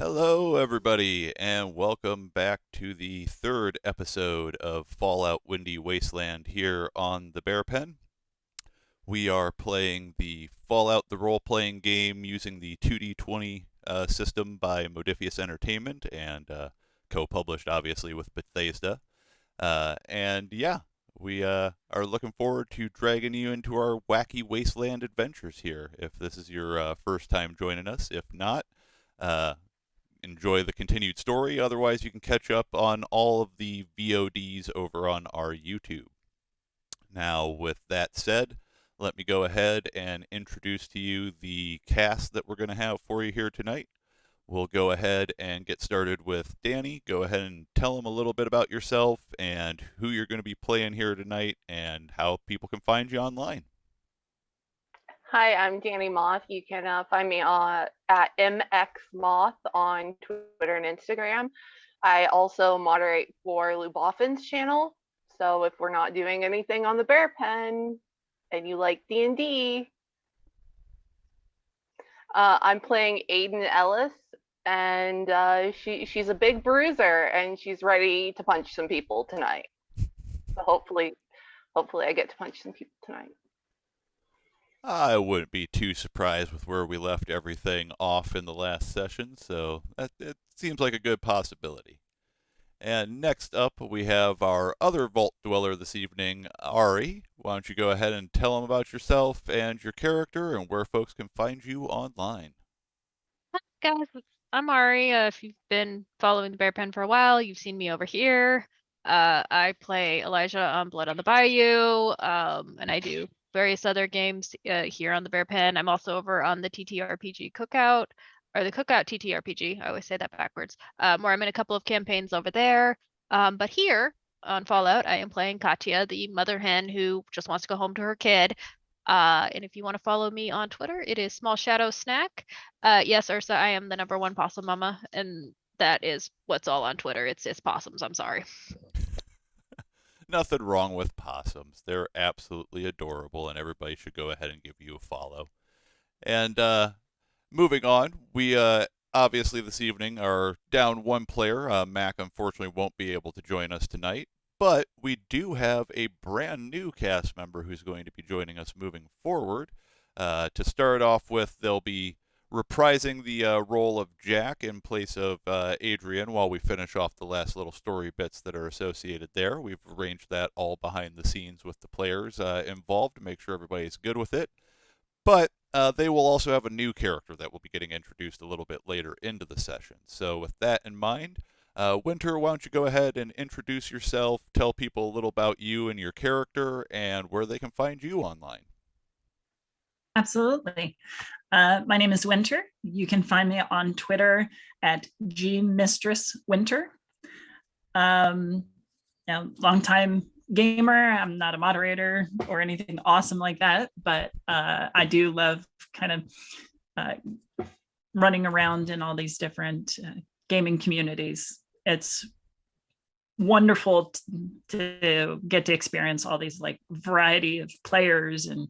Hello, everybody, and welcome back to the third episode of Fallout Windy Wasteland here on the Bear Pen. We are playing the Fallout the role-playing game using the 2D20 system by Modiphius Entertainment and co-published, obviously, with Bethesda. We are looking forward to dragging you into our wacky wasteland adventures here. If this is your first time joining us, if not, uh, enjoy the continued story. Otherwise, you can catch up on all of the VODs over on our YouTube. Now, with that said, let me go ahead and introduce to you the cast that we're going to have for you here tonight. We'll go ahead and get started with Danny. Go ahead and tell them a little bit about yourself and who you're going to be playing here tonight and how people can find you online. Hi, I'm Danny Moth. You can find me at MXMoth on Twitter and Instagram. I also moderate for Lou Boffin's channel. So if we're not doing anything on the Bear Pen and you like D&D, I'm playing Aiden Ellis, and she's a big bruiser and she's ready to punch some people tonight. So hopefully I get to punch some people tonight. I wouldn't be too surprised with where we left everything off in the last session, so it seems like a good possibility. And next up, we have our other Vault Dweller this evening, Ari. Why don't you go ahead and tell them about yourself and your character and where folks can find you online? Guys, I'm Ari. If you've been following the Bear Pen for a while, you've seen me over here. I play Elijah on Blood on the Bayou, and I do various other games here on the Bear Pen. I'm also over on the TTRPG Cookout, or the Cookout TTRPG. I always say that backwards. Where I'm in a couple of campaigns over there. But here on Fallout, I am playing Katya, the mother hen who just wants to go home to her kid. And if you want to follow me on Twitter, it is Small Shadow Snack. Yes, Ursa, I am the #1 possum mama, and that is what's all on Twitter. It's possums. I'm sorry. Nothing wrong with possums. They're absolutely adorable, and everybody should go ahead and give you a follow. And moving on, we obviously this evening are down one player. Mac unfortunately won't be able to join us tonight, but we do have a brand new cast member who's going to be joining us moving forward. To start off with, they'll be reprising the role of Jack in place of Adrian while we finish off the last little story bits that are associated there. We've arranged that all behind the scenes with the players involved to make sure everybody's good with it. But they will also have a new character that will be getting introduced a little bit later into the session. So with that in mind, Winter, why don't you go ahead and introduce yourself, tell people a little about you and your character, and where they can find you online. Absolutely. My name is Winter. You can find me on Twitter at gmistresswinter. Longtime gamer. I'm not a moderator or anything awesome like that, but I do love kind of running around in all these different gaming communities. It's wonderful to get to experience all these like variety of players and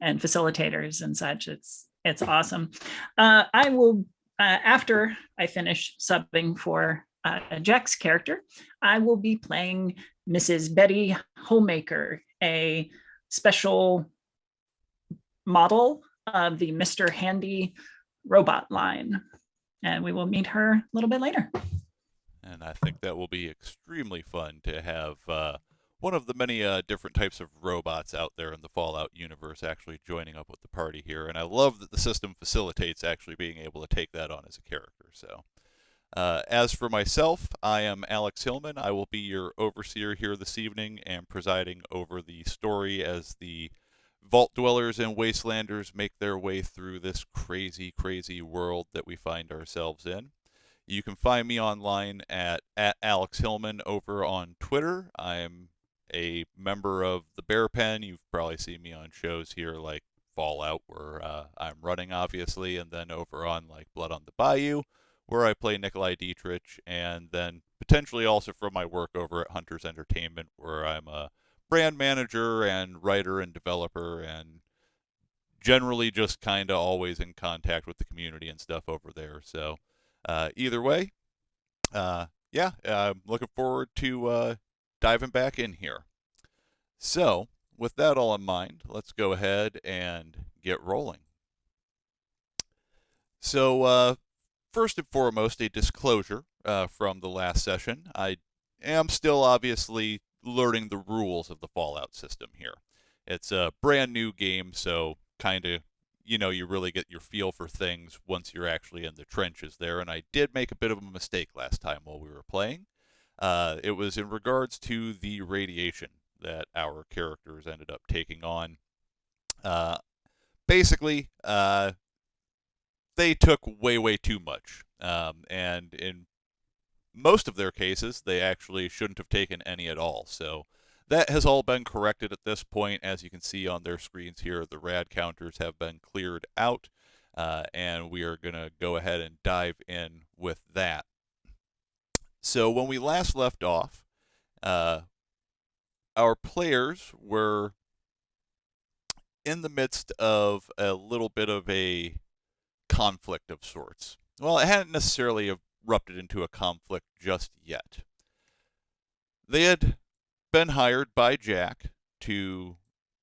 facilitators and such. It's awesome. I will after I finish subbing for Jack's character, I will be playing Mrs. Betty Homemaker, a special model of the Mr. Handy robot line. And we will meet her a little bit later. And I think that will be extremely fun to have one of the many different types of robots out there in the Fallout universe actually joining up with the party here. And I love that the system facilitates actually being able to take that on as a character. So, as for myself, I am Alex Hillman. I will be your overseer here this evening and presiding over the story as the Vault Dwellers and Wastelanders make their way through this crazy, crazy world that we find ourselves in. You can find me online at Alex Hillman over on Twitter. I'm a member of the Bear Pen. You've probably seen me on shows here like Fallout, where I'm running, obviously, and then over on like Blood on the Bayou, where I play Nikolai Dietrich, and then potentially also from my work over at Hunters Entertainment, where I'm a brand manager and writer and developer, and generally just kind of always in contact with the community and stuff over there. So Either way, yeah, I'm looking forward to diving back in here. So, with that all in mind, let's go ahead and get rolling. So, first and foremost, a disclosure from the last session. I am still obviously learning the rules of the Fallout system here. It's a brand new game, so kind of, you really get your feel for things once you're actually in the trenches there. And I did make a bit of a mistake last time while we were playing. It was in regards to the radiation that our characters ended up taking on. Basically, they took way, way too much. And in most of their cases, they actually shouldn't have taken any at all. So that has all been corrected at this point. As you can see on their screens here, the rad counters have been cleared out. And we are going to go ahead and dive in with that. So when we last left off, our players were in the midst of a little bit of a conflict of sorts. Well, it hadn't necessarily erupted into a conflict just yet. They had been hired by Jack to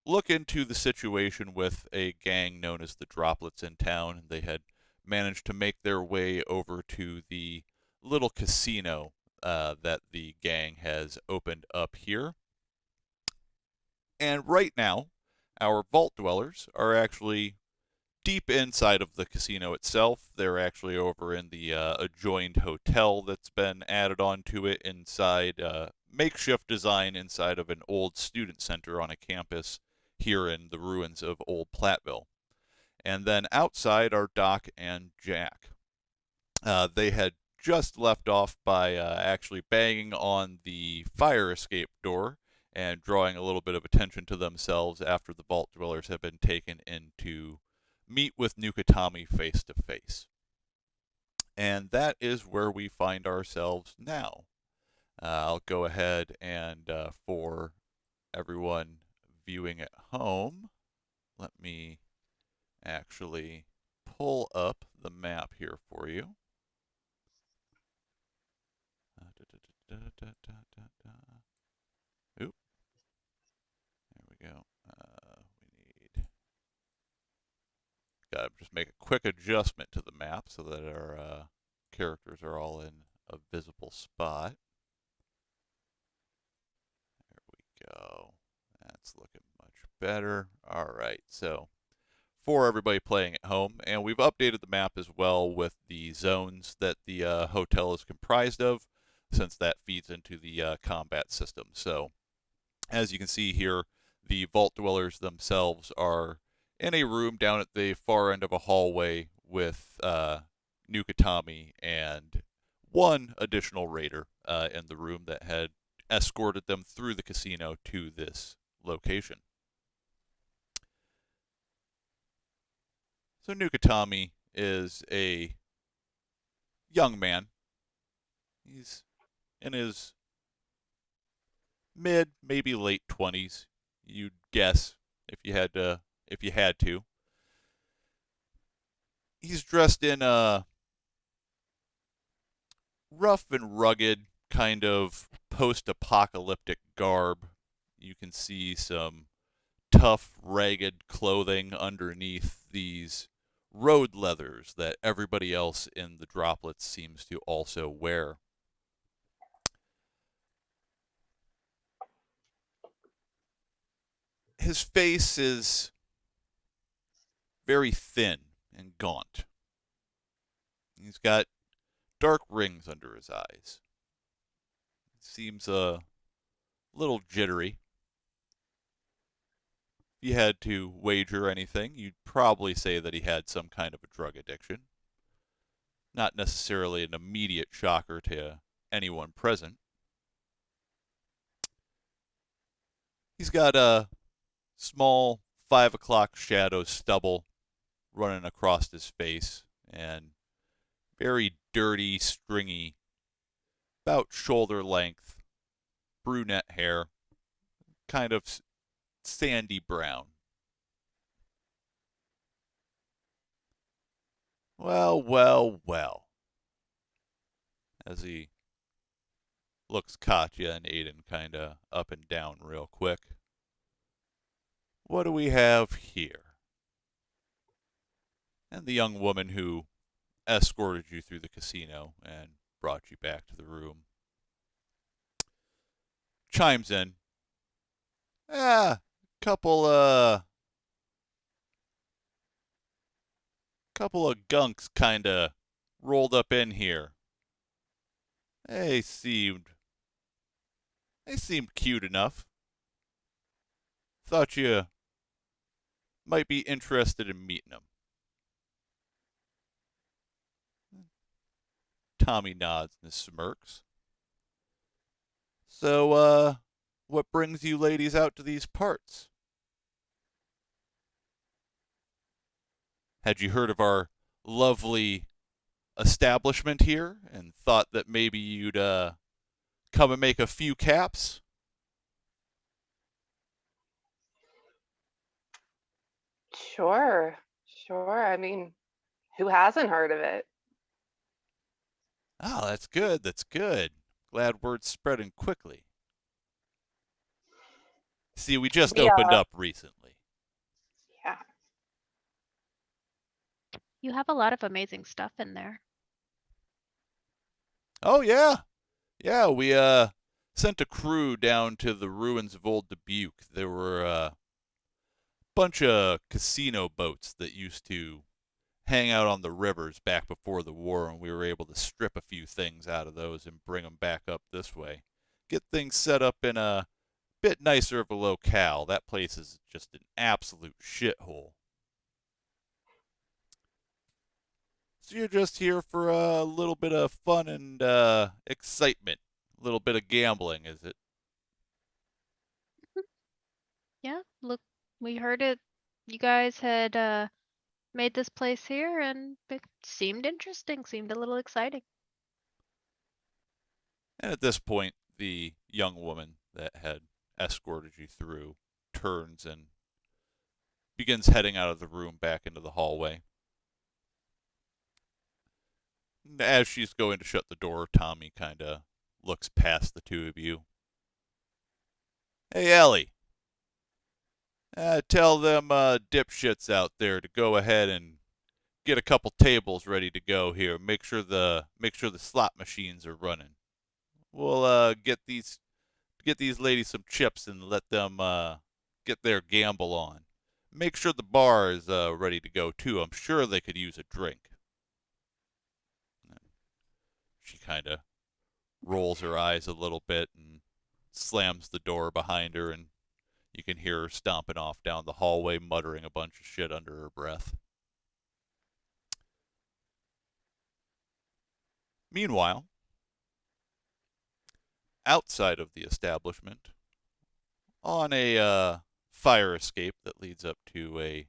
look into the situation with a gang known as the Droplets in town. They had managed to make their way over to the little casino that the gang has opened up here. And right now, our vault dwellers are actually deep inside of the casino itself. They're actually over in the adjoined hotel that's been added onto it inside makeshift design inside of an old student center on a campus here in the ruins of Old Platteville. And then outside are Doc and Jack. They had just left off by actually banging on the fire escape door and drawing a little bit of attention to themselves after the vault dwellers have been taken in to meet with Nukatami face to face. And that is where we find ourselves now. I'll go ahead and for everyone viewing at home, let me actually pull up the map here for you. Oop. There we go. We need... Got to just make a quick adjustment to the map so that our characters are all in a visible spot. There we go. That's looking much better. All right, so for everybody playing at home, and we've updated the map as well with the zones that the hotel is comprised of, since that feeds into the combat system. So as you can see here, the vault dwellers themselves are in a room down at the far end of a hallway with Nukatami and one additional raider in the room that had escorted them through the casino to this location. So Nukatami is a young man. He's in his mid, maybe late 20s, you'd guess, if you had to. He's dressed in a rough and rugged kind of post-apocalyptic garb. You can see some tough, ragged clothing underneath these road leathers that everybody else in the Droplets seems to also wear. His face is very thin and gaunt. He's got dark rings under his eyes. Seems a little jittery. If you had to wager anything, you'd probably say that he had some kind of a drug addiction. Not necessarily an immediate shocker to anyone present. He's got a small 5 o'clock shadow stubble running across his face and very dirty, stringy, about shoulder length, brunette hair, kind of sandy brown. Well, well, well. as he looks Katya and Aiden kind of up and down real quick. What do we have here? And the young woman who escorted you through the casino and brought you back to the room chimes in. Couple of gunks kind of rolled up in here. They seemed cute enough. Thought you might be interested in meeting them. Tommy nods and smirks. So, what brings you ladies out to these parts? Had you heard of our lovely establishment here and thought that maybe you'd come and make a few caps? Sure. I mean, who hasn't heard of it? Oh, that's good. Glad word's spreading quickly. See, we just opened up recently. Yeah. You have a lot of amazing stuff in there. Oh, yeah. Yeah, we sent a crew down to the ruins of Old Dubuque. There were a bunch of casino boats that used to hang out on the rivers back before the war, and we were able to strip a few things out of those and bring them back up this way. Get things set up in a bit nicer of a locale. That place is just an absolute shithole. So you're just here for a little bit of fun and excitement, a little bit of gambling, is it? Yeah, look, we heard it. You guys had made this place here, and it seemed interesting, seemed a little exciting. And at this point, the young woman that had escorted you through turns and begins heading out of the room back into the hallway. As she's going to shut the door, Tommy kind of looks past the two of you. Hey, Ellie. Tell them dipshits out there to go ahead and get a couple tables ready to go here. Make sure the slot machines are running. We'll get these ladies some chips and let them get their gamble on. Make sure the bar is ready to go too. I'm sure they could use a drink. She kind of rolls her eyes a little bit and slams the door behind her, and you can hear her stomping off down the hallway, muttering a bunch of shit under her breath. Meanwhile, outside of the establishment, on a fire escape that leads up to a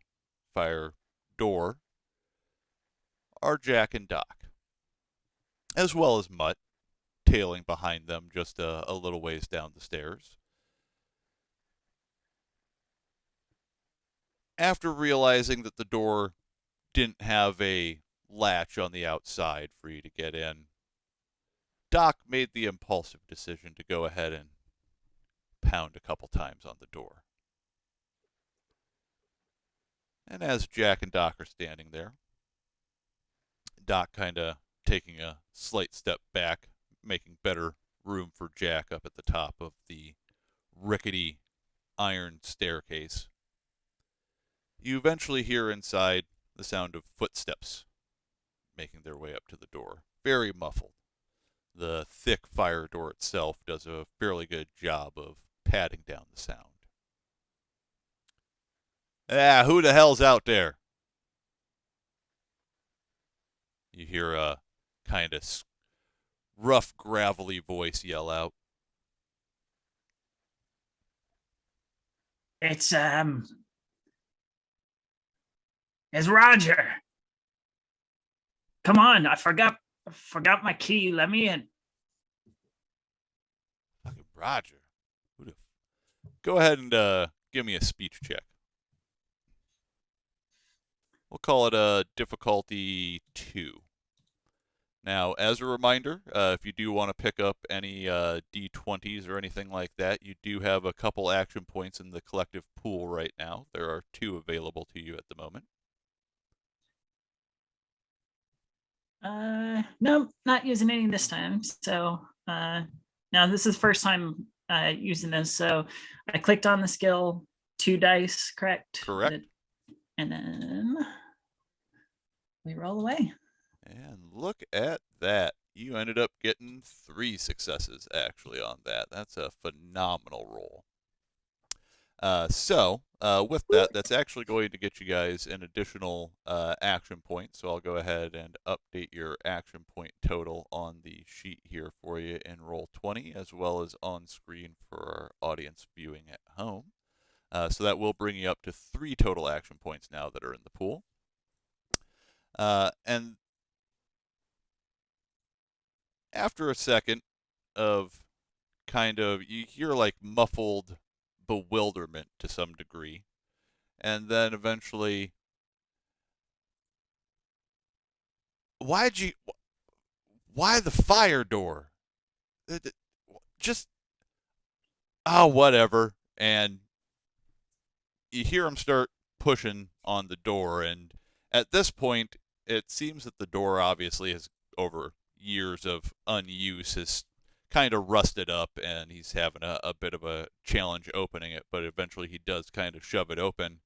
fire door, are Jack and Doc, as well as Mutt, tailing behind them just a little ways down the stairs. After realizing that the door didn't have a latch on the outside for you to get in, Doc made the impulsive decision to go ahead and pound a couple times on the door. And as Jack and Doc are standing there, Doc kind of taking a slight step back, making better room for Jack up at the top of the rickety iron staircase. You eventually hear inside the sound of footsteps making their way up to the door, very muffled. The thick fire door itself does a fairly good job of padding down the sound. Who the hell's out there? You hear a kind of rough, gravelly voice yell out. It's Roger. Come on, I forgot my key. Let me in. Fucking Roger. Go ahead and give me a speech check. We'll call it a difficulty 2. Now, as a reminder, if you do want to pick up any D20s or anything like that, you do have a couple action points in the collective pool right now. There are 2 available to you at the moment. No, not using any this time. So now this is first time using this. So I clicked on the skill, 2 dice, correct? Correct. And then we roll away. And look at that. You ended up getting 3 successes actually on that. That's a phenomenal roll. With that, that's actually going to get you guys an additional action point. So I'll go ahead and update your action point total on the sheet here for you in Roll20, as well as on screen for our audience viewing at home. So that will bring you up to 3 total action points now that are in the pool. And after a second of you hear like muffled bewilderment to some degree, and then eventually, why the fire door? Just, whatever. And you hear him start pushing on the door, and at this point, it seems that the door obviously has, over years of unuse, has kind of rusted up, and he's having a bit of a challenge opening it, but eventually he does kind of shove it open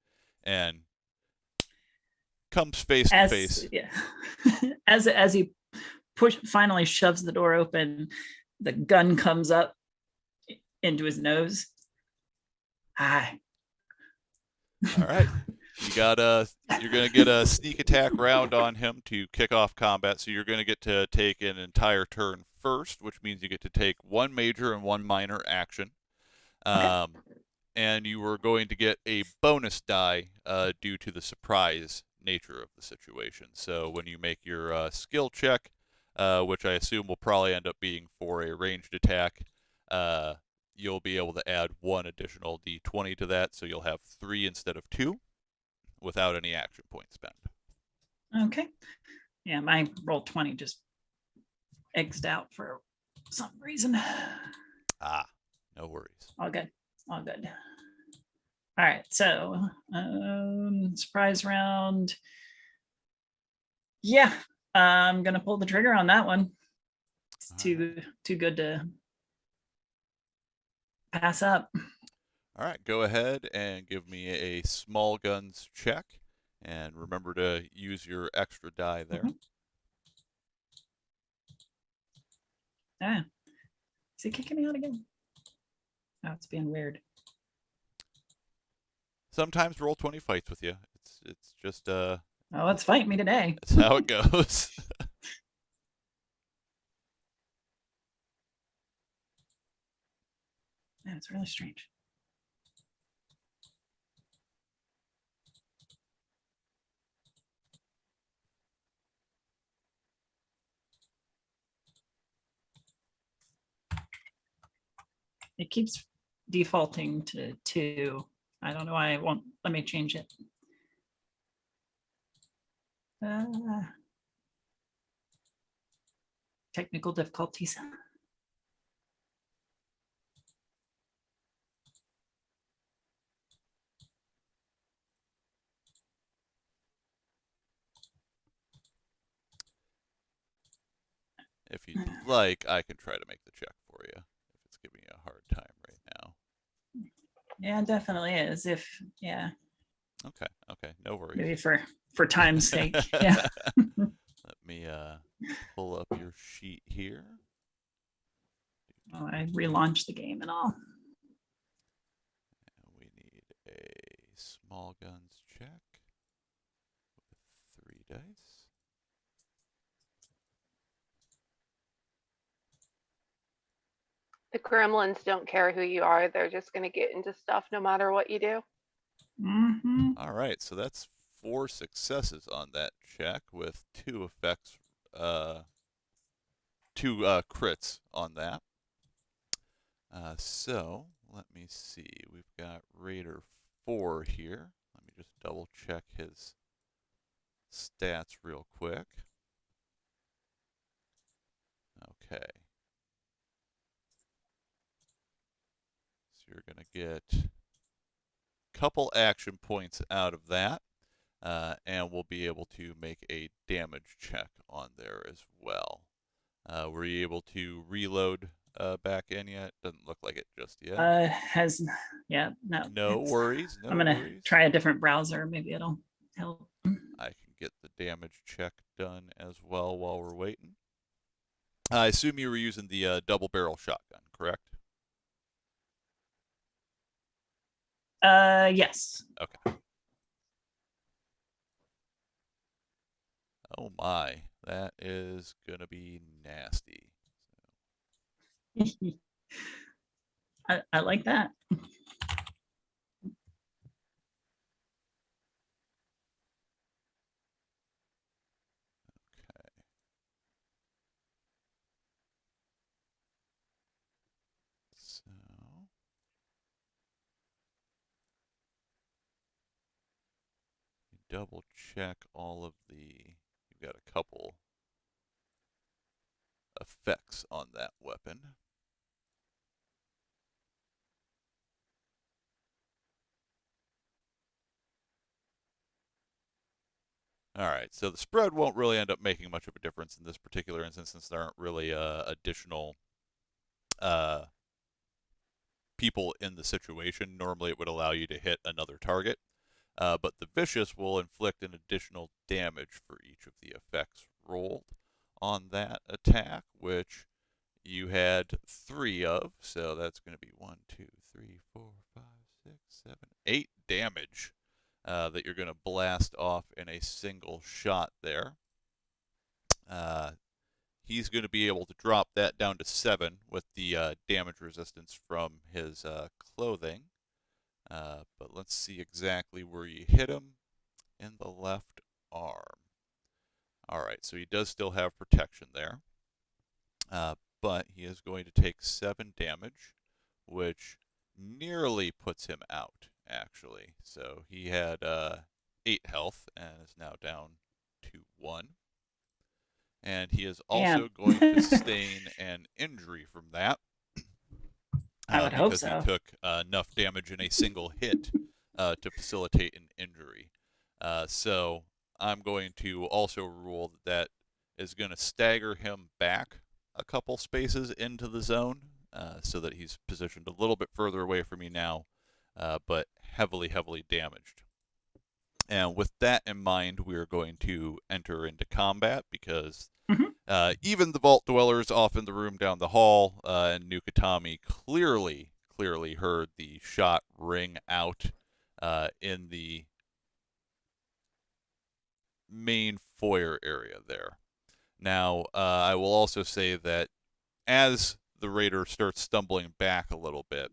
and comes face to face. Yeah. as he finally shoves the door open, the gun comes up into his nose. Hi. All right. You're going to get a sneak attack round on him to kick off combat, so you're going to get to take an entire turn first, which means you get to take 1 major and 1 minor action. Okay. And you are going to get a bonus die due to the surprise nature of the situation. So when you make your skill check, which I assume will probably end up being for a ranged attack, you'll be able to add 1 additional D20 to that, so you'll have 3 instead of 2 without any action points spent. Okay. Yeah, my Roll20 just X'd out for some reason. No worries. All good. All good. All right. So surprise round. Yeah, I'm gonna pull the trigger on that one. It's too good to pass up. All right, go ahead and give me a small guns check, and remember to use your extra die there. Is he kicking me out again? Oh, it's being weird. Sometimes Roll20 fights with you. It's just Oh, let's fight me today. That's how it goes. Yeah, it's really strange. It keeps defaulting to 2. I don't know why it won't let me change it. Technical difficulties. If you'd like, I can try to make the check for you if it's giving you a hard time right now. Yeah, it definitely is. Yeah. Okay, no worries. Maybe for time's sake. Yeah. Let me pull up your sheet here. Oh, I relaunched the game and all. And we need a small guns check with 3 dice. The gremlins don't care who you are. They're just going to get into stuff no matter what you do. Mm-hmm. All right, so that's 4 successes on that check with 2 effects, 2 crits on that. So let me see. We've got Raider 4 here. Let me just double check his stats real quick. Okay. So you're going to get a couple action points out of that, and we'll be able to make a damage check on there as well. Were you able to reload back in yet? Doesn't look like it just yet. Yeah, no. No worries. No I'm gonna worries. try a different browser. Maybe it'll help. I can get the damage check done as well while we're waiting. I assume you were using the double barrel shotgun, correct? Yes. Okay. Oh my, that is gonna be nasty. I like that. Okay. So double check all of the. You've got a couple effects on that weapon. All right, so the spread won't really end up making much of a difference in this particular instance, since there aren't really additional people in the situation. Normally, it would allow you to hit another target, but the vicious will inflict an additional damage for each of the effects rolled on that attack, which you had 3 of, so that's going to be 1, 2, 3, 4, 5, 6, 7, 8 damage that you're going to blast off in a single shot there. He's going to be able to drop that down to 7 with the damage resistance from his clothing. But let's see exactly where you hit him. In the left arm. All right, so he does still have protection there. But he is going to take 7 damage, which nearly puts him out, actually. So he had 8 health and is now down to 1. And he is also going to sustain an injury from that. I would hope because so. he took enough damage in a single hit to facilitate an injury. So I'm going to also rule that is going to stagger him back a couple spaces into the zone so that he's positioned a little bit further away from me now, but heavily damaged. And with that in mind, we are going to enter into combat because even the Vault Dwellers off in the room down the hall and Nukatami clearly heard the shot ring out in the main foyer area there. Now, I will also say that as the raider starts stumbling back a little bit,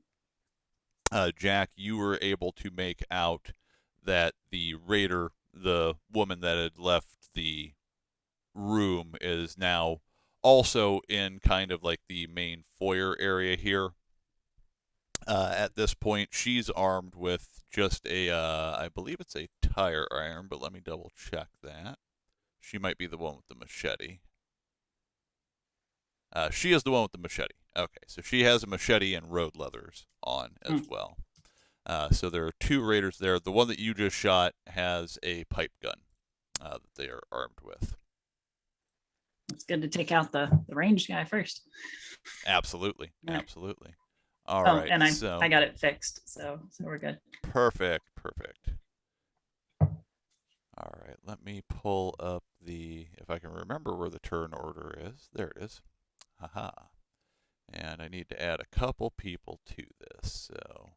Jack, you were able to make out that the raider, the woman that had left the room, is now also in kind of like the main foyer area here. At this point, she's armed with just a, I believe it's a tire iron, but let me double check that. She might be the one with the machete. She is the one with the machete. Okay, so she has a machete and road leathers on as well. So there are 2 raiders there. The one that you just shot has a pipe gun that they are armed with. It's good to take out the ranged guy first. Absolutely. Yeah. Absolutely. All right. And so I got it fixed, so we're good. Perfect. All right. Let me pull up if I can remember where the turn order is. There it is. Haha. And I need to add a couple people to this. So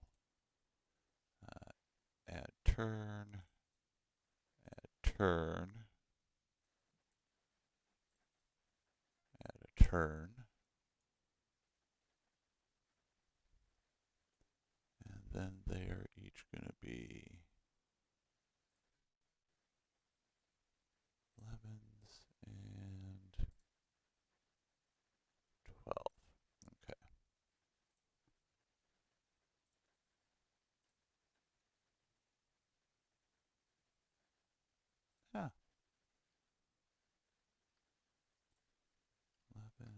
add turn, add turn, add a turn. And then they are each going to be 11s and 12. Okay. Ah. 11,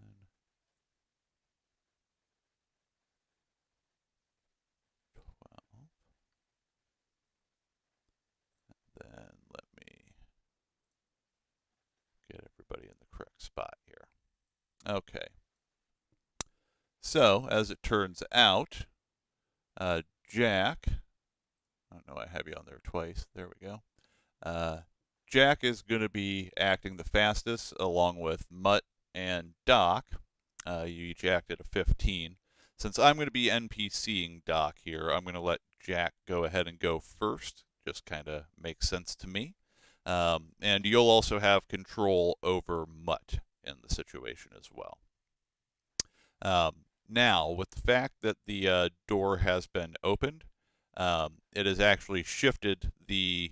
spot here. Okay. So, as it turns out, Jack, I don't know, I have you on there twice. There we go. Jack is going to be acting the fastest, along with Mutt and Doc. You each act at a 15. Since I'm going to be NPCing Doc here, I'm going to let Jack go ahead and go first. Just kind of makes sense to me. And you'll also have control over Mutt in the situation as well. Now, with the fact that the door has been opened, it has actually shifted the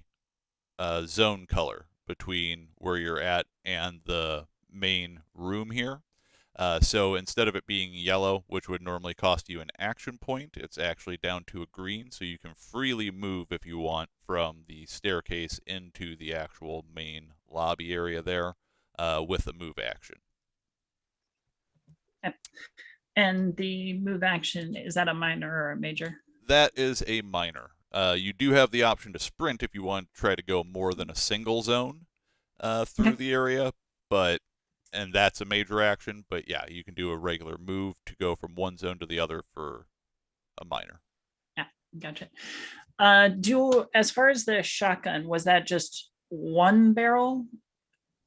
zone color between where you're at and the main room here. So instead of it being yellow, which would normally cost you an action point, it's actually down to a green, so you can freely move if you want from the staircase into the actual main lobby area there with a move action. Yep. And the move action, is that a minor or a major? That is a minor. You do have the option to sprint if you want to try to go more than a single zone through the area, and that's a major action. But yeah, you can do a regular move to go from one zone to the other for a minor. Yeah, gotcha. As far as the shotgun, was that just one barrel,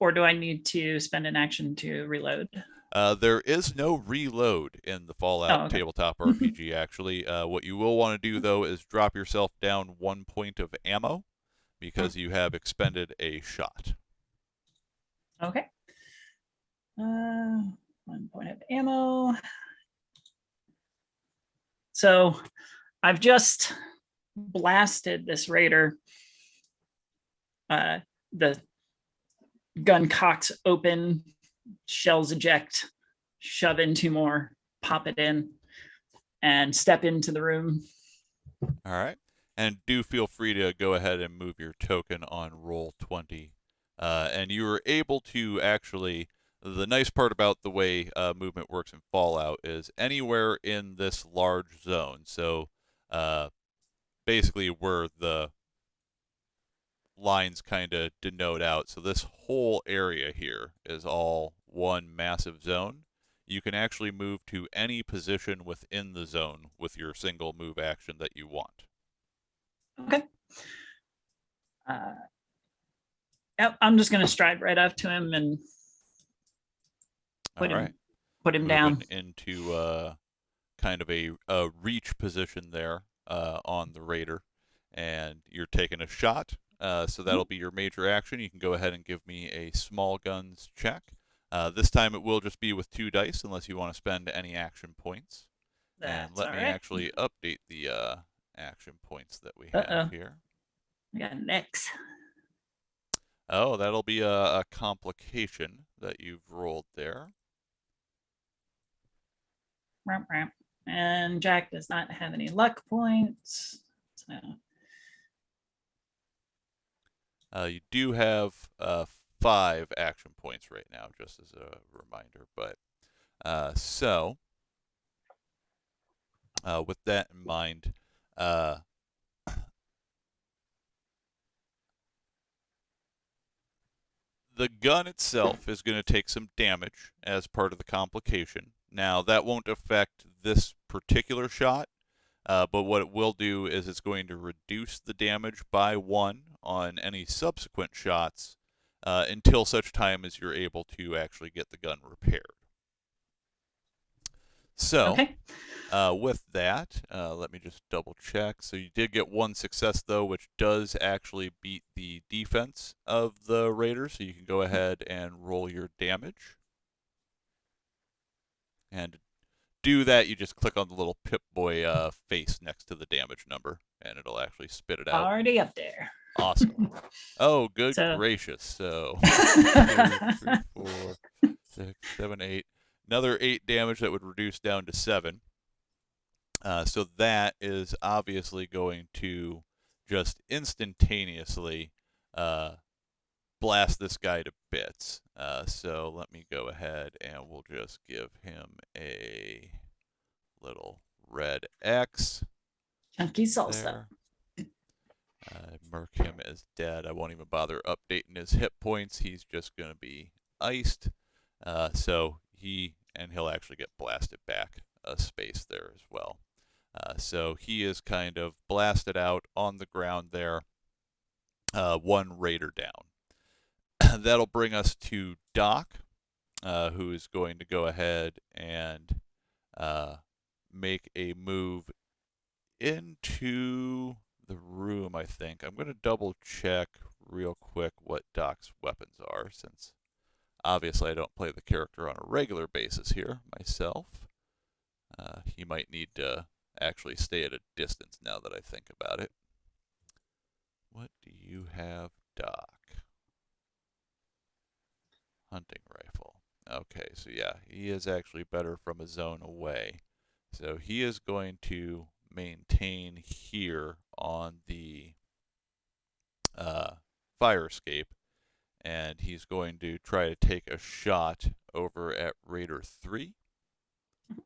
or do I need to spend an action to reload? There is no reload in the Fallout tabletop RPG, actually. What you will want to do, though, is drop yourself down 1 point of ammo because you have expended a shot. Okay. 1 point of ammo. So I've just blasted this raider. The gun cocks open, shells eject, shove in 2 more, pop it in, and step into the room. All right. And do feel free to go ahead and move your token on roll 20. And you were able to actually, the nice part about the way movement works in Fallout is anywhere in this large zone. So basically where the lines kind of denote out. So this whole area here is all one massive zone. You can actually move to any position within the zone with your single move action that you want. Okay. I'm just going to stride right up to him and put him down into kind of a reach position there on the raider, and you're taking a shot. So that'll be your major action. You can go ahead and give me a small guns check. This time it will just be with 2 dice unless you want to spend any action points. And let me actually update the action points that we have here. We got an X. Oh, that'll be a complication that you've rolled there. And Jack does not have any luck points. So. You do have 5 action points right now, just as a reminder. But so, with that in mind, the gun itself is going to take some damage as part of the complication. Now, that won't affect this particular shot, but what it will do is it's going to reduce the damage by 1 on any subsequent shots until such time as you're able to actually get the gun repaired. So, with that, let me just double check. So you did get 1 success, though, which does actually beat the defense of the raider. So you can go ahead and roll your damage. And to do that, you just click on the little Pip-Boy face next to the damage number, and it'll actually spit it out. Already up there. Awesome. Oh, good gracious. So, 2, 3, 4, 6, 7, 8. Another 8 damage that would reduce down to 7. So that is obviously going to just instantaneously blast this guy to bits. So let me go ahead and we'll just give him a little red X. Chunky salsa. Mark him as dead. I won't even bother updating his hit points. He's just going to be iced. So he'll actually get blasted back a space there as well. So he is kind of blasted out on the ground there. One raider down. That'll bring us to Doc, who is going to go ahead and make a move into the room, I think. I'm going to double check real quick what Doc's weapons are, since obviously I don't play the character on a regular basis here myself. He might need to actually stay at a distance now that I think about it. What do you have, Doc? Hunting rifle. Okay, so yeah, he is actually better from a zone away. So he is going to maintain here on the fire escape, and he's going to try to take a shot over at Raider 3. And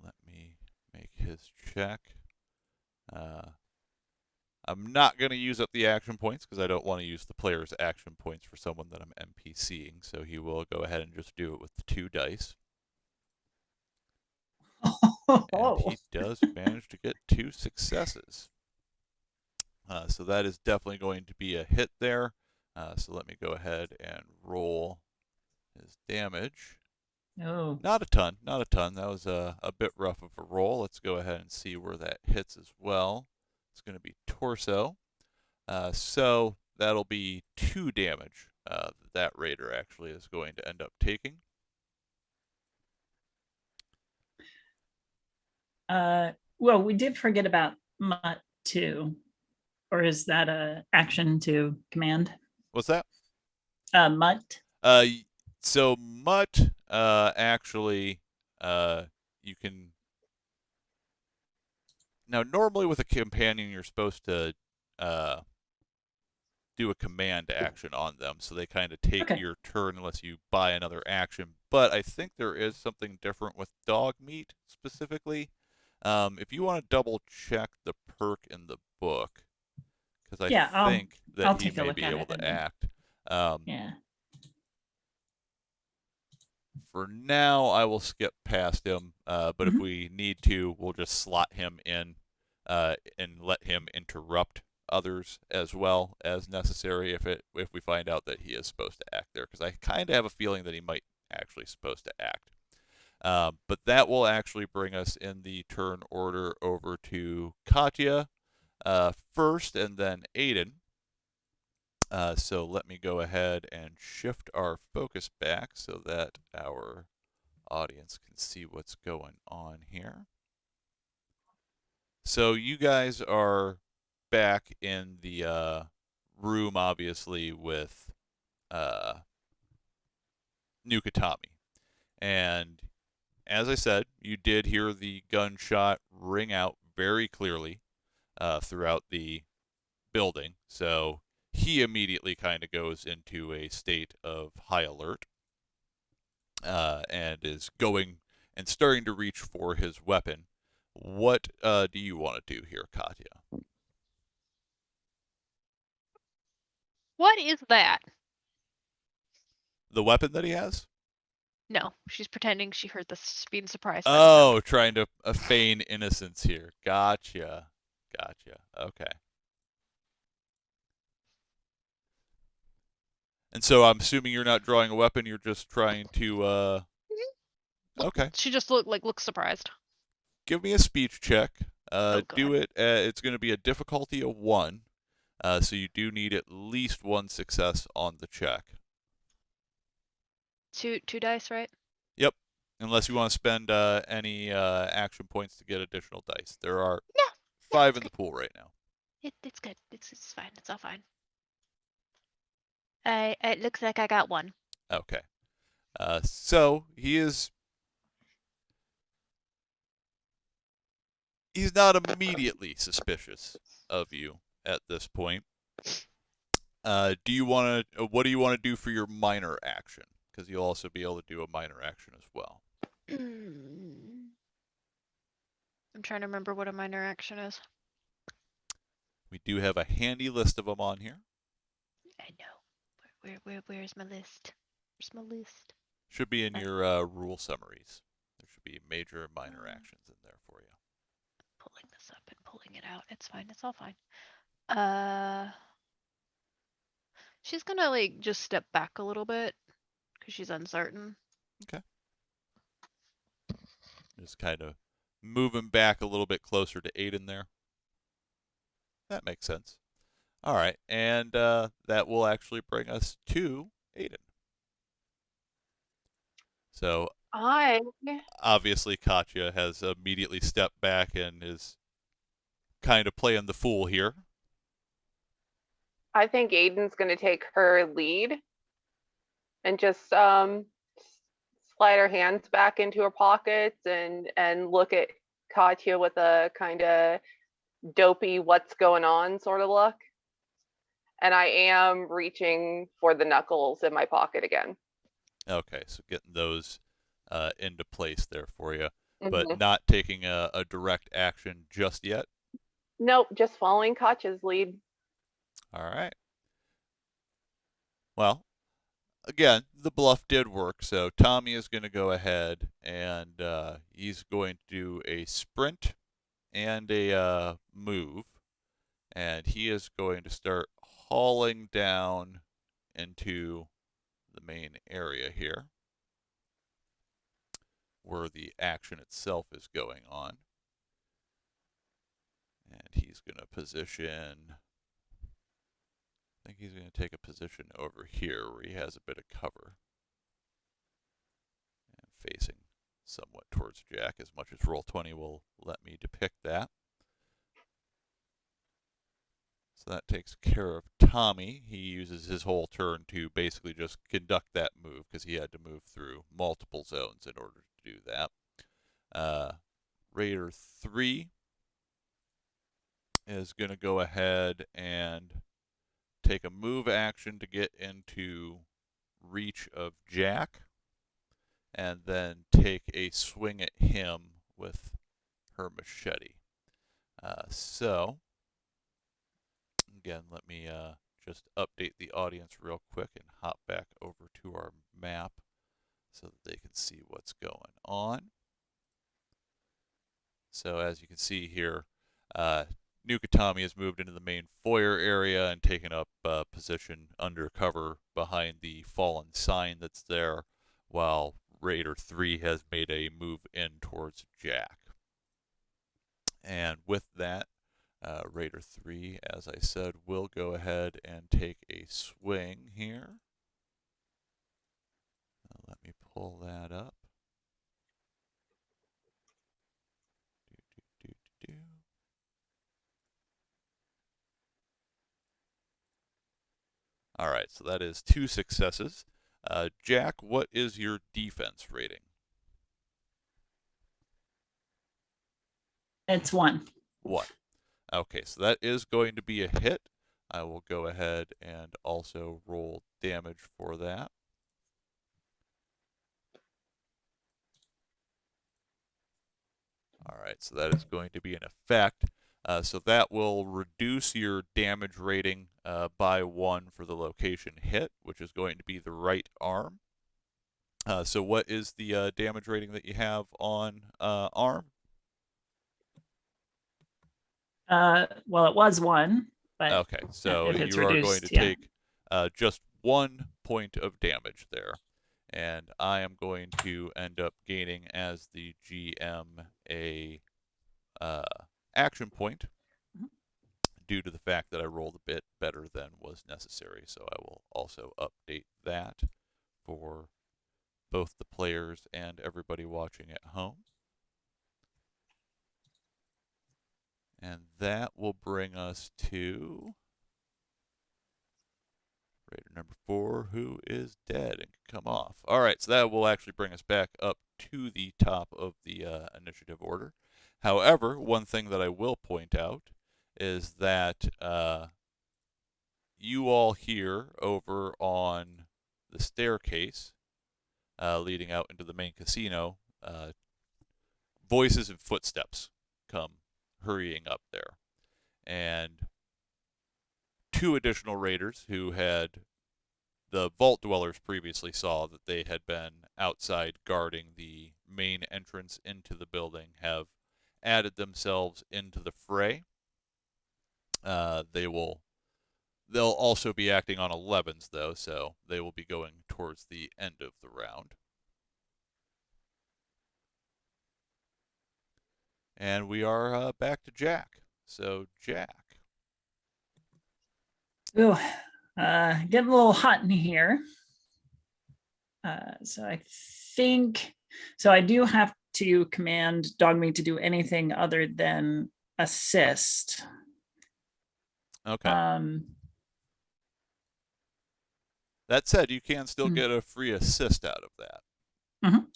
let me make his check. I'm not going to use up the action points because I don't want to use the player's action points for someone that I'm NPCing, so he will go ahead and just do it with the 2 dice. And he does manage to get 2 successes. So that is definitely going to be a hit there. So let me go ahead and roll his damage. Oh. Not a ton. That was a bit rough of a roll. Let's go ahead and see where that hits as well. It's going to be torso. So that'll be 2 damage that raider actually is going to end up taking. Well, we did forget about Mutt too. Or is that a action to command? What's that? Mutt. So Mutt actually you can now normally with a companion you're supposed to do a command action on them, so they kind of take your turn unless you buy another action. But I think there is something different with dog meat specifically. If you want to double check the perk in the book, because I think that he may be able to act. Yeah. For now, I will skip past him, but if we need to, we'll just slot him in and let him interrupt others as well as necessary if we find out that he is supposed to act there, because I kind of have a feeling that he might actually supposed to act. But that will actually bring us in the turn order over to Katya first, and then Aiden. So let me go ahead and shift our focus back so that our audience can see what's going on here. So you guys are back in the room, obviously, with Nukatami. And as I said, you did hear the gunshot ring out very clearly throughout the building. So he immediately kind of goes into a state of high alert and is going and starting to reach for his weapon. What do you want to do here, Katya? What is that? The weapon that he has? No, she's pretending she heard this, being surprised. Oh, trying to feign innocence here. Gotcha. Okay. And so I'm assuming you're not drawing a weapon, you're just trying to, Okay. She just looks surprised. Give me a speech check. Do God. it, it's going to be a difficulty of 1, so you do need at least 1 success on the check. 2 dice, right? Yep. Unless you want to spend any action points to get additional dice. There are 5 in the pool right now. It's good. It's fine. It's all fine. It looks like I got 1. Okay. So he's not immediately suspicious of you at this point. What do you want to do for your minor action? Because you'll also be able to do a minor action as well. I'm trying to remember what a minor action is. We do have a handy list of them on here. I know. Where's my list? Where's my list? Should be in Right. your rule summaries. There should be major and minor actions in there for you. Pulling this up and pulling it out. It's fine. It's all fine. She's gonna like just step back a little bit because she's uncertain. Just kind of moving back a little bit closer to Aiden there. That makes sense. All right, and that will actually bring us to Aiden. So I obviously Katya has immediately stepped back and is kind of playing the fool here. I think Aiden's going to take her lead and just slide her hands back into her pockets and look at Katya with a kind of dopey what's going on sort of look. And I am reaching for the knuckles in my pocket again. Okay, so getting those into place there for you, but Mhm. not taking a direct action just yet. Nope, just following Katya's lead. All right. Well, again, the bluff did work, so Tommy is going to go ahead and he's going to do a sprint and a move, and he is going to start hauling down into the main area here where the action itself is going on. And he's going to position, I think he's going to take a position over here where he has a bit of cover. And facing somewhat towards Jack, as much as Roll20 will let me depict that. So that takes care of Tommy. He uses his whole turn to basically just conduct that move because he had to move through multiple zones in order to do that. Raider 3 is going to go ahead and take a move action to get into reach of Jack, and then take a swing at him with her machete. So, again, let me just update the audience real quick and hop back over to our map so that they can see what's going on. So as you can see here, Nukatami has moved into the main foyer area and taken up position undercover behind the fallen sign that's there, while Raider 3 has made a move in towards Jack. And with that, Raider 3, as I said, will go ahead and take a swing here. Let me pull that up. All right, so that is 2 successes. Jack, what is your defense rating? It's 1. 1. Okay, so that is going to be a hit. I will go ahead and also roll damage for that. All right, so that is going to be an effect. So that will reduce your damage rating by 1 for the location hit, which is going to be the right arm. So what is the damage rating that you have on arm? Well, it was 1, but Okay, so if it's you are going reduced, to yeah. take just 1 point of damage there. And I am going to end up gaining as the GM a action point due to the fact that I rolled a bit better than was necessary. So I will also update that for both the players and everybody watching at home. And that will bring us to Raider number 4, who is dead and can come off. All right, so that will actually bring us back up to the top of the initiative order. However, one thing that I will point out is that you all here over on the staircase leading out into the main casino, voices and footsteps come hurrying up there. And 2 additional raiders who had the Vault Dwellers previously saw that they had been outside guarding the main entrance into the building have added themselves into the fray. They'll also be acting on 11s, though, so they will be going towards the end of the round. And we are back to Jack. So, Jack. Ooh, getting a little hot in here. So I think, so I do have to command Dogmeat to do anything other than assist. Okay. That said, you can still get a free assist out of that. Mhm.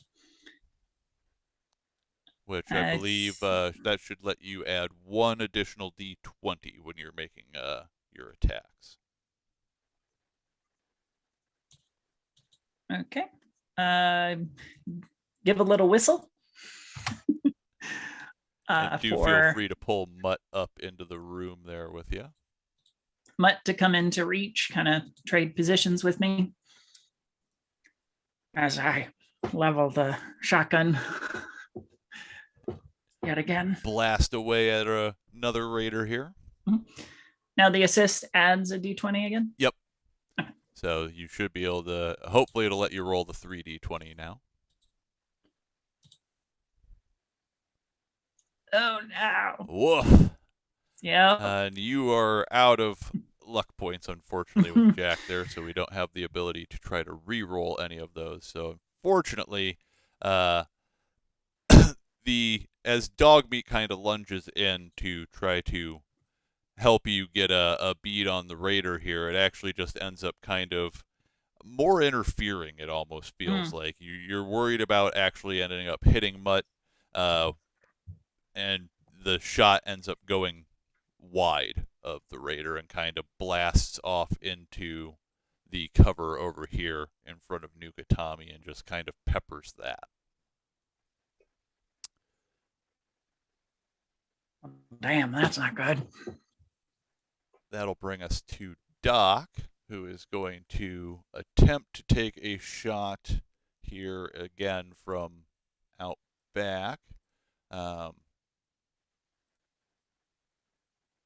Which I believe that should let you add 1 additional d20 when you're making your attacks. Okay. Give a little whistle. And do feel free to pull Mutt up into the room there with you. Mutt to come into reach, kind of trade positions with me as I level the shotgun yet again. Blast away at another raider here. Now the assist adds a d20 again? Yep. So you should be able to, hopefully it'll let you roll the 3d20 now. Oh no. Woof. Yeah. And you are out of luck points, unfortunately, with Jack there, so we don't have the ability to try to re-roll any of those. So unfortunately, as Dogmeat kind of lunges in to try to help you get a bead on the raider here, it actually just ends up kind of more interfering, it almost feels like. You're worried about actually ending up hitting Mutt, and the shot ends up going wide of the raider and kind of blasts off into the cover over here in front of Nukatami and just kind of peppers that. Damn, that's not good. That'll bring us to Doc, who is going to attempt to take a shot here again from out back.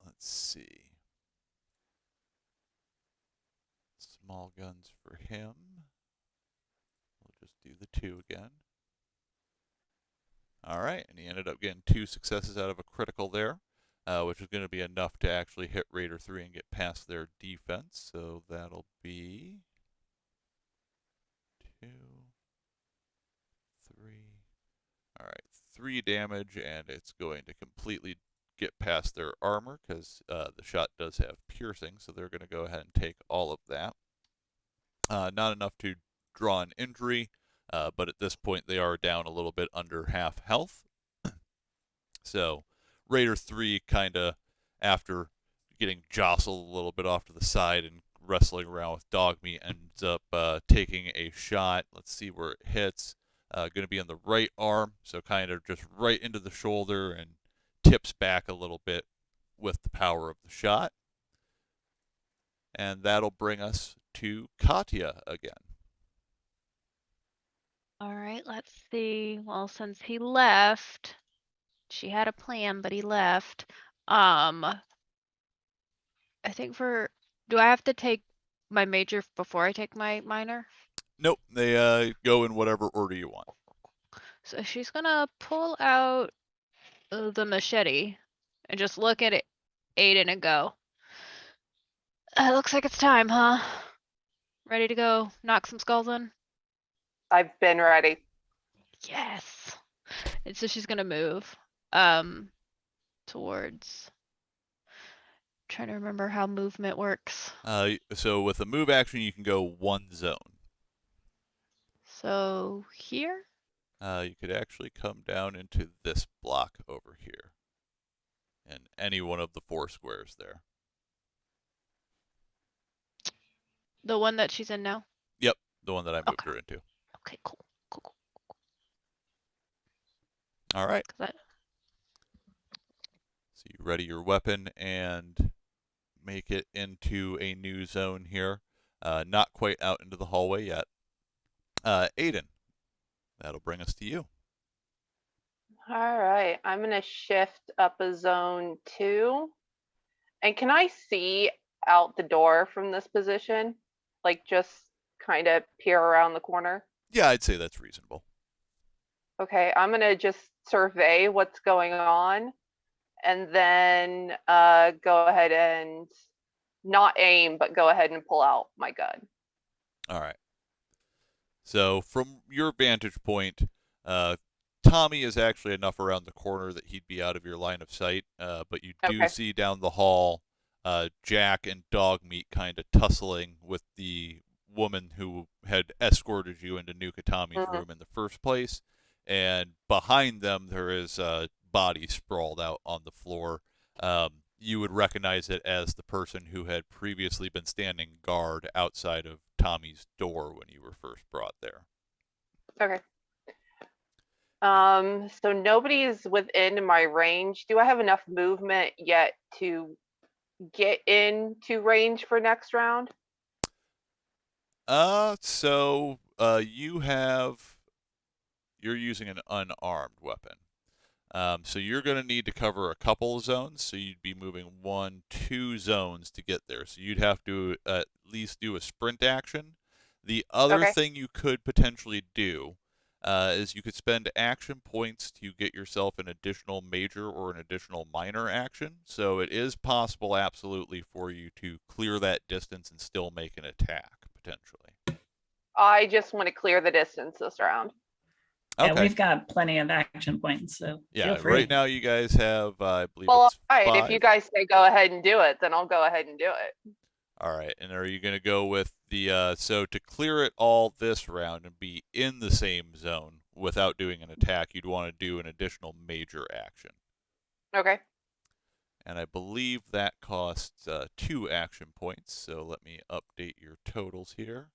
Let's see. Small guns for him. We'll just do the 2 again. All right, and he ended up getting 2 successes out of a critical there, which is going to be enough to actually hit Raider 3 and get past their defense. So that'll be 2, 3. All right, 3 damage, and it's going to completely get past their armor because the shot does have piercing, so they're going to go ahead and take all of that. Not enough to draw an injury, but at this point they are down a little bit under half health. So Raider 3 kind of, after getting jostled a little bit off to the side and wrestling around with Dogmeat, ends up taking a shot. Let's see where it hits. Going to be on the right arm, so kind of just right into the shoulder and tips back a little bit with the power of the shot. And that'll bring us to Katya again. All right, let's see. Well, since he left, she had a plan, but he left. I think do I have to take my major before I take my minor? Nope, they go in whatever order you want. So she's gonna pull out the machete and just look at it, Aiden, and go, looks like it's time, huh? Ready to go knock some skulls in? I've been ready. Yes. And so she's gonna move towards, trying to remember how movement works. So with a move action, you can go 1 zone. So here? You could actually come down into this block over here. And any one of the 4 squares there. The one that she's in now? Yep, the one that I moved her into. Okay, cool. Cool. All right. So you ready your weapon and make it into a new zone here. Not quite out into the hallway yet. Aiden, that'll bring us to you. All right, I'm gonna shift up a zone 2. And can I see out the door from this position? Like just kind of peer around the corner? Yeah, I'd say that's reasonable. Okay, I'm gonna just survey what's going on and then go ahead and not aim, but go ahead and pull out my gun. All right. So from your vantage point, Tommy is actually enough around the corner that he'd be out of your line of sight, but you do Okay. see down the hall Jack and Dogmeat kind of tussling with the woman who had escorted you into Nukatami's room in the first place. And behind them, there is a body sprawled out on the floor. You would recognize it as the person who had previously been standing guard outside of Tommy's door when you were first brought there. Okay. So nobody's within my range. Do I have enough movement yet to get into range for next round? You're using an unarmed weapon. So you're going to need to cover a couple of zones. So you'd be moving 2 zones to get there. So you'd have to at least do a sprint action. The other thing you could potentially do is you could spend action points to get yourself an additional major or an additional minor action. So it is possible, absolutely, for you to clear that distance and still make an attack, potentially. I just want to clear the distance this round. Yeah, we've got plenty of action points, so yeah, feel free. right now you guys have, I believe Well, it's all right. 5. If you guys say go ahead and do it, then I'll go ahead and do it. All right, and are you going to go with the, so to clear it all this round and be in the same zone without doing an attack, you'd want to do an additional major action. Okay. And I believe that costs 2 action points, so let me update your totals here.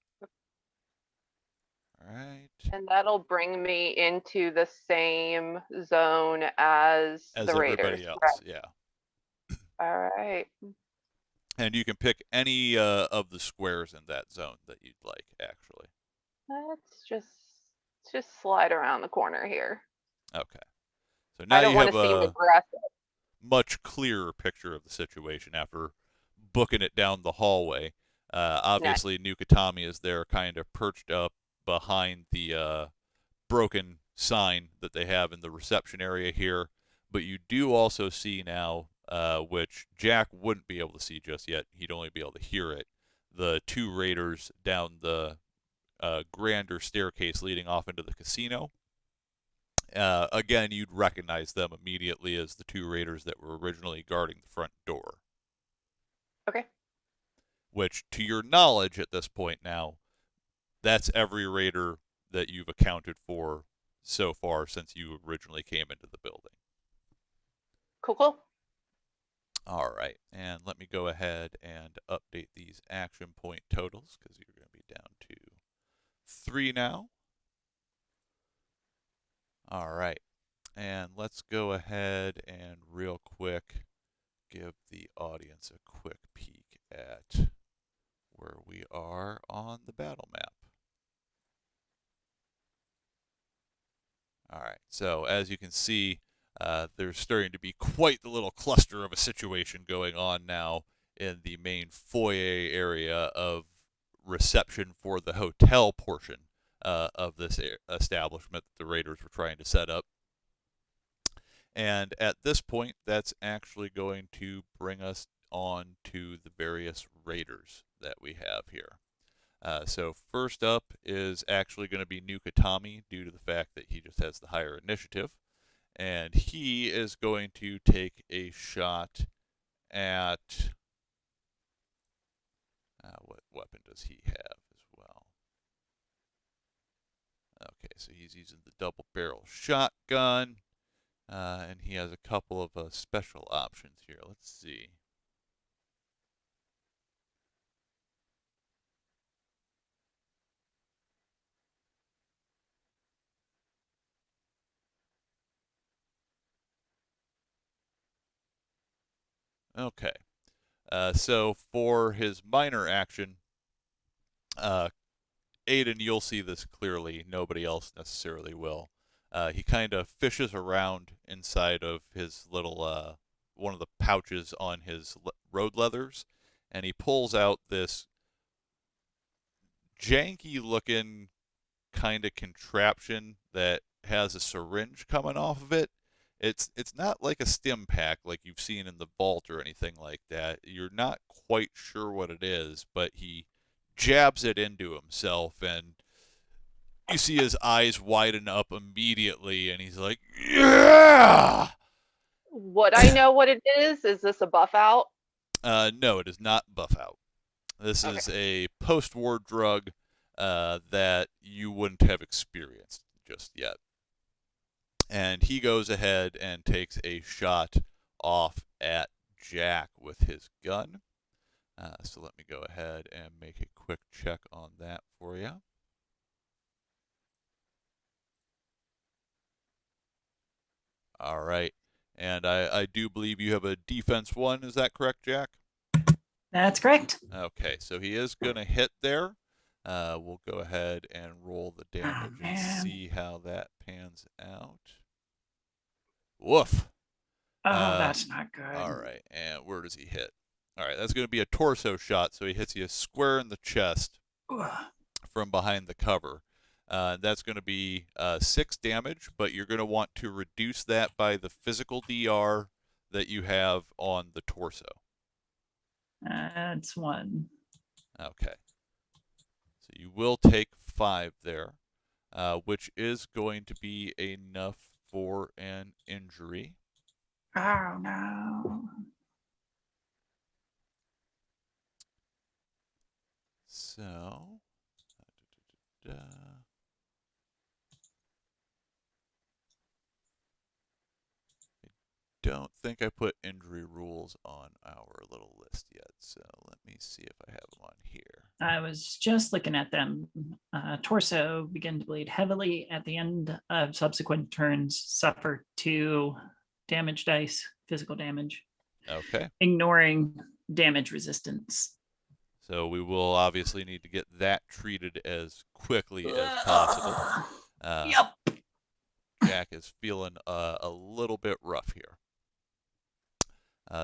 All right. And that'll bring me into the same zone as the everybody Raiders. else, Right. yeah. All right. And you can pick any of the squares in that zone that you'd like, actually. Let's just slide around the corner here. Okay. So now I don't you want have to seem a aggressive. much clearer picture of the situation after booking it down the hallway. Obviously, Nukatami is there kind of perched up behind the broken sign that they have in the reception area here. But you do also see now, which Jack wouldn't be able to see just yet, he'd only be able to hear it, the 2 raiders down the grander staircase leading off into the casino. Again, you'd recognize them immediately as the 2 raiders that were originally guarding the front door. Okay. Which, to your knowledge at this point now, that's every raider that you've accounted for so far since you originally came into the building. Cool. All right, and let me go ahead and update these action point totals because you're going to be down to 3 now. All right, and let's go ahead and real quick give the audience a quick peek at where we are on the battle map. All right, so as you can see, there's starting to be quite the little cluster of a situation going on now in the main foyer area of reception for the hotel portion of this establishment that the Raiders were trying to set up. And at this point, that's actually going to bring us on to the various Raiders that we have here. So first up is actually going to be Nukatami due to the fact that he just has the higher initiative. And he is going to take a shot at... what weapon does he have as well? Okay, so he's using the double barrel shotgun. And he has a couple of special options here. Let's see. Okay. So for his minor action, Aiden, you'll see this clearly. Nobody else necessarily will. He kind of fishes around inside of his little one of the pouches on his road leathers, and he pulls out this janky looking kind of contraption that has a syringe coming off of it. It's not like a stim pack like you've seen in the vault or anything like that. You're not quite sure what it is, but he jabs it into himself, and you see his eyes widen up immediately, and he's like, "Yeah!" Would I know what it is? Is this a buff out? No, it is not buff out. This Okay. is a post-war drug that you wouldn't have experienced just yet. And he goes ahead and takes a shot off at Jack with his gun. So let me go ahead and make a quick check on that for you. All right. And I do believe you have a defense 1. Is that correct, Jack? That's correct. Okay, so he is going to hit there. We'll go ahead and roll the damage and man. see how that pans out. Woof. Oh, that's not good. All right, and where does he hit? All right, that's going to be a torso shot, so he hits you square in the chest from behind the cover. That's going to be 6 damage, but you're going to want to reduce that by the physical DR that you have on the torso. That's 1. Okay. So you will take 5 there, which is going to be enough for an injury. Oh, no. So, I don't think I put injury rules on our little list yet, so let me see if I have them on here. I was just looking at them. Torso begin to bleed heavily at the end of subsequent turns. Suffer 2 damage dice, physical damage. Okay. Ignoring damage resistance. So we will obviously need to get that treated as quickly as possible. Yep. Jack is feeling a little bit rough here.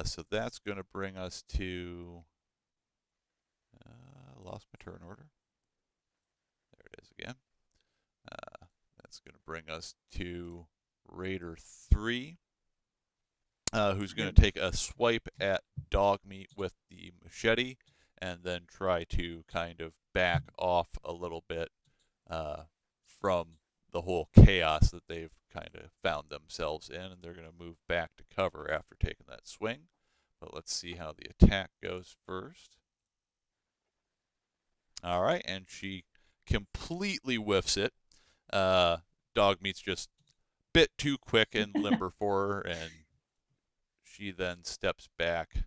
So that's going to bring us to... lost my turn order. There it is again. That's going to bring us to Raider 3, who's going to take a swipe at Dogmeat with the machete and then try to kind of back off a little bit from the whole chaos that they've kind of found themselves in, and they're going to move back to cover after taking that swing. But let's see how the attack goes first. All right, and she completely whiffs it. Dogmeat's just a bit too quick and limber for her, and she then steps back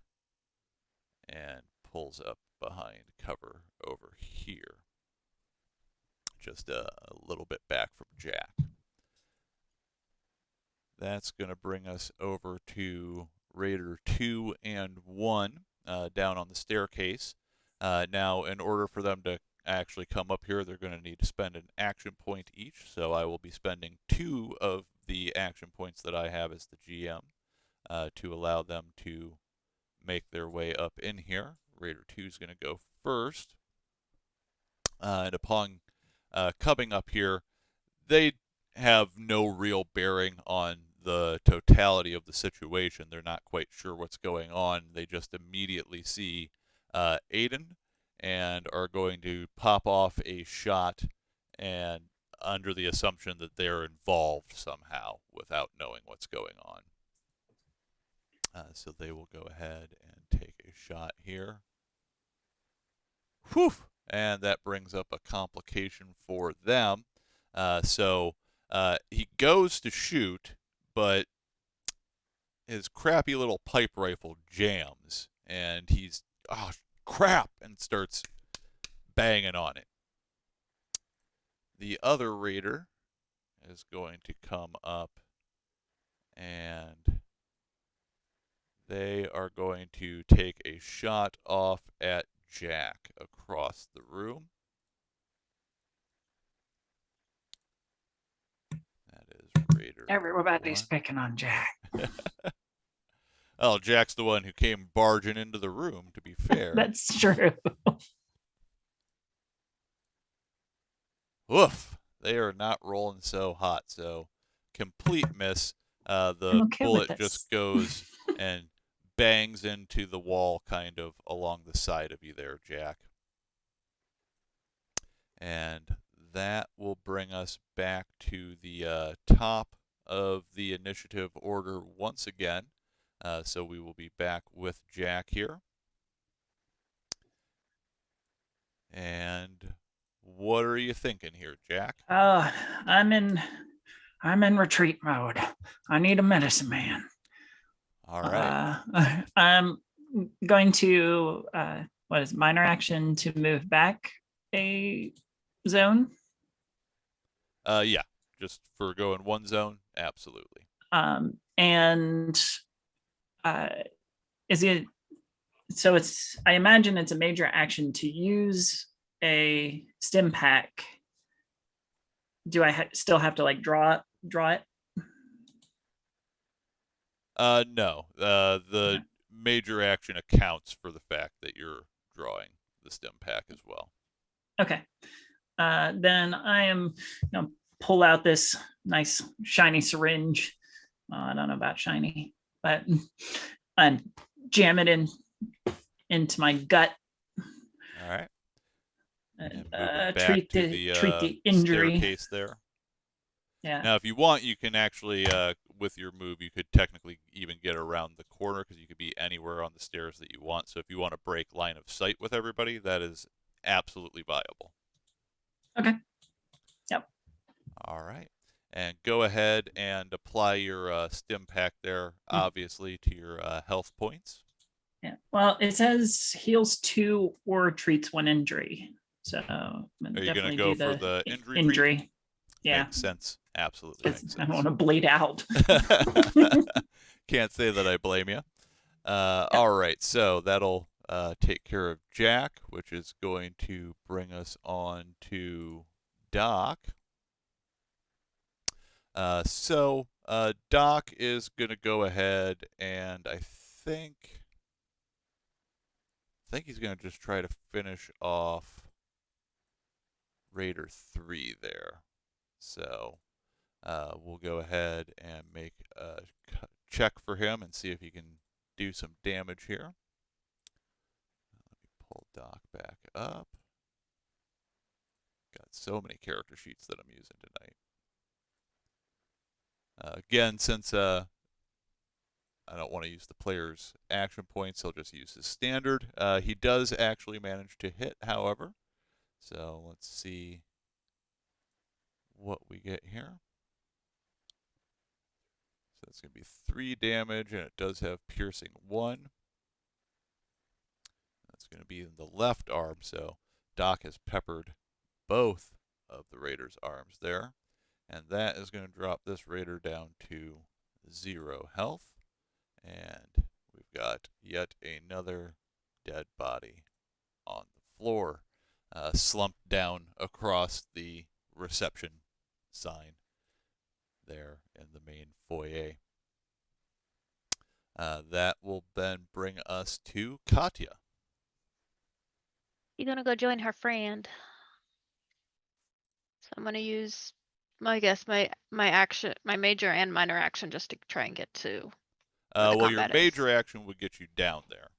and pulls up behind cover over here. Just a little bit back from Jack. That's going to bring us over to Raider 2 and 1 down on the staircase. Now, in order for them to actually come up here, they're going to need to spend an action point each. So I will be spending 2 of the action points that I have as the GM to allow them to make their way up in here. Raider 2 is going to go first. And upon coming up here, they have no real bearing on the totality of the situation. They're not quite sure what's going on. They just immediately see Aiden and are going to pop off a shot, and under the assumption that they're involved somehow without knowing what's going on. So they will go ahead and take a shot here. Whew! And that brings up a complication for them. So he goes to shoot, but his crappy little pipe rifle jams, and he's, oh, crap, and starts banging on it. The other raider is going to come up, and they are going to take a shot off at Jack across the room. Everybody's one. picking on Jack. Oh, Jack's the one who came barging into the room, to be fair. That's true. Woof! They are not rolling so hot, so complete miss. I'm The okay with bullet this. just goes and bangs into the wall kind of along the side of you there, Jack. And that will bring us back to the top of the initiative order once again. So we will be back with Jack here. And what are you thinking here, Jack? I'm in retreat mode. I need a medicine man. All right. I'm going to what is minor action to move back a zone. Yeah, just for going one zone, absolutely. And is it so? It's I imagine it's a major action to use a stim pack. Do I still have to like draw it? No. The major action accounts for the fact that you're drawing the stim pack as well. Okay. Then I am pull out this nice shiny syringe. I don't know about shiny, but and jam it into my gut. All right. And back treat to the injury. Staircase there. Yeah. Now, if you want, you can actually, with your move, you could technically even get around the corner because you could be anywhere on the stairs that you want. So if you want to break line of sight with everybody, that is absolutely viable. Okay. Yep. All right. And go ahead and apply your stim pack there, obviously, to your health points. Yeah. Well, it says heals 2 or treats 1 injury. So are you going to go for the injury? Injury. Yeah. Makes sense. Absolutely makes sense. I don't want to bleed out. Can't say that I blame you. All right. So that'll take care of Jack, which is going to bring us on to Doc. So Doc is going to go ahead and I think he's going to just try to finish off Raider 3 there. So we'll go ahead and make a check for him and see if he can do some damage here. Let me pull Doc back up. Got so many character sheets that I'm using tonight. Again, since I don't want to use the player's action points, he'll just use his standard. He does actually manage to hit, however. So let's see what we get here. So it's going to be 3 damage, and it does have piercing 1. That's going to be in the left arm, so Doc has peppered both of the Raider's arms there. And that is going to drop this Raider down to 0 health. And we've got yet another dead body on the floor, slumped down across the reception sign there in the main foyer. That will then bring us to Katya. You're gonna go join her friend. So I'm gonna use, I guess my action, my major and minor action, just to try and get to. Well, your major action would get you down there.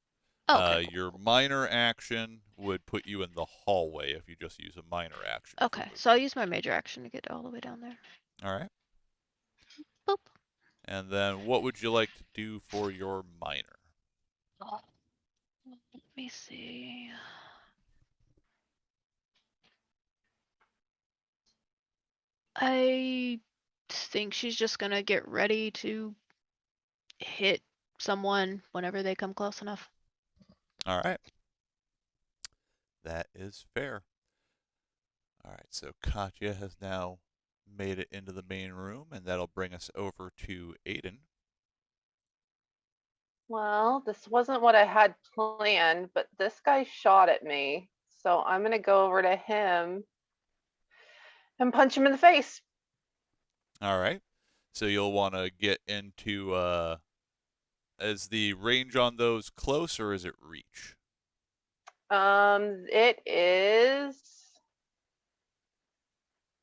Okay. Your minor action would put you in the hallway if you just use a minor action. Okay, so I'll use my major action to get all the way down there. All right. Boop. And then what would you like to do for your minor? Oh. Let me see. I think she's just gonna get ready to hit someone whenever they come close enough. All right. That is fair. All right, so Katya has now made it into the main room, and that'll bring us over to Aiden. Well, this wasn't what I had planned, but this guy shot at me. So I'm going to go over to him and punch him in the face. All right. So you'll want to get into, is the range on those close or is it reach? It is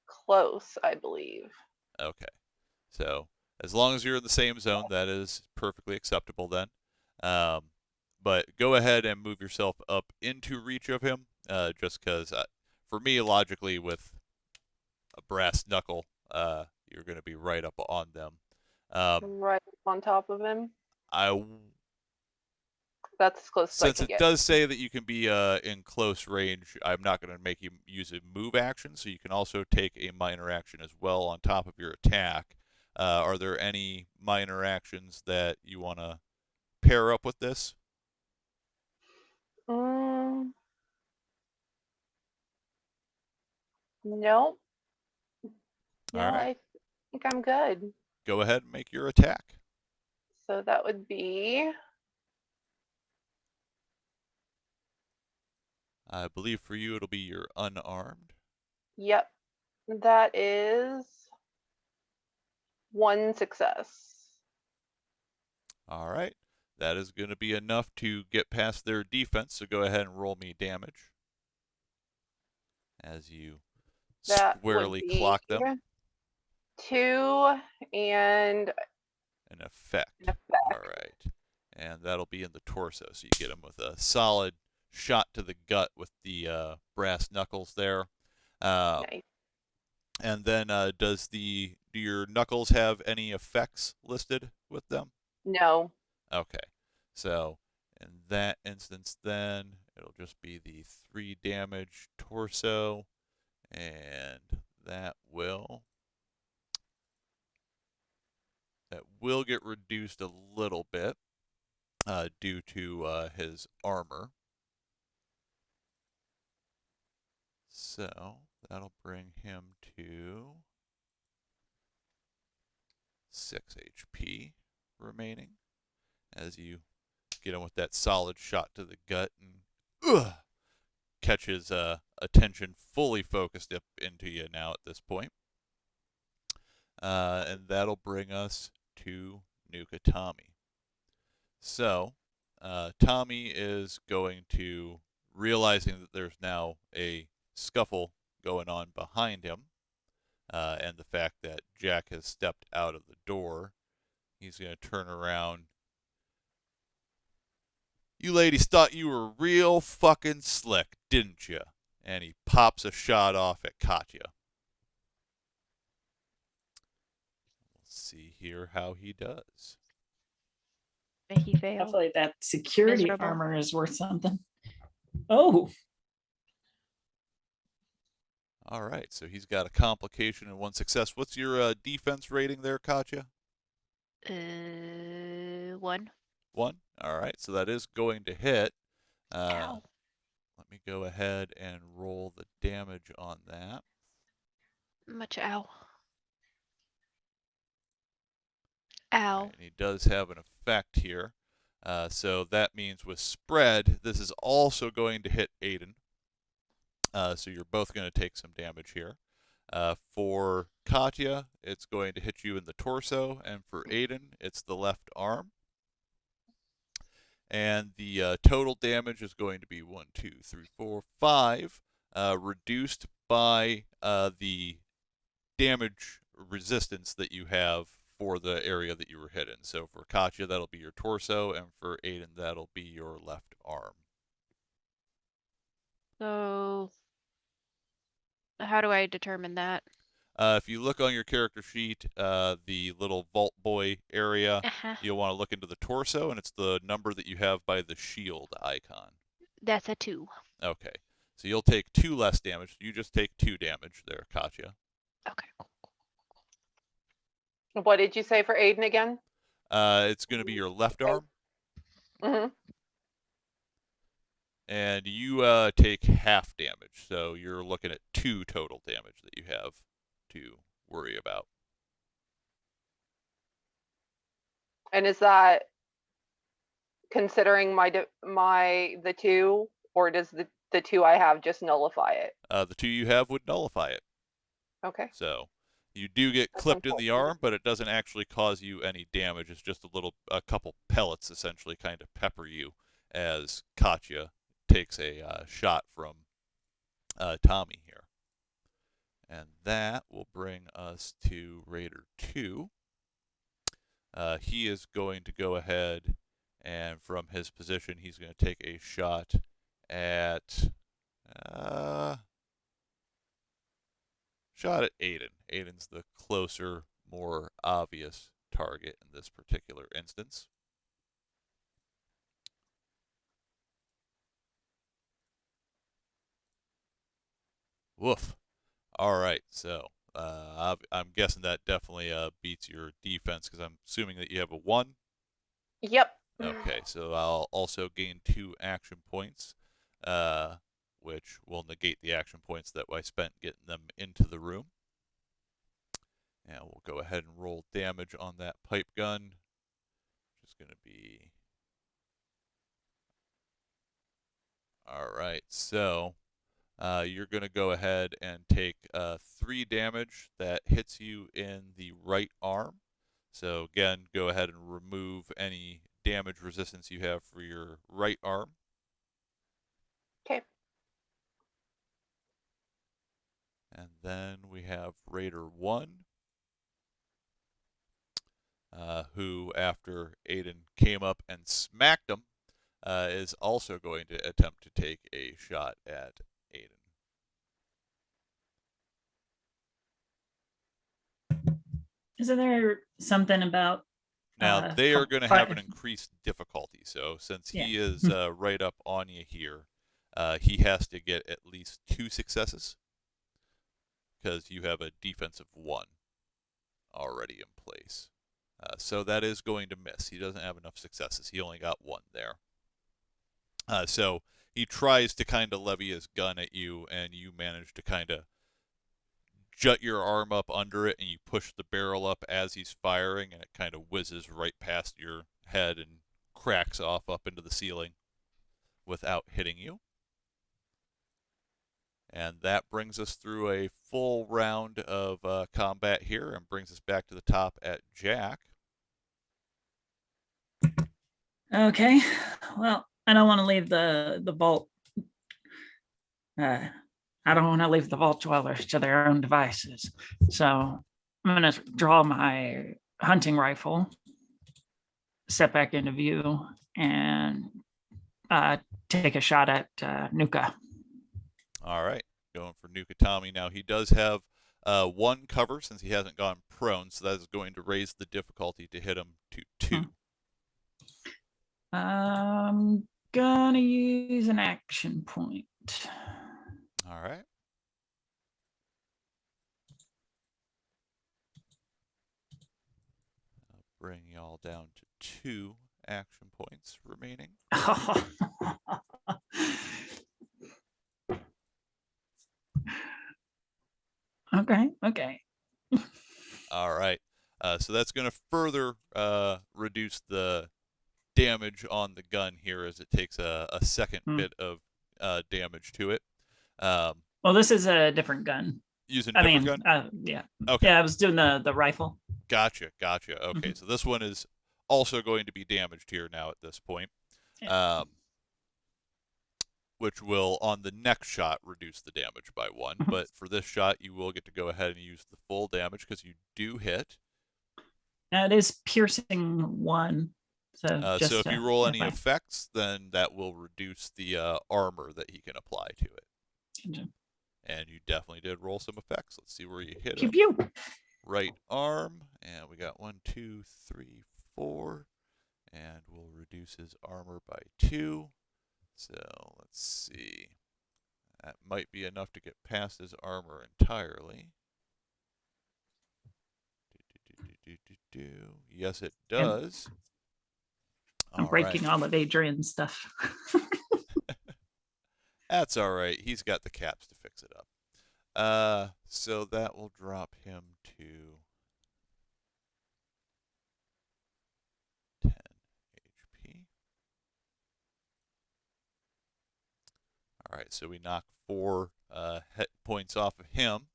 close, I believe. Okay. So as long as you're in the same zone, that is perfectly acceptable then. But go ahead and move yourself up into reach of him, just because for me, logically, with a brass knuckle, you're going to be right up on them. Right on top of him. I That's as close as I Since can it get. does say that you can be in close range, I'm not going to make you use a move action, so you can also take a minor action as well on top of your attack. Are there any minor actions that you want to pair up with this? No. All No, right. I think I'm good. Go ahead and make your attack. So that would be, I believe for you it'll be your unarmed. yep, that is 1 success. All right. That is going to be enough to get past their defense, so go ahead and roll me damage as you That squarely would be clock them. 2 and An effect. an effect. All right. And that'll be in the torso, so you get him with a solid shot to the gut with the brass knuckles there. Nice. And then do your knuckles have any effects listed with them? No. Okay. So in that instance then it'll just be the 3 damage torso, and that will get reduced a little bit due to his armor. So that'll bring him to 6 HP remaining as you get him with that solid shot to the gut and catch his attention fully focused up into you now at this point. And that'll bring us to Nuka Tommy. So Tommy is going to, realizing that there's now a scuffle going on behind him, and the fact that Jack has stepped out of the door, he's going to turn around. You ladies thought you were real fucking slick, didn't you? And he pops a shot off at Katya. Let's see here how he does. He failed. Hopefully that security Miserable. armor is worth something. Oh, All right, so he's got a complication and 1 success. What's your defense rating there, Katya? 1. 1. All right, so that is going to hit. Ow. Let me go ahead and roll the damage on that. Much ow. All Ow. right, and he does have an effect here. So that means with spread, this is also going to hit Aiden. So you're both going to take some damage here. For Katya, it's going to hit you in the torso, and for Aiden, it's the left arm. And the total damage is going to be 1, 2, 3, 4, 5, reduced by the damage resistance that you have for the area that you were hit in. So for Katya, that'll be your torso, and for Aiden, that'll be your left arm. So how do I determine that? If you look on your character sheet, the little Vault Boy area, you'll want to look into the torso, and it's the number that you have by the shield icon. That's a 2. Okay. So you'll take 2 less damage. You just take 2 damage there, Katya. Okay, cool. What did you say for Aiden again? It's going to be your left arm, Mm-hmm. and you take half damage. So you're looking at 2 total damage that you have to worry about. And is that considering the 2, or does the 2 I have just nullify it? The 2 you have would nullify it. Okay. So You do get That's clipped in the unfortunate. arm, but it doesn't actually cause you any damage. It's just a couple pellets essentially kind of pepper you as Katya takes a shot from Tommy here. And that will bring us to Raider 2. He is going to go ahead and from his position, he's going to take a shot at Aiden. Aiden's the closer, more obvious target in this particular instance. Woof. All right, so I'm guessing that definitely beats your defense because I'm assuming that you have a 1. Yep. Okay, so I'll also gain 2 action points, which will negate the action points that I spent getting them into the room. And we'll go ahead and roll damage on that pipe gun, which is going to be... All right, so you're going to go ahead and take 3 damage that hits you in the right arm. So again, go ahead and remove any damage resistance you have for your right arm. Okay. And then we have Raider 1, who, after Aiden came up and smacked him, is also going to attempt to take a shot at Aiden. Isn't there something about Now, they are going to have an increased difficulty. So since he is right up on you here, he has to get at least 2 successes because you have a defensive 1 already in place. So that is going to miss. He doesn't have enough successes. He only got 1 there. So he tries to kind of levy his gun at you, and you manage to kind of jut your arm up under it, and you push the barrel up as he's firing, and it kind of whizzes right past your head and cracks off up into the ceiling without hitting you. And that brings us through a full round of combat here and brings us back to the top at Jack. Okay. Well, I don't want to leave the vault. I don't want to leave the vault dwellers to their own devices. So I'm going to draw my hunting rifle, step back into view, and take a shot at Nuka. All right, going for Nuka Tommy. Now, he does have 1 cover since he hasn't gone prone, so that is going to raise the difficulty to hit him to 2. I'm gonna use an action point. All right. I'll bring y'all down to 2 action points remaining. Okay. All right. So that's going to further reduce the damage on the gun here as it takes a second bit of damage to it. Well, this is a different gun. Using a different gun? Yeah. Okay. Yeah, I was doing the rifle. Gotcha. Okay, so this one is also going to be damaged here now at this point. Yeah. Which will, on the next shot, reduce the damage by 1. But for this shot, you will get to go ahead and use the full damage because you do hit. It is piercing 1. So if you roll any effects, then that will reduce the armor that he can apply to it. And you definitely did roll some effects. Let's see where you hit him. Pew. Right arm, and we got 1, 2, 3, 4, and we'll reduce his armor by 2. So let's see. That might be enough to get past his armor entirely. Yes, it does. I'm breaking all of Adrian's stuff. That's all right. He's got the caps to fix it up. So that will drop him to 10 HP. All right, so we knock 4 hit points off of him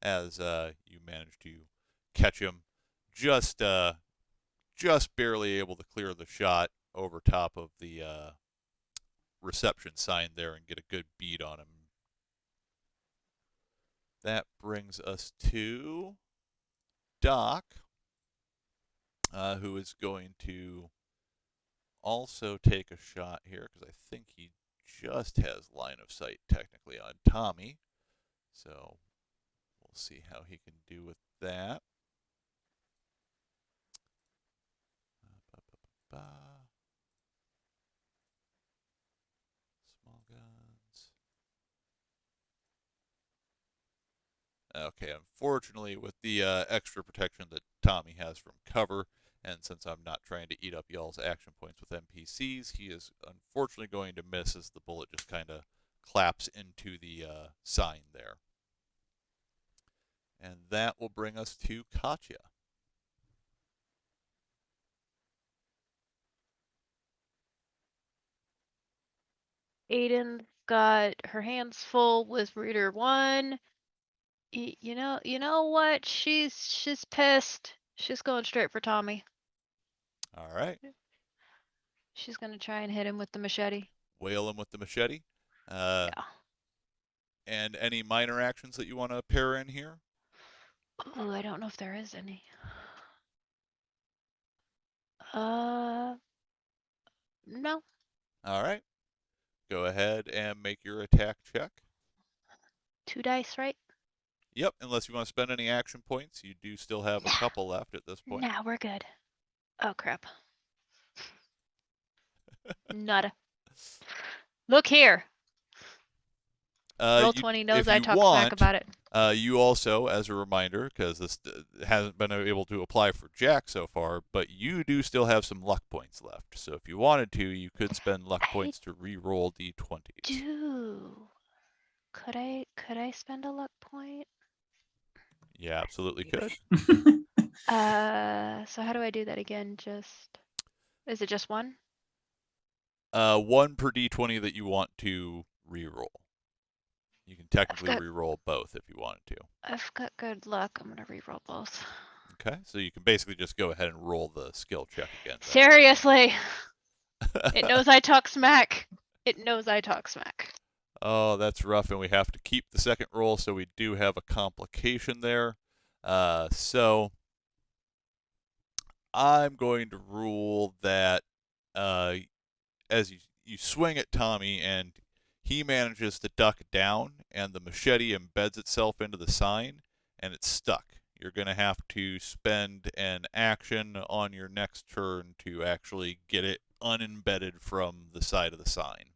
as you manage to catch him just barely able to clear the shot over top of the reception sign there and get a good bead on him. That brings us to Doc, who is going to also take a shot here because I think he just has line of sight technically on Tommy. So we'll see how he can do with that. Small guns. Okay, unfortunately, with the extra protection that Tommy has from cover, and since I'm not trying to eat up y'all's action points with NPCs, he is unfortunately going to miss as the bullet just kind of claps into the sign there. And that will bring us to Katya. Aiden's got her hands full with Reader 1. You know what? She's pissed. She's going straight for Tommy. All right. She's gonna try and hit him with the machete. Whale him with the machete. Yeah. And any minor actions that you want to pair in here? Oh, I don't know if there is any. No. All right. Go ahead and make your attack check. 2 dice, right? Yep, unless you want to spend any action points. You do still have a couple left at this point. Nah, we're good. Oh, crap. Nada. Look here. Roll 20 knows I talk smack about it. You also, as a reminder, because this hasn't been able to apply for Jack so far, but you do still have some luck points left. So if you wanted to, you could spend luck points to re-roll d20s. Could I spend a luck point? Yeah, absolutely could. So how do I do that again? Is it just one? One per d20 that you want to re-roll. You can technically re-roll both if you wanted to. I've got good luck. I'm gonna re-roll both. Okay, so you can basically just go ahead and roll the skill check again. Seriously. It knows I talk smack. It knows I talk smack. Oh, that's rough, and we have to keep the second roll, so we do have a complication there. So I'm going to rule that as you swing at Tommy and he manages to duck down and the machete embeds itself into the sign and it's stuck. You're going to have to spend an action on your next turn to actually get it unembedded from the side of the sign.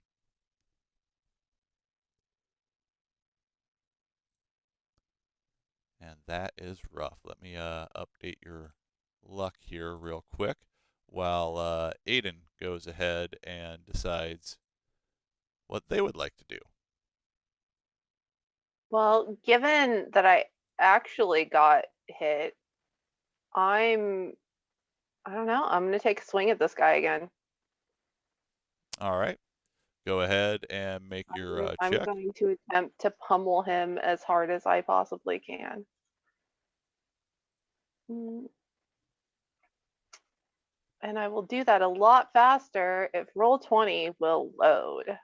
And that is rough. Let me update your luck here real quick while Aiden goes ahead and decides what they would like to do. Well, given that I actually got hit, I don't know. I'm going to take a swing at this guy again. All right. Go ahead and make your check. I'm going to attempt to pummel him as hard as I possibly can. And I will do that a lot faster if Roll20 will load.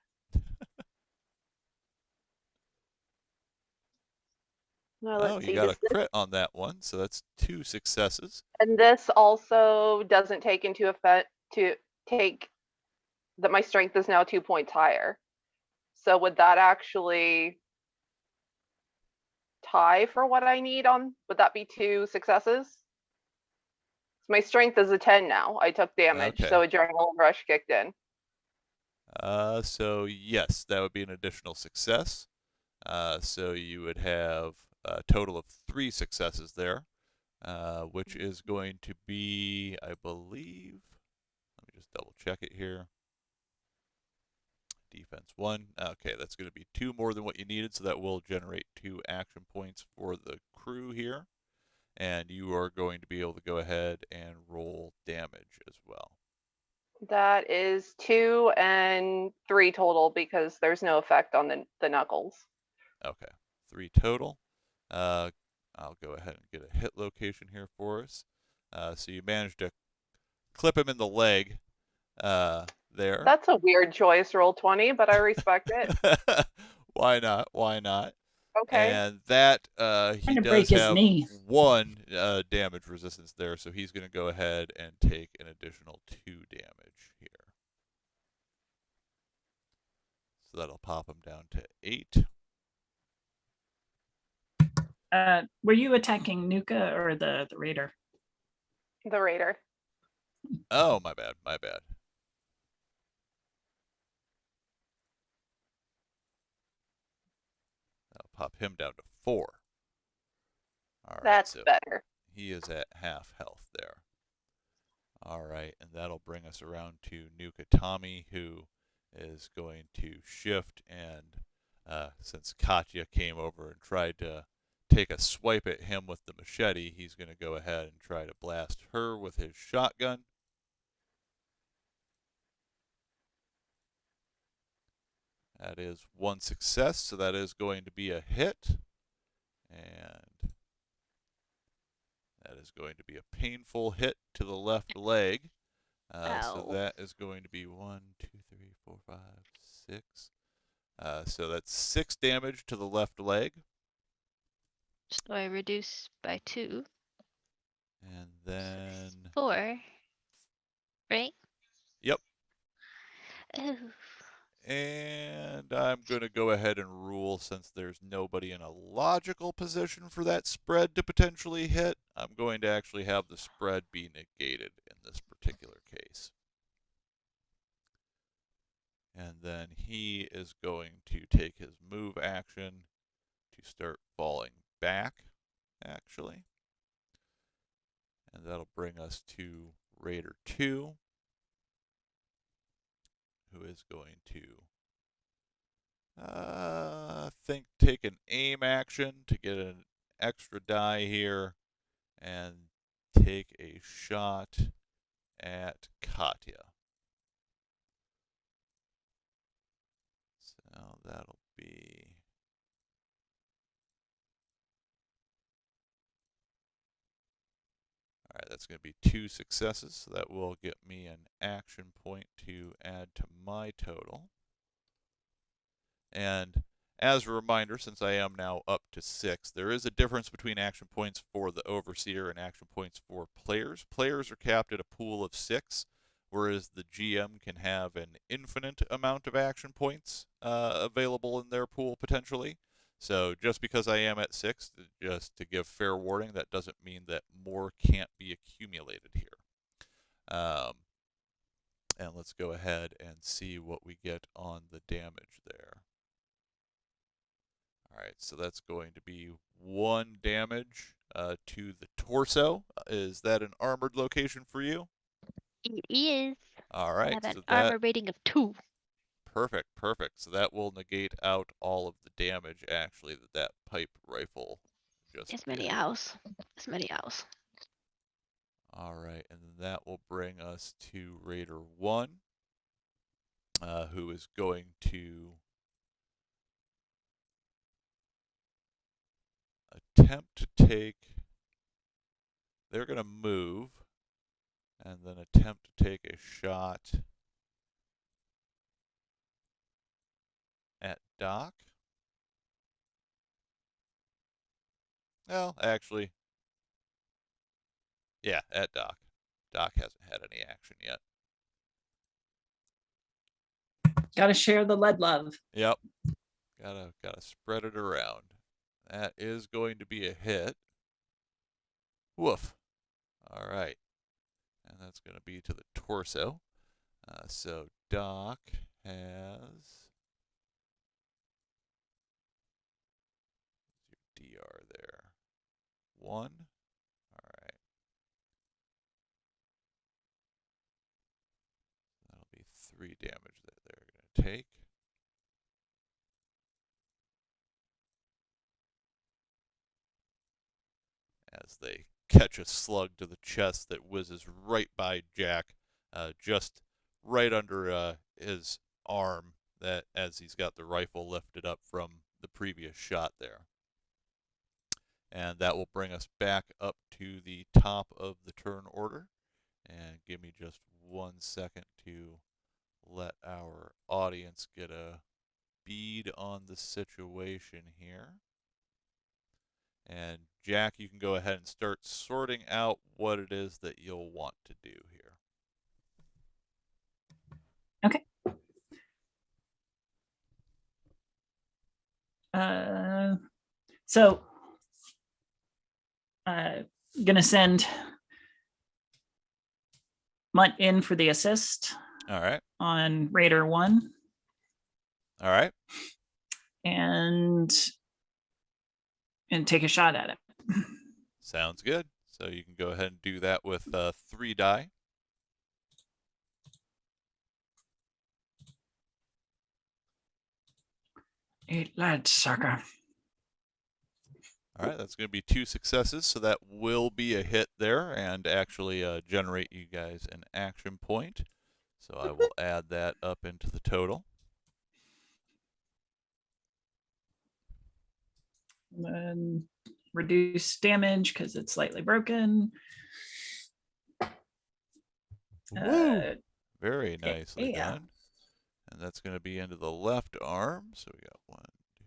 Now, let's see, you got a crit on that one, so that's 2 successes. And this also doesn't take into effect that my strength is now 2 points higher. So would that actually tie for what I need on? Would that be 2 successes? My strength is a 10 now. I took damage, okay. So adrenaline rush kicked in. So yes, that would be an additional success. So you would have a total of 3 successes there, which is going to be, I believe, let me just double check it here. Defense 1. Okay, that's going to be 2 more than what you needed, so that will generate 2 action points for the crew here. And you are going to be able to go ahead and roll damage as well. That is 2 and 3 total because there's no effect on the knuckles. Okay, 3 total. I'll go ahead and get a hit location here for us. So you managed to clip him in the leg there. That's a weird choice, roll 20, but I respect it. Why not? Why not? Okay. And that he Trying to does break his have knee. 1 damage resistance there, so he's going to go ahead and take an additional 2 damage here. So that'll pop him down to 8. Were you attacking Nuka or the raider? The raider. Oh, my bad, my bad. That'll pop him down to 4. All right, That's so better. he is at half health there. All right, and that'll bring us around to Nuka Tommy, who is going to shift, and since Katya came over and tried to take a swipe at him with the machete, he's going to go ahead and try to blast her with his shotgun. That is 1 success, so that is going to be a hit. And that is going to be a painful hit to the left leg. So Ow. that is going to be 1, 2, 3, 4, 5, 6. So that's 6 damage to the left leg. So I reduce by 2. And then, 4. Right? yep. Ooh. And I'm going to go ahead and rule, since there's nobody in a logical position for that spread to potentially hit, I'm going to actually have the spread be negated in this particular case. And then he is going to take his move action to start falling back, actually. And that'll bring us to Raider 2, who is going to, take an aim action to get an extra die here and take a shot at Katya. So that'll be... All right, that's going to be 2 successes, so that will get me an action point to add to my total. And as a reminder, since I am now up to 6, there is a difference between action points for the Overseer and action points for players. Players are capped at a pool of 6, whereas the GM can have an infinite amount of action points available in their pool potentially. So just because I am at 6, just to give fair warning, that doesn't mean that more can't be accumulated here. And let's go ahead and see what we get on the damage there. All right, so that's going to be 1 damage to the torso. Is that an armored location for you? It is. All I right, have an so that... armor rating of 2. Perfect, perfect. So that will negate out all of the damage, actually, that pipe rifle just As many did. hours. As many hours. All right, and then that will bring us to Raider 1, who is going to attempt to take... They're going to move and then attempt to take a shot at Doc. Well, actually, yeah, at Doc. Doc hasn't had any action yet. Got to share the lead love. Yep. Gotta spread it around. That is going to be a hit. Woof. All right. And that's going to be to the torso. So Doc has... your DR there. 1. All right. That'll be 3 damage that they're going to take. As they catch a slug to the chest that whizzes right by Jack, just right under his arm, that as he's got the rifle lifted up from the previous shot there. And that will bring us back up to the top of the turn order. And give me just 1 second to let our audience get a bead on the situation here. And Jack, you can go ahead and start sorting out what it is that you'll want to do here. Okay. So gonna send Mutt in for the assist All right. on Raider 1. All right. And take a shot at it. Sounds good. So you can go ahead and do that with 3 die. Eight lads, sucker. All right, that's going to be 2 successes, so that will be a hit there and actually generate you guys an action point. So I will add that up into the total. And then reduce damage because it's slightly broken. Very nicely yeah. done. And that's going to be into the left arm. So we got 1, 2,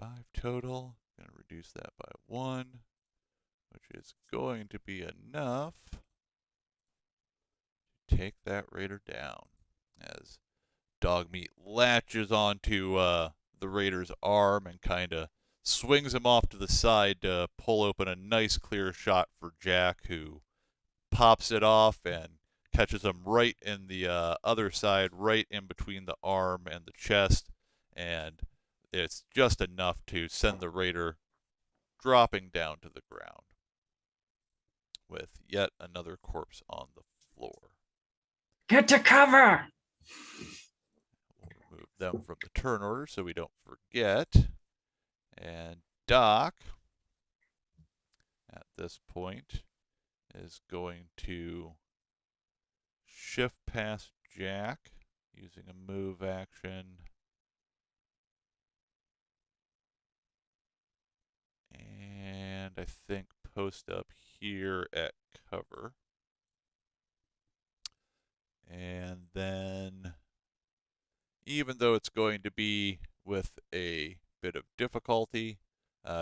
5 total. Going to reduce that by 1, which is going to be enough to take that raider down. As Dogmeat latches onto the raider's arm and kind of swings him off to the side to pull open a nice clear shot for Jack, who pops it off and catches him right in the other side, right in between the arm and the chest, and it's just enough to send the raider dropping down to the ground with yet another corpse on the floor. Get to cover! We'll remove them from the turn order so we don't forget. And Doc, at this point, is going to shift past Jack using a move action. And I think post up here at cover. And then, even though it's going to be with a bit of difficulty,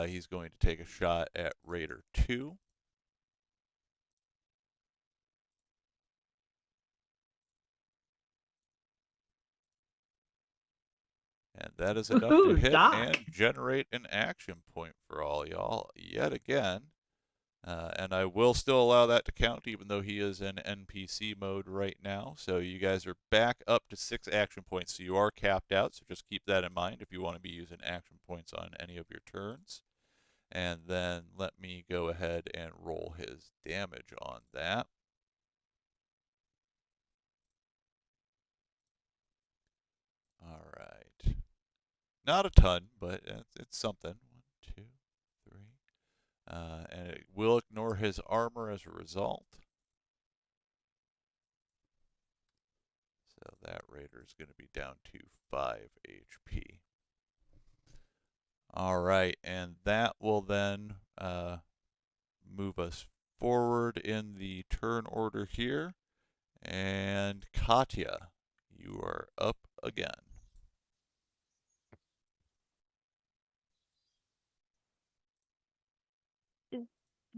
he's going to take a shot at Raider 2. And that is enough to hit Doc. and generate an action point for all y'all yet again. And I will still allow that to count, even though he is in NPC mode right now. So you guys are back up to 6 action points. So you are capped out, so just keep that in mind if you want to be using action points on any of your turns. And then let me go ahead and roll his damage on that. All right. Not a ton, but it's something. 1, 2, 3. And it will ignore his armor as a result. So that raider is going to be down to 5 HP. All right, and that will then move us forward in the turn order here. And Katya, you are up again.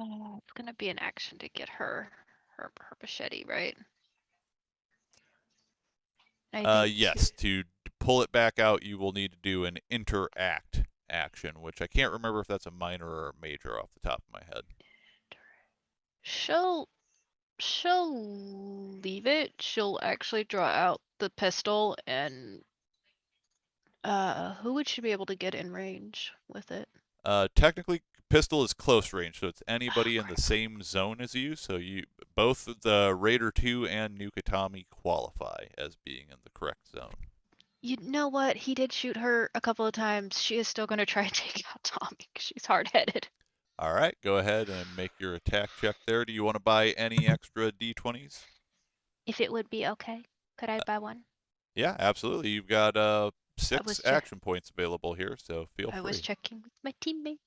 It's gonna be an action to get her machete, right? I think Yes, to pull it back out, you will need to do an interact action, which I can't remember if that's a minor or a major off the top of my head. she'll leave it. She'll actually draw out the pistol and who would she be able to get in range with it? Technically, pistol is close range, so it's anybody in the same zone as you. So both the Raider 2 and Nukatami qualify as being in the correct zone. You know what? He did shoot her a couple of times. She is still gonna try and take out Tommy 'cause she's hard-headed. All right, go ahead and make your attack check there. Do you want to buy any extra D20s? If it would be okay, could I buy one? Yeah, absolutely. You've got 6 action points available here, so feel free. I was checking with my teammates.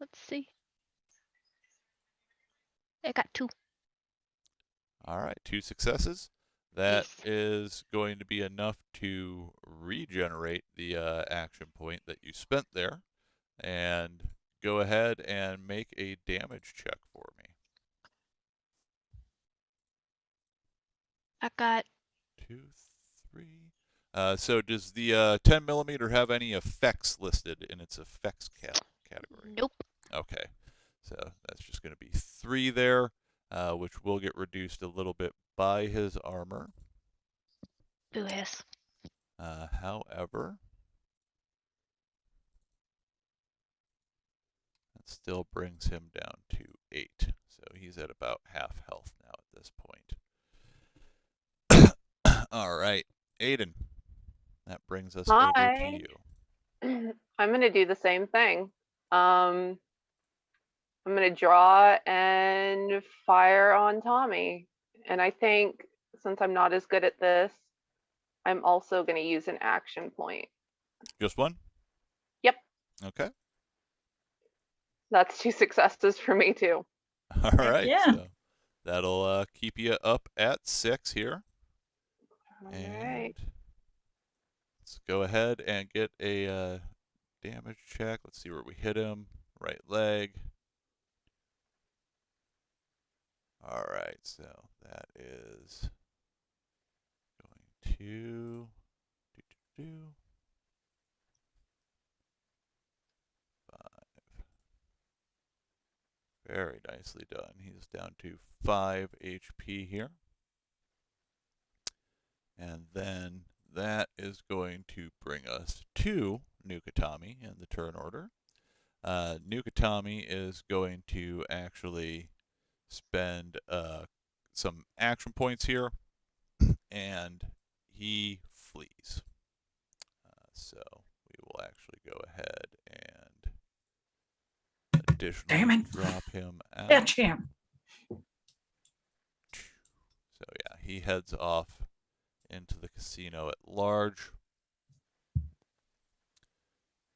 Let's see. I got 2. All right, 2 successes. That Yes. is going to be enough to regenerate the action point that you spent there. And go ahead and make a damage check for me. I got 2, 3. So does the 10 millimeter have any effects listed in its effects category? nope. Okay, so that's just going to be 3 there, which will get reduced a little bit by his armor. Boo hiss. However, that still brings him down to 8. So he's at about half health now at this point. All right, Aiden, that brings us over to Hi. you. I'm gonna do the same thing. I'm gonna draw and fire on Tommy. And I think since I'm not as good at this, I'm also gonna use an action point. Just one? Yep. Okay. That's 2 successes for me too. All right. yeah. So that'll keep you up at 6 here. All And right. let's go ahead and get a damage check. Let's see where we hit him. Right leg. All right, so that is going to do 5. Very nicely done. He's down to 5 HP here. And then that is going to bring us to Nukatami in the turn order. Nukatami is going to actually spend some action points here, and he flees. So we will actually go ahead and additionally drop him out. Yeah, champ. So yeah, he heads off into the casino at large.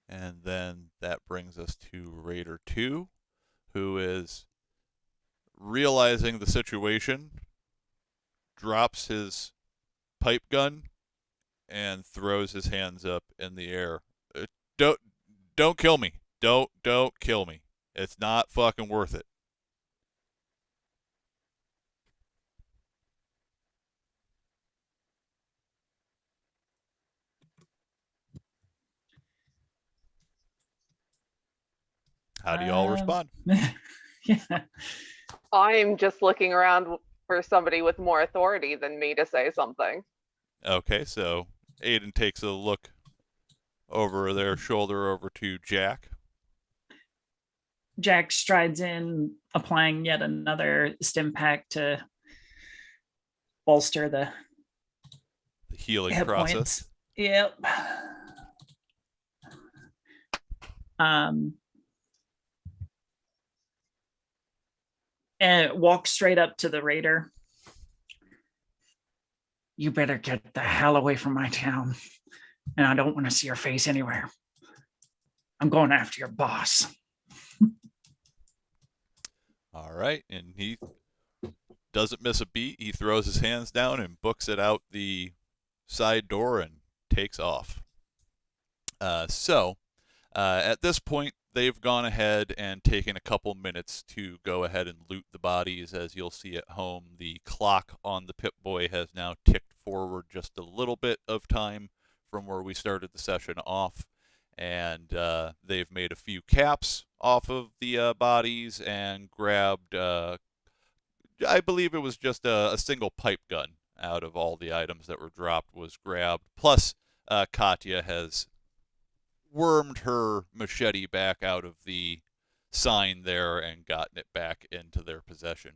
And then that brings us to Raider 2, who is realizing the situation, drops his pipe gun, and throws his hands up in the air. Don't kill me. Don't kill me. It's not fucking worth it. How do y'all respond? Yeah. I'm just looking around for somebody with more authority than me to say something. Okay, so Aiden takes a look over their shoulder over to Jack. Jack strides in, applying yet another stim pack to bolster the Healing hit process. points. Yep. And walk straight up to the raider. You better get the hell away from my town. And I don't want to see your face anywhere. I'm going after your boss. All right, and he doesn't miss a beat. He throws his hands down and books it out the side door and takes off. So at this point, they've gone ahead and taken a couple minutes to go ahead and loot the bodies. As you'll see at home, the clock on the Pip-Boy has now ticked forward just a little bit of time from where we started the session off. And they've made a few caps off of the bodies and grabbed, I believe it was just a single pipe gun out of all the items that were dropped was grabbed. Plus, Katya has wormed her machete back out of the sign there and gotten it back into their possession.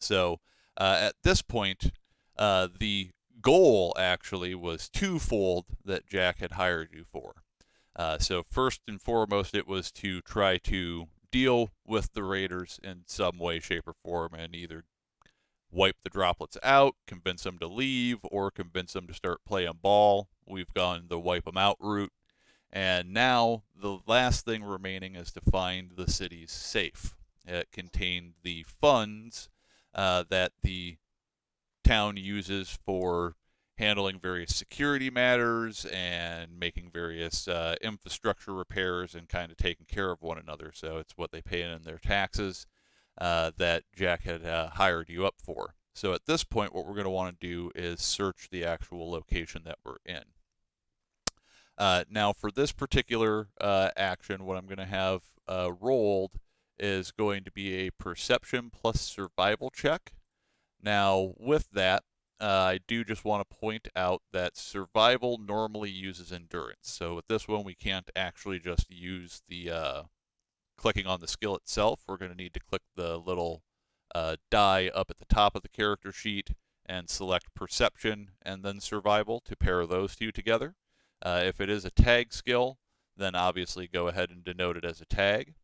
So at this point, the goal actually was twofold that Jack had hired you for. So first and foremost, it was to try to deal with the raiders in some way, shape, or form and either wipe the droplets out, convince them to leave, or convince them to start playing ball. We've gone the wipe them out route. And now the last thing remaining is to find the city's safe. It contained the funds that the town uses for handling various security matters and making various infrastructure repairs and kind of taking care of one another. So it's what they pay in their taxes that Jack had hired you up for. So at this point, what we're going to want to do is search the actual location that we're in. Now, for this particular action, what I'm going to have rolled is going to be a perception plus survival check. Now, with that, I do just want to point out that survival normally uses endurance. So with this one, we can't actually just use the clicking on the skill itself. We're going to need to click the little die up at the top of the character sheet and select perception and then survival to pair those two together. If it is a tag skill, then obviously go ahead and denote it as a tag.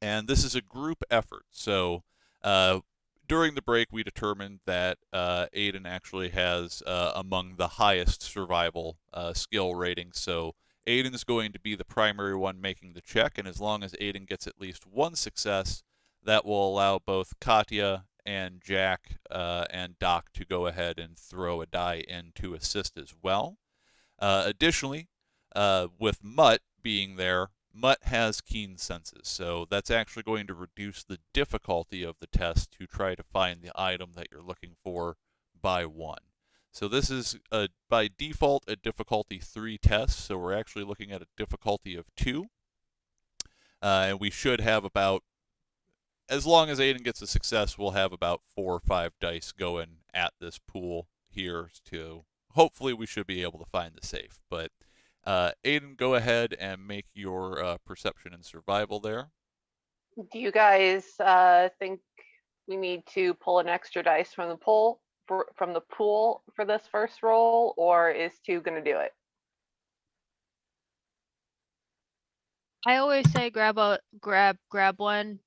And this is a group effort. So during the break, we determined that Aiden actually has among the highest survival skill ratings. So Aiden is going to be the primary one making the check. And as long as Aiden gets at least one success, that will allow both Katya and Jack and Doc to go ahead and throw a die in to assist as well. Additionally, with Mutt being there, Mutt has keen senses, so that's actually going to reduce the difficulty of the test to try to find the item that you're looking for by 1. So this is, by default, a difficulty 3 test, so we're actually looking at a difficulty of 2. And we should have about, as long as Aiden gets a success, we'll have about 4 or 5 dice going at this pool here to... Hopefully we should be able to find the safe. But Aiden, go ahead and make your perception and survival there. Do you guys think we need to pull an extra dice from the pool for this first roll, or is 2 going to do it? I always say grab one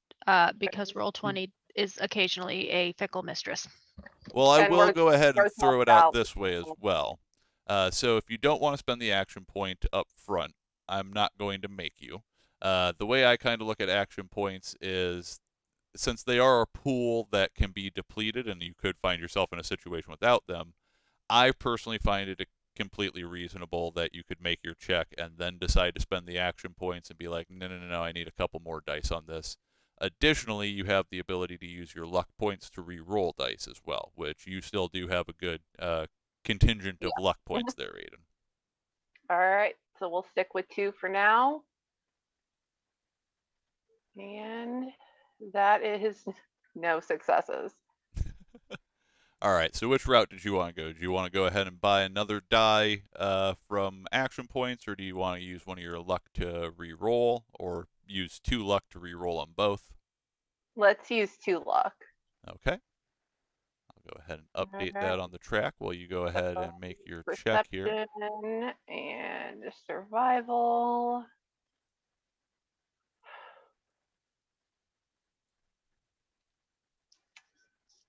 because Roll20 is occasionally a fickle mistress. Well, I And will go ahead and we're throw it talking out about- this way as well. So if you don't want to spend the action point up front, I'm not going to make you. The way I kind of look at action points is, since they are a pool that can be depleted and you could find yourself in a situation without them, I personally find it completely reasonable that you could make your check and then decide to spend the action points and be like, no, I need a couple more dice on this. Additionally, you have the ability to use your luck points to re-roll dice as well, which you still do have a good contingent of luck points there, Aiden. All right, so we'll stick with 2 for now. And that is no successes. All right, so which route did you want to go? Do you want to go ahead and buy another die from action points, or do you want to use one of your luck to re-roll, or use 2 luck to re-roll on both? Let's use 2 luck. Okay. I'll go ahead and update that on the track while you go ahead and make your check here. Perception and survival.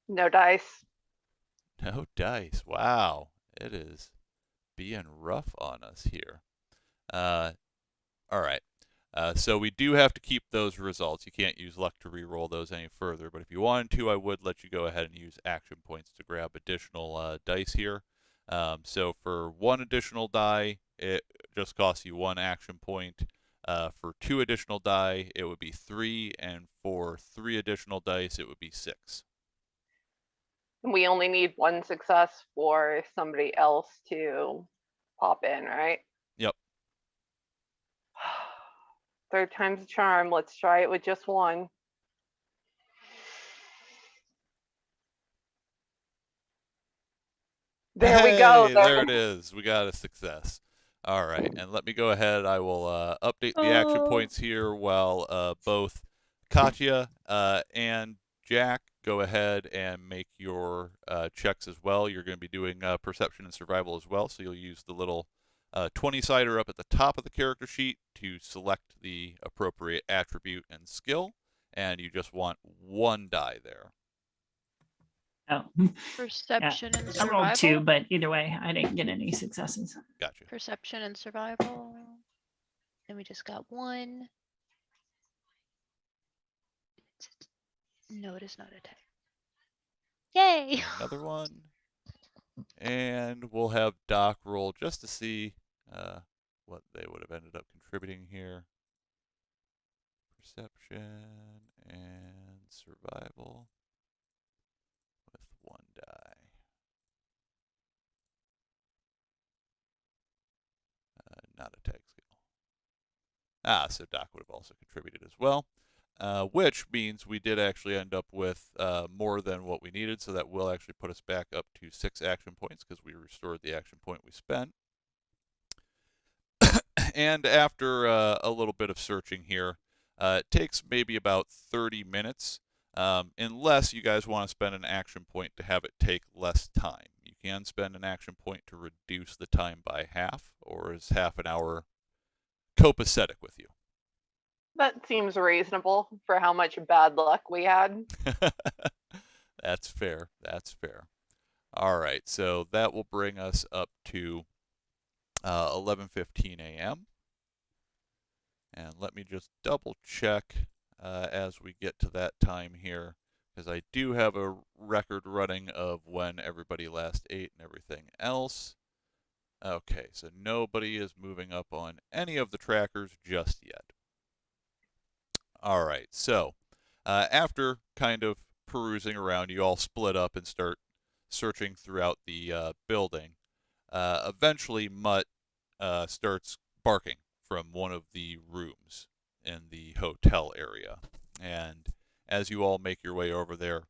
No dice. No dice. Wow. It is being rough on us here. All right. So we do have to keep those results. You can't use luck to re-roll those any further, but if you wanted to, I would let you go ahead and use action points to grab additional dice here. So for 1 additional die, it just costs you 1 action point. For 2 additional die, it would be 3, and for 3 additional dice, it would be 6. We only need 1 success for somebody else to pop in, right? Yep. Third time's a charm. Let's try it with just 1. There we go. Hey, there it is. We got a success. All right, and let me go ahead. I will update the action points here while both Katya and Jack go ahead and make your checks as well. You're going to be doing perception and survival as well, so you'll use the little 20-sider up at the top of the character sheet to select the appropriate attribute and skill, and you just want 1 die there. Oh, Perception and I rolled 2, survival. but either way, I didn't get any successes. Gotcha. Perception and survival. And we just got 1. No, it is not a 10. Yay! Another one. And we'll have Doc roll just to see what they would have ended up contributing here. Perception and survival with 1 die. Not a tag skill. So Doc would have also contributed as well. Which means we did actually end up with more than what we needed, so that will actually put us back up to 6 action points because we restored the action point we spent. And after a little bit of searching here, it takes maybe about 30 minutes, unless you guys want to spend an action point to have it take less time. You can spend an action point to reduce the time by half, or is half an hour copacetic with you? That seems reasonable for how much bad luck we had. That's fair. That's fair. All right, so that will bring us up to 11:15 a.m. And let me just double check as we get to that time here, because I do have a record running of when everybody last ate and everything else. Okay, so nobody is moving up on any of the trackers just yet. All right, so after kind of perusing around, you all split up and start searching throughout the building. Eventually, Mutt starts barking from one of the rooms in the hotel area. And as you all make your way over there,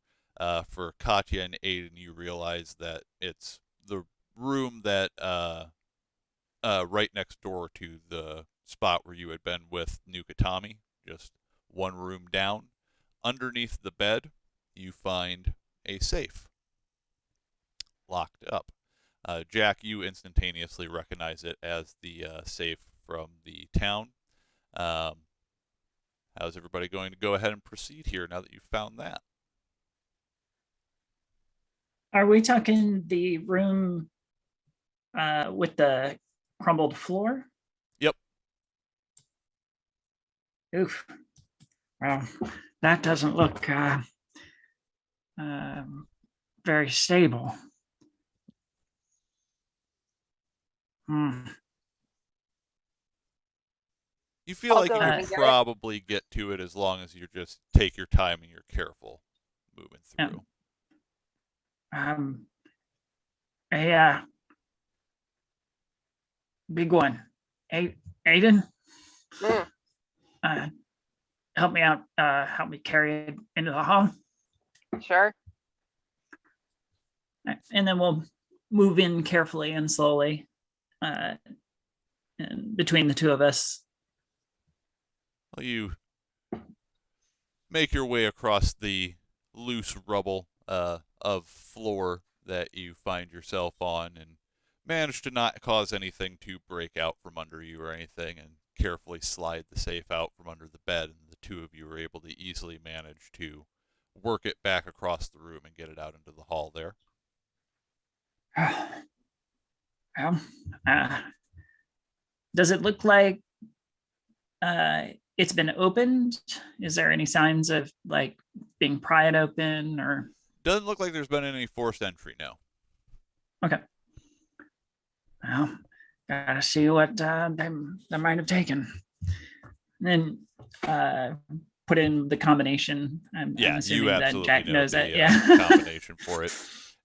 for Katya and Aiden, you realize that it's the room that right next door to the spot where you had been with Nukatami, just one room down. Underneath the bed, you find a safe locked up. Jack, you instantaneously recognize it as the safe from the town. How's everybody going to go ahead and proceed here now that you've found that? Are we talking the room with the crumbled floor? Yep. Oof. Well, that doesn't look very stable. You feel I'll like go you in could and get it. probably get to it as long as you just take your time and you're careful moving through. A big one. Aiden, Mm, help me out. Help me carry it into the hall, sure. and then we'll move in carefully and slowly, and between the two of us. Well, you make your way across the loose rubble of floor that you find yourself on and manage to not cause anything to break out from under you or anything, and carefully slide the safe out from under the bed, and the two of you are able to easily manage to work it back across the room and get it out into the hall there. Does it look like it's been opened? Is there any signs of like being pried open or? Doesn't look like there's been any forced entry, no. Okay. Well, gotta see what they might have taken. And then put in the combination. I'm assuming you that absolutely Jack know knows the it. Yeah. combination for it.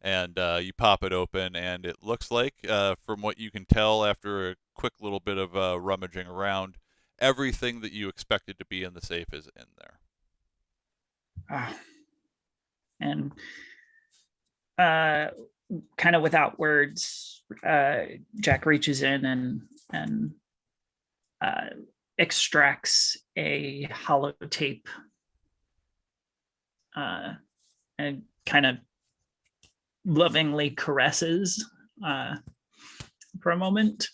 And you pop it open, and it looks like, from what you can tell after a quick little bit of rummaging around, everything that you expected to be in the safe is in there. And kind of without words, Jack reaches in and extracts a holotape and kind of lovingly caresses for a moment,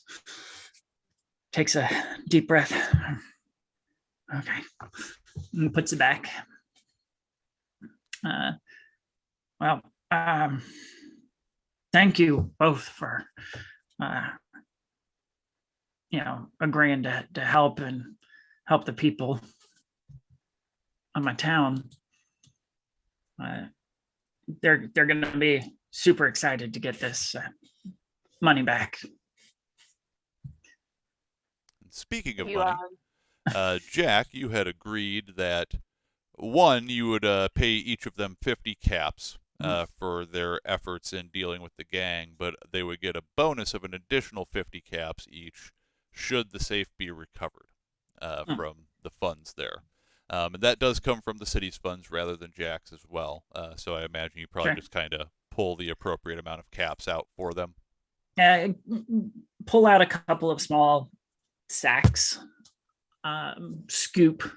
takes a deep breath, okay, and puts it back. Well, Thank you both for, agreeing to help and help the people of my town. They're going to be super excited to get this money back. Speaking of You, money, Jack, you had agreed that one, you would pay each of them 50 caps for their efforts in dealing with the gang, but they would get a bonus of an additional 50 caps each should the safe be recovered from the funds there. And that does come from the city's funds rather than Jack's as well. So I imagine you probably Sure. just kind of pull the appropriate amount of caps out for them. Pull out a couple of small sacks, scoop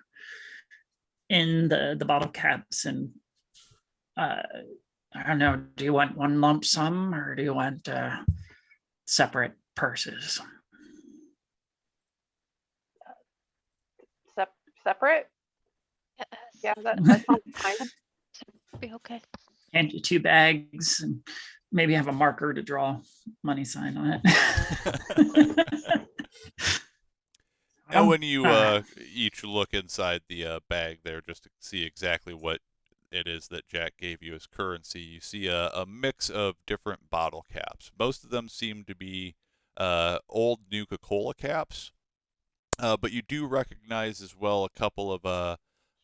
in the bottle caps, and I don't know, do you want one lump sum or do you want separate purses? separate? Yes. Yeah, that sounds fine. Be okay. Hand you 2 bags and maybe have a marker to draw money sign on it. And when you each look inside the bag there just to see exactly what it is that Jack gave you as currency, you see a mix of different bottle caps. Most of them seem to be old Nuka-Cola caps, but you do recognize as well a couple of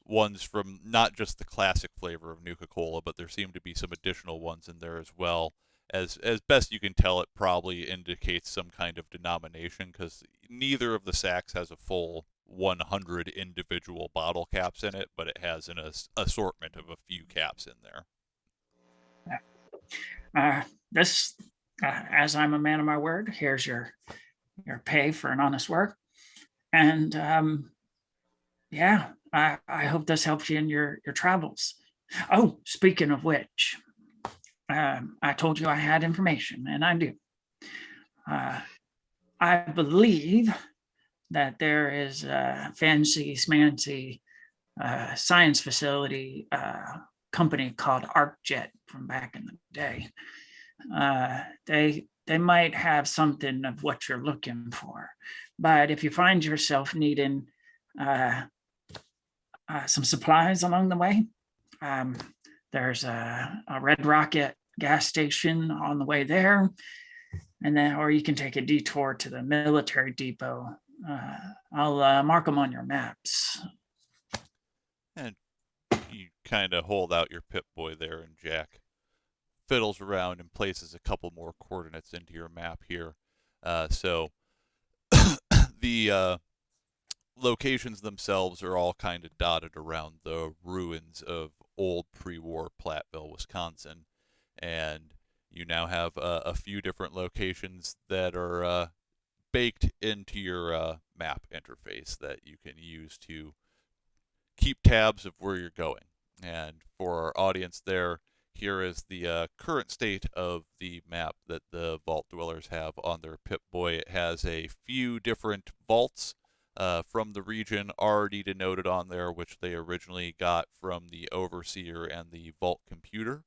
ones from not just the classic flavor of Nuka-Cola, but there seem to be some additional ones in there as well. As best you can tell, it probably indicates some kind of denomination because neither of the sacks has a full 100 individual bottle caps in it, but it has an assortment of a few caps in there. This, as I'm a man of my word, here's your pay for an honest work. And I hope this helps you in your travels. Oh, speaking of which, I told you I had information, and I do. I believe that there is a fancy smancy science facility company called ArcJet from back in the day. They might have something of what you're looking for, but if you find yourself needing some supplies along the way, there's a Red Rocket gas station on the way there, and then, or you can take a detour to the military depot. I'll mark them on your maps. And you kind of hold out your Pip-Boy there, and Jack fiddles around and places a couple more coordinates into your map here. So the locations themselves are all kind of dotted around the ruins of old pre-war Platteville, Wisconsin, and you now have a few different locations that are baked into your map interface that you can use to keep tabs of where you're going. And for our audience there, here is the current state of the map that the Vault Dwellers have on their Pip-Boy. It has a few different vaults from the region already denoted on there, which they originally got from the Overseer and the Vault Computer,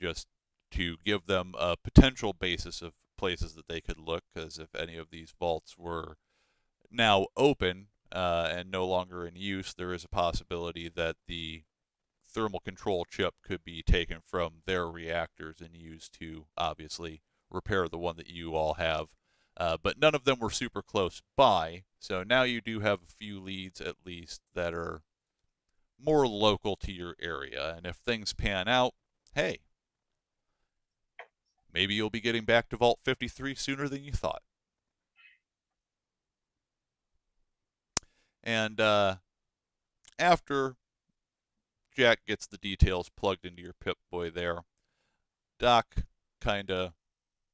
just to give them a potential basis of places that they could look, because if any of these vaults were now open and no longer in use, there is a possibility that the thermal control chip could be taken from their reactors and used to obviously repair the one that you all have. But none of them were super close by, so now you do have a few leads at least that are more local to your area. And if things pan out, hey, maybe you'll be getting back to Vault 53 sooner than you thought. And after Jack gets the details plugged into your Pip-Boy there, Doc kind of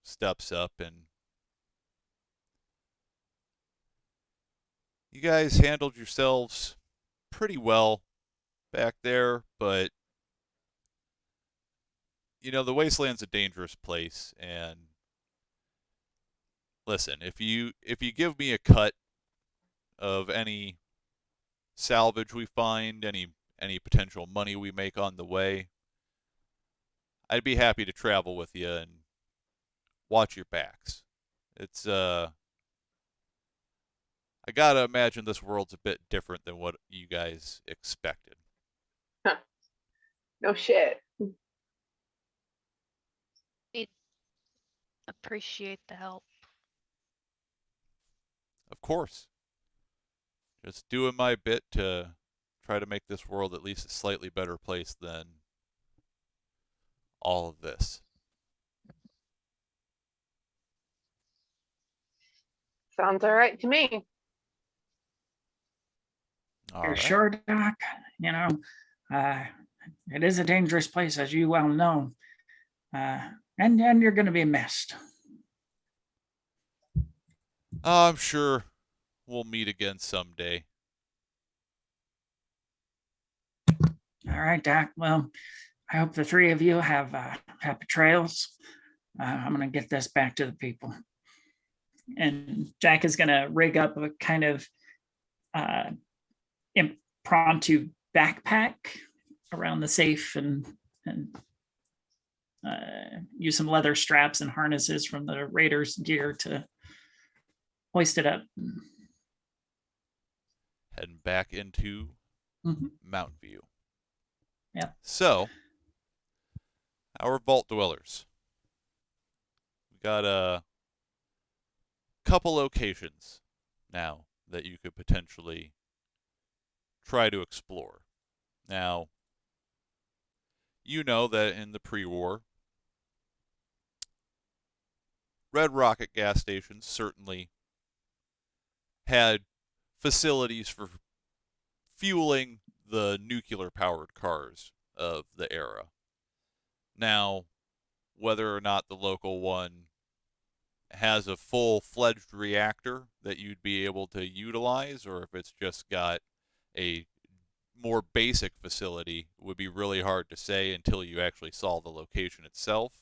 steps up and, you guys handled yourselves pretty well back there, but you know, the Wasteland's a dangerous place, and listen, if you give me a cut of any salvage we find, any potential money we make on the way, I'd be happy to travel with you and watch your backs. It's I gotta imagine this world's a bit different than what you guys expected. No shit. Appreciate the help. Of course. Just doing my bit to try to make this world at least a slightly better place than all of this. Sounds all right to me. All You're right. sure, Doc? You know, it is a dangerous place, as you well know. And you're going to be missed. I'm sure we'll meet again someday. All right, Doc. Well, I hope the three of you have happy trails. I'm going to get this back to the people. And Jack is going to rig up a kind of impromptu backpack around the safe and use some leather straps and harnesses from the Raiders' gear to hoist it up. Heading back into Mound View. Yeah. So, our vault dwellers. We got a couple locations now that you could potentially try to explore. Now, you know that in the pre-war, Red Rocket gas stations certainly had facilities for fueling the nuclear-powered cars of the era. Now, whether or not the local one has a full-fledged reactor that you'd be able to utilize, or if it's just got a more basic facility, would be really hard to say until you actually saw the location itself.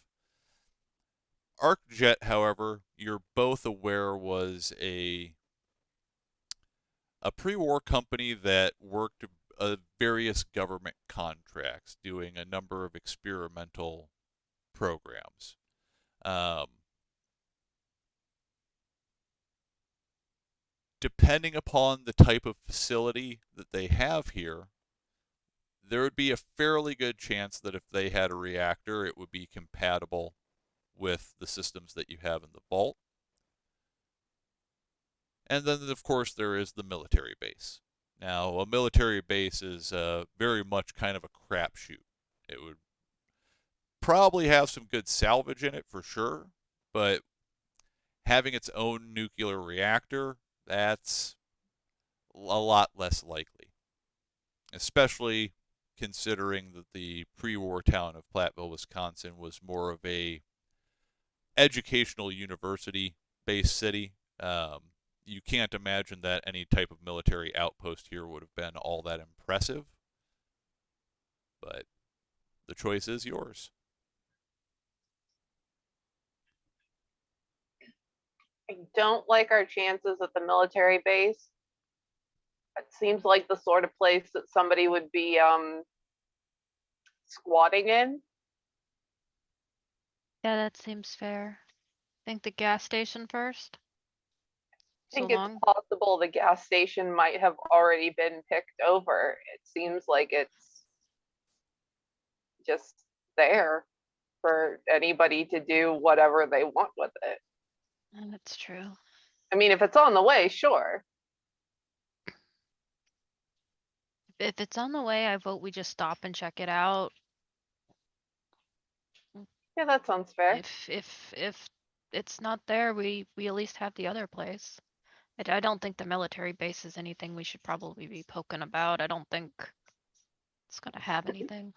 ArcJet, however, you're both aware was a pre-war company that worked various government contracts doing a number of experimental programs. Depending upon the type of facility that they have here, there would be a fairly good chance that if they had a reactor, it would be compatible with the systems that you have in the vault. And then, of course, there is the military base. Now, a military base is very much kind of a crapshoot. It would probably have some good salvage in it for sure, but having its own nuclear reactor, that's a lot less likely, especially considering that the pre-war town of Platteville, Wisconsin was more of a educational university-based city. You can't imagine that any type of military outpost here would have been all that impressive, but the choice is yours. I don't like our chances at the military base. It seems like the sort of place that somebody would be squatting in. Yeah, that seems fair. Think the gas station first? I think So it's long. possible the gas station might have already been picked over. It seems like it's just there for anybody to do whatever they want with it. That's true. I mean, if it's on the way, sure. If it's on the way, I vote we just stop and check it out. Yeah, that sounds fair. If it's not there, we at least have the other place. I don't think the military base is anything we should probably be poking about. I don't think it's gonna have anything.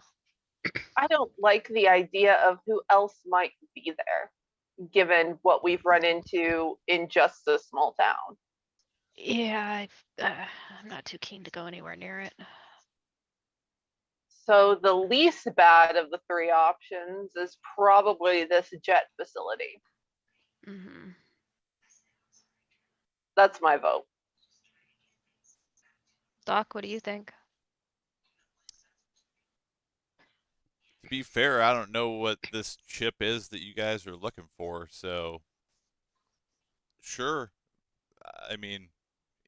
I don't like the idea of who else might be there, given what we've run into in just a small town. Yeah, I'm not too keen to go anywhere near it. So the least bad of the three options is probably this jet facility. Mm-hmm. That's my vote. Doc, what do you think? be fair, I don't know what this chip is that you guys are looking for, so sure. I mean,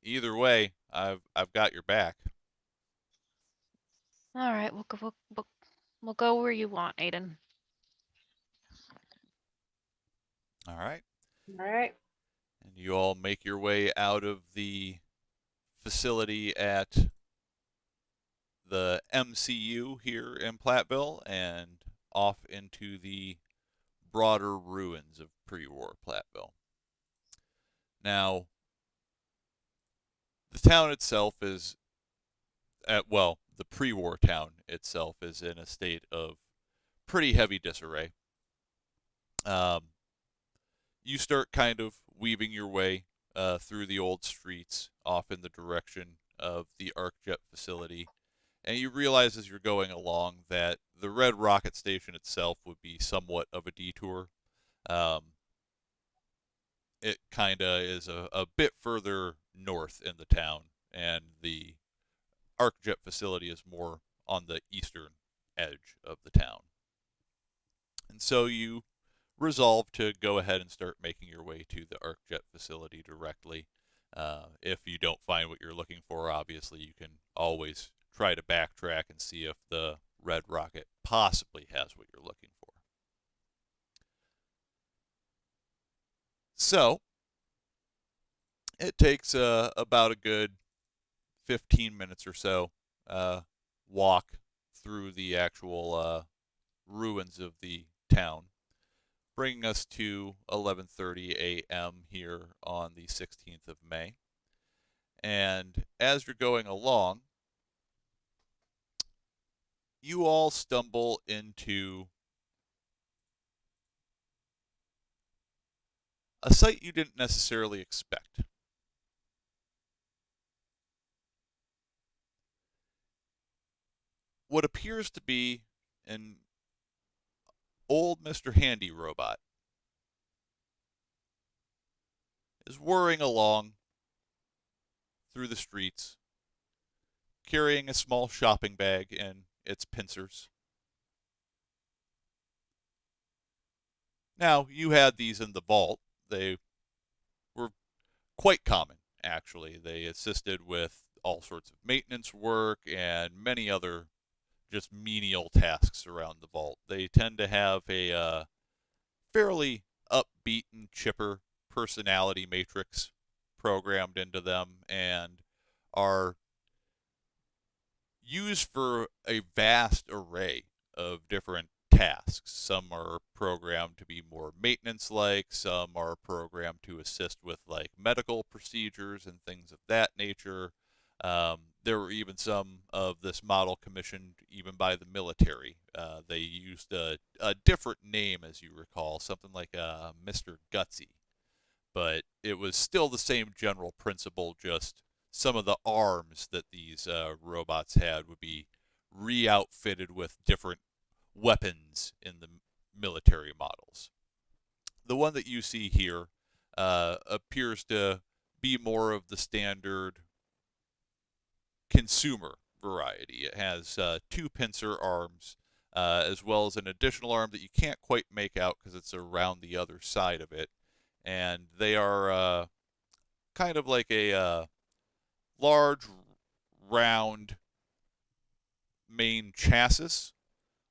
either way, I've got your back. All right, we'll go where you want, Aiden. All right. All right. And you all make your way out of the facility at the MCU here in Platteville and off into the broader ruins of pre-war Platteville. Now, the town itself is the pre-war town itself is in a state of pretty heavy disarray. You start kind of weaving your way through the old streets off in the direction of the ArcJet facility, and you realize as you're going along that the Red Rocket Station itself would be somewhat of a detour. It kind of is a bit further north in the town, and the ArcJet facility is more on the eastern edge of the town. And so you resolve to go ahead and start making your way to the ArcJet facility directly. If you don't find what you're looking for, obviously you can always try to backtrack and see if the Red Rocket possibly has what you're looking for. So, it takes about a good 15 minutes or so walk through the actual ruins of the town, bringing us to 11:30 a.m. here on the 16th of May. And as you're going along, you all stumble into a sight you didn't necessarily expect. What appears to be an old Mr. Handy robot is whirring along through the streets, carrying a small shopping bag and its pincers. Now, you had these in the vault. They were quite common, actually. They assisted with all sorts of maintenance work and many other just menial tasks around the vault. They tend to have a fairly upbeat and chipper personality matrix programmed into them and are used for a vast array of different tasks. Some are programmed to be more maintenance like, some are programmed to assist with like medical procedures and things of that nature. There were even some of this model commissioned even by the military. They used a different name, as you recall, something like Mr. Gutsy. But it was still the same general principle, just some of the arms that these robots had would be re-outfitted with different weapons in the military models. The one that you see here appears to be more of the standard consumer variety. It has two pincer arms, as well as an additional arm that you can't quite make out because it's around the other side of it. And they are kind of like a large, round main chassis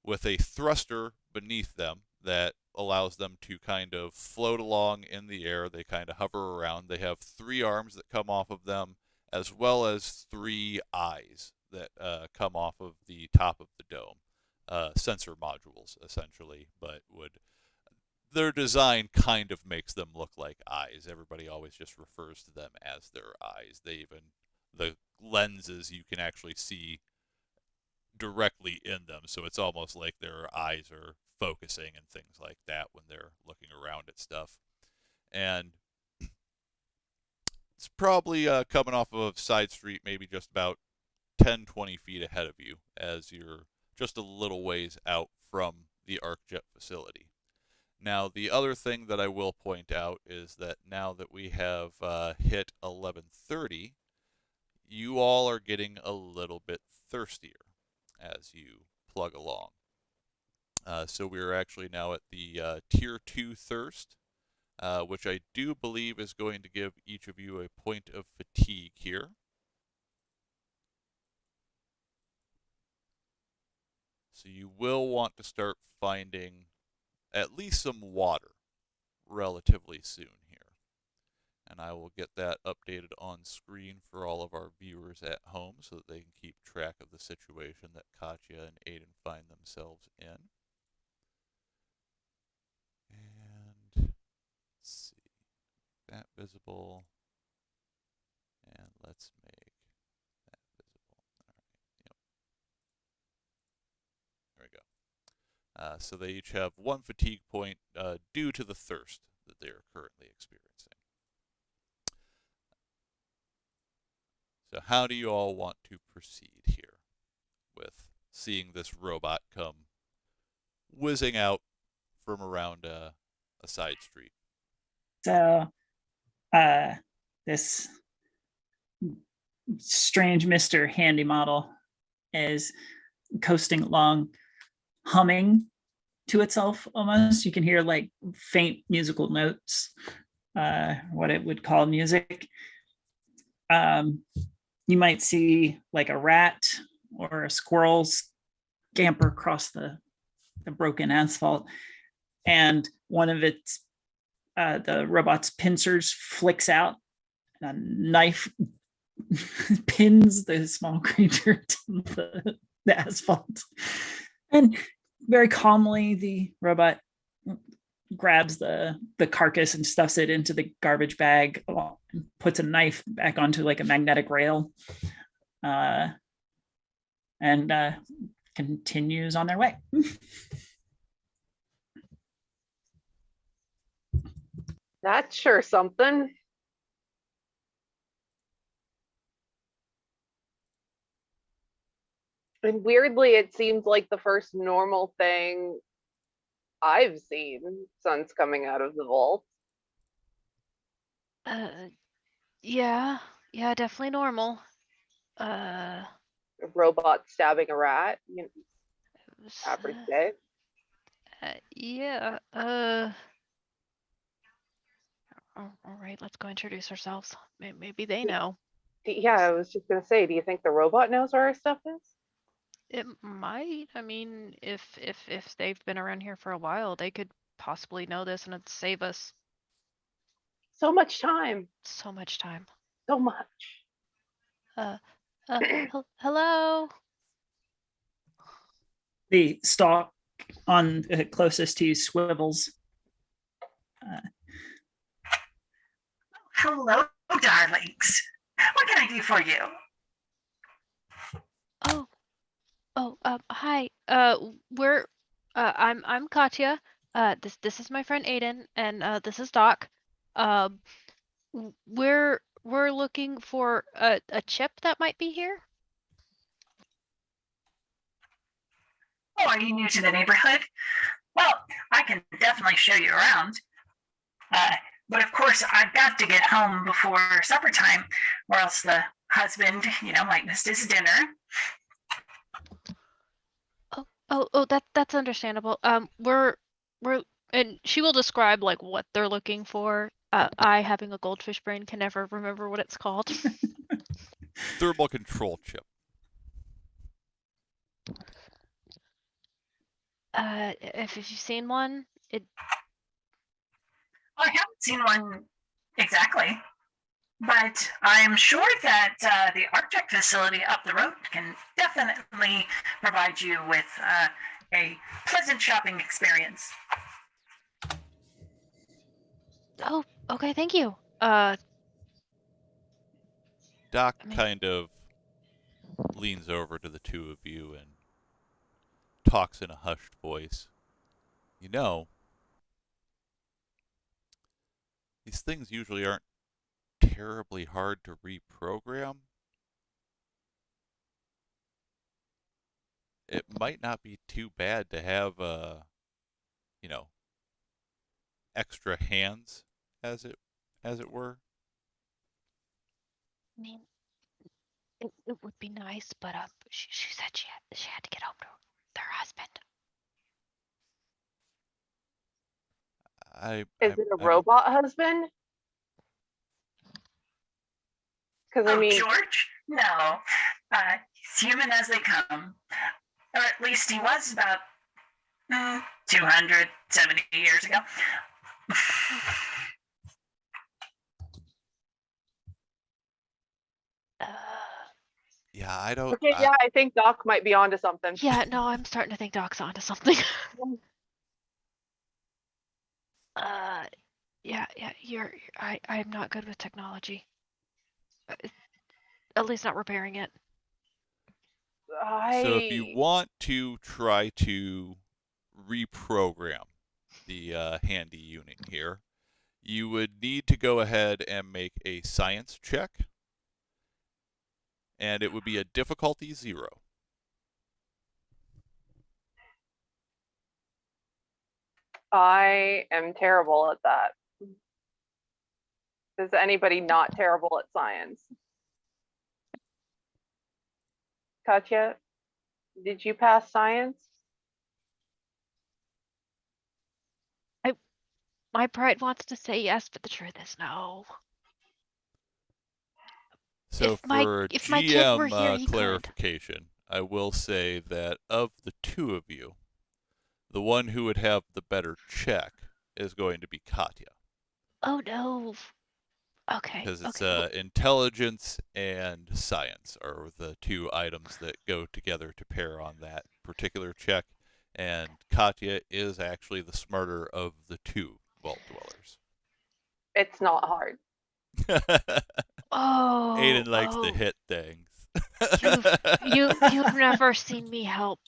with a thruster beneath them that allows them to kind of float along in the air. They kind of hover around. They have three arms that come off of them, as well as three eyes that come off of the top of the dome. Sensor modules, essentially, but their design kind of makes them look like eyes. Everybody always just refers to them as their eyes. The lenses, you can actually see directly in them, so it's almost like their eyes are focusing and things like that when they're looking around at stuff. And it's probably coming off of a side street, maybe just about 10-20 feet ahead of you as you're just a little ways out from the ArcJet facility. Now, the other thing that I will point out is that now that we have hit 11:30, you all are getting a little bit thirstier as you plug along. So we're actually now at the Tier 2 Thirst, which I do believe is going to give each of you a point of fatigue here. So you will want to start finding at least some water relatively soon here. And I will get that updated on screen for all of our viewers at home so that they can keep track of the situation that Katya and Aiden find themselves in. And let's see, that visible, and let's make that visible. All right, yep. There we go. So they each have one fatigue point due to the thirst that they are currently experiencing. So how do you all want to proceed here with seeing this robot come whizzing out from around a side street? So this strange Mr. Handy model is coasting along, humming to itself almost. You can hear like faint musical notes, what it would call music. You might see like a rat or a squirrel scamper across the broken asphalt, and one of its the robot's pincers flicks out, and a knife pins the small creature to the asphalt. And very calmly, the robot grabs the carcass and stuffs it into the garbage bag, puts a knife back onto like a magnetic rail, and continues on their way. That's sure something. And weirdly, it seems like the first normal thing I've seen since coming out of the vault. Yeah, definitely normal. A robot stabbing a rat, you know, average day. Yeah, all right, let's go introduce ourselves. Maybe they know. Yeah, I was just gonna say, do you think the robot knows where our stuff is? It might. I mean, if they've been around here for a while, they could possibly know this and it'd save us So much time. so much time. So much. Hello? The stalk on closest to you swivels. Hello, darlings. What can I do for you? Hi. I'm Katya. This is my friend Aiden, and this is Doc. We're looking for a chip that might be here. Oh, are you new to the neighborhood? Well, I can definitely show you around. But of course, I've got to get home before supper time, or else the husband, might miss his dinner. That's understandable. We're and she will describe like what they're looking for. I, having a goldfish brain, can never remember what it's called. Thermal control chip. If you've seen one, I haven't seen one exactly, but I'm sure that the Arctic facility up the road can definitely provide you with a pleasant shopping experience. Oh, okay, thank you. Doc kind of leans over to the two of you and talks in a hushed voice. You know, these things usually aren't terribly hard to reprogram. It might not be too bad to have, extra hands, as it were. I mean, it would be nice, but she said she had to get home to their husband. Is it a robot husband? Because I mean, George? No. He's human as they come. Or at least he was about 270 years ago. Yeah, I don't. okay, yeah, I think Doc might be onto something. Yeah, no, I'm starting to think Doc's onto something. Yeah, I'm not good with technology. At least not repairing it. So if you want to try to reprogram the handy unit here, you would need to go ahead and make a science check, and it would be a difficulty 0. I am terrible at that. Is anybody not terrible at science? Katya, did you pass science? My pride wants to say yes, but the truth is no. So If my for kid were GM here, he could. clarification, I will say that of the two of you, the one who would have the better check is going to be Katya. Oh no. Okay. Because it's okay. intelligence and science are the two items that go together to pair on that particular check. And Katya is actually the smarter of the two vault dwellers. It's not hard. Oh. Aiden likes to hit things. You've never seen me help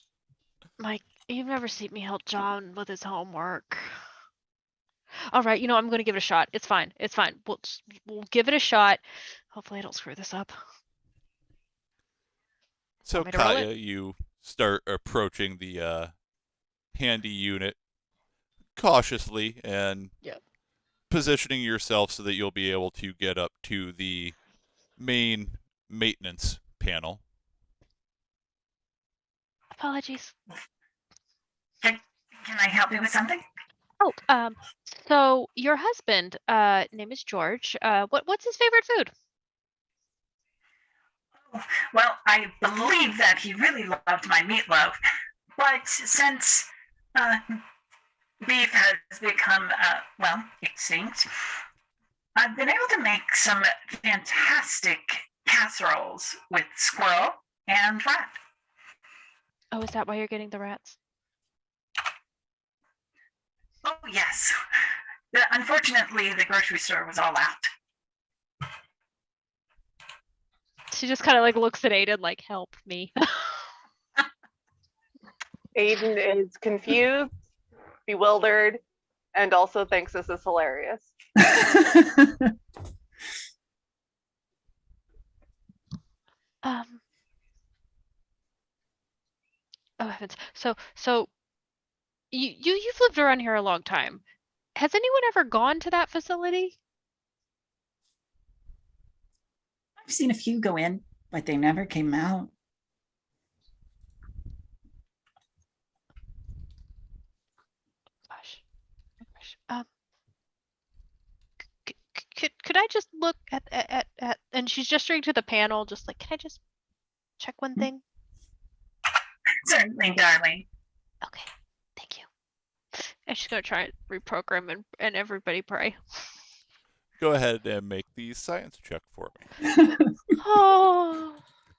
you've never seen me help John with his homework. All right, I'm going to give it a shot. It's fine. It's fine. We'll give it a shot. Hopefully I don't screw this up. So Want me to roll Katya, you start approaching the handy unit cautiously and Yep. positioning yourself so that you'll be able to get up to the main maintenance panel. Apologies. Can I help you with something? Oh, so your husband, name is George. What's his favorite food? Well, I believe that he really loved my meatloaf, but since beef has become, extinct, I've been able to make some fantastic casseroles with squirrel and rat. Oh, is that why you're getting the rats? Oh, yes. Unfortunately, the grocery store was all out. She just kind of looks at Aiden like, help me. Aiden is confused, bewildered, and also thinks this is hilarious. Oh heavens. So you've lived around here a long time. Has anyone ever gone to that facility? I've seen a few go in, but they never came out. Gosh. Could I just look at and she's gesturing to the panel, just like, can I just check one thing? Certainly, darling. Okay, thank you. And she's gonna try and reprogram and everybody pray. Go ahead and make the science check for me. Oh.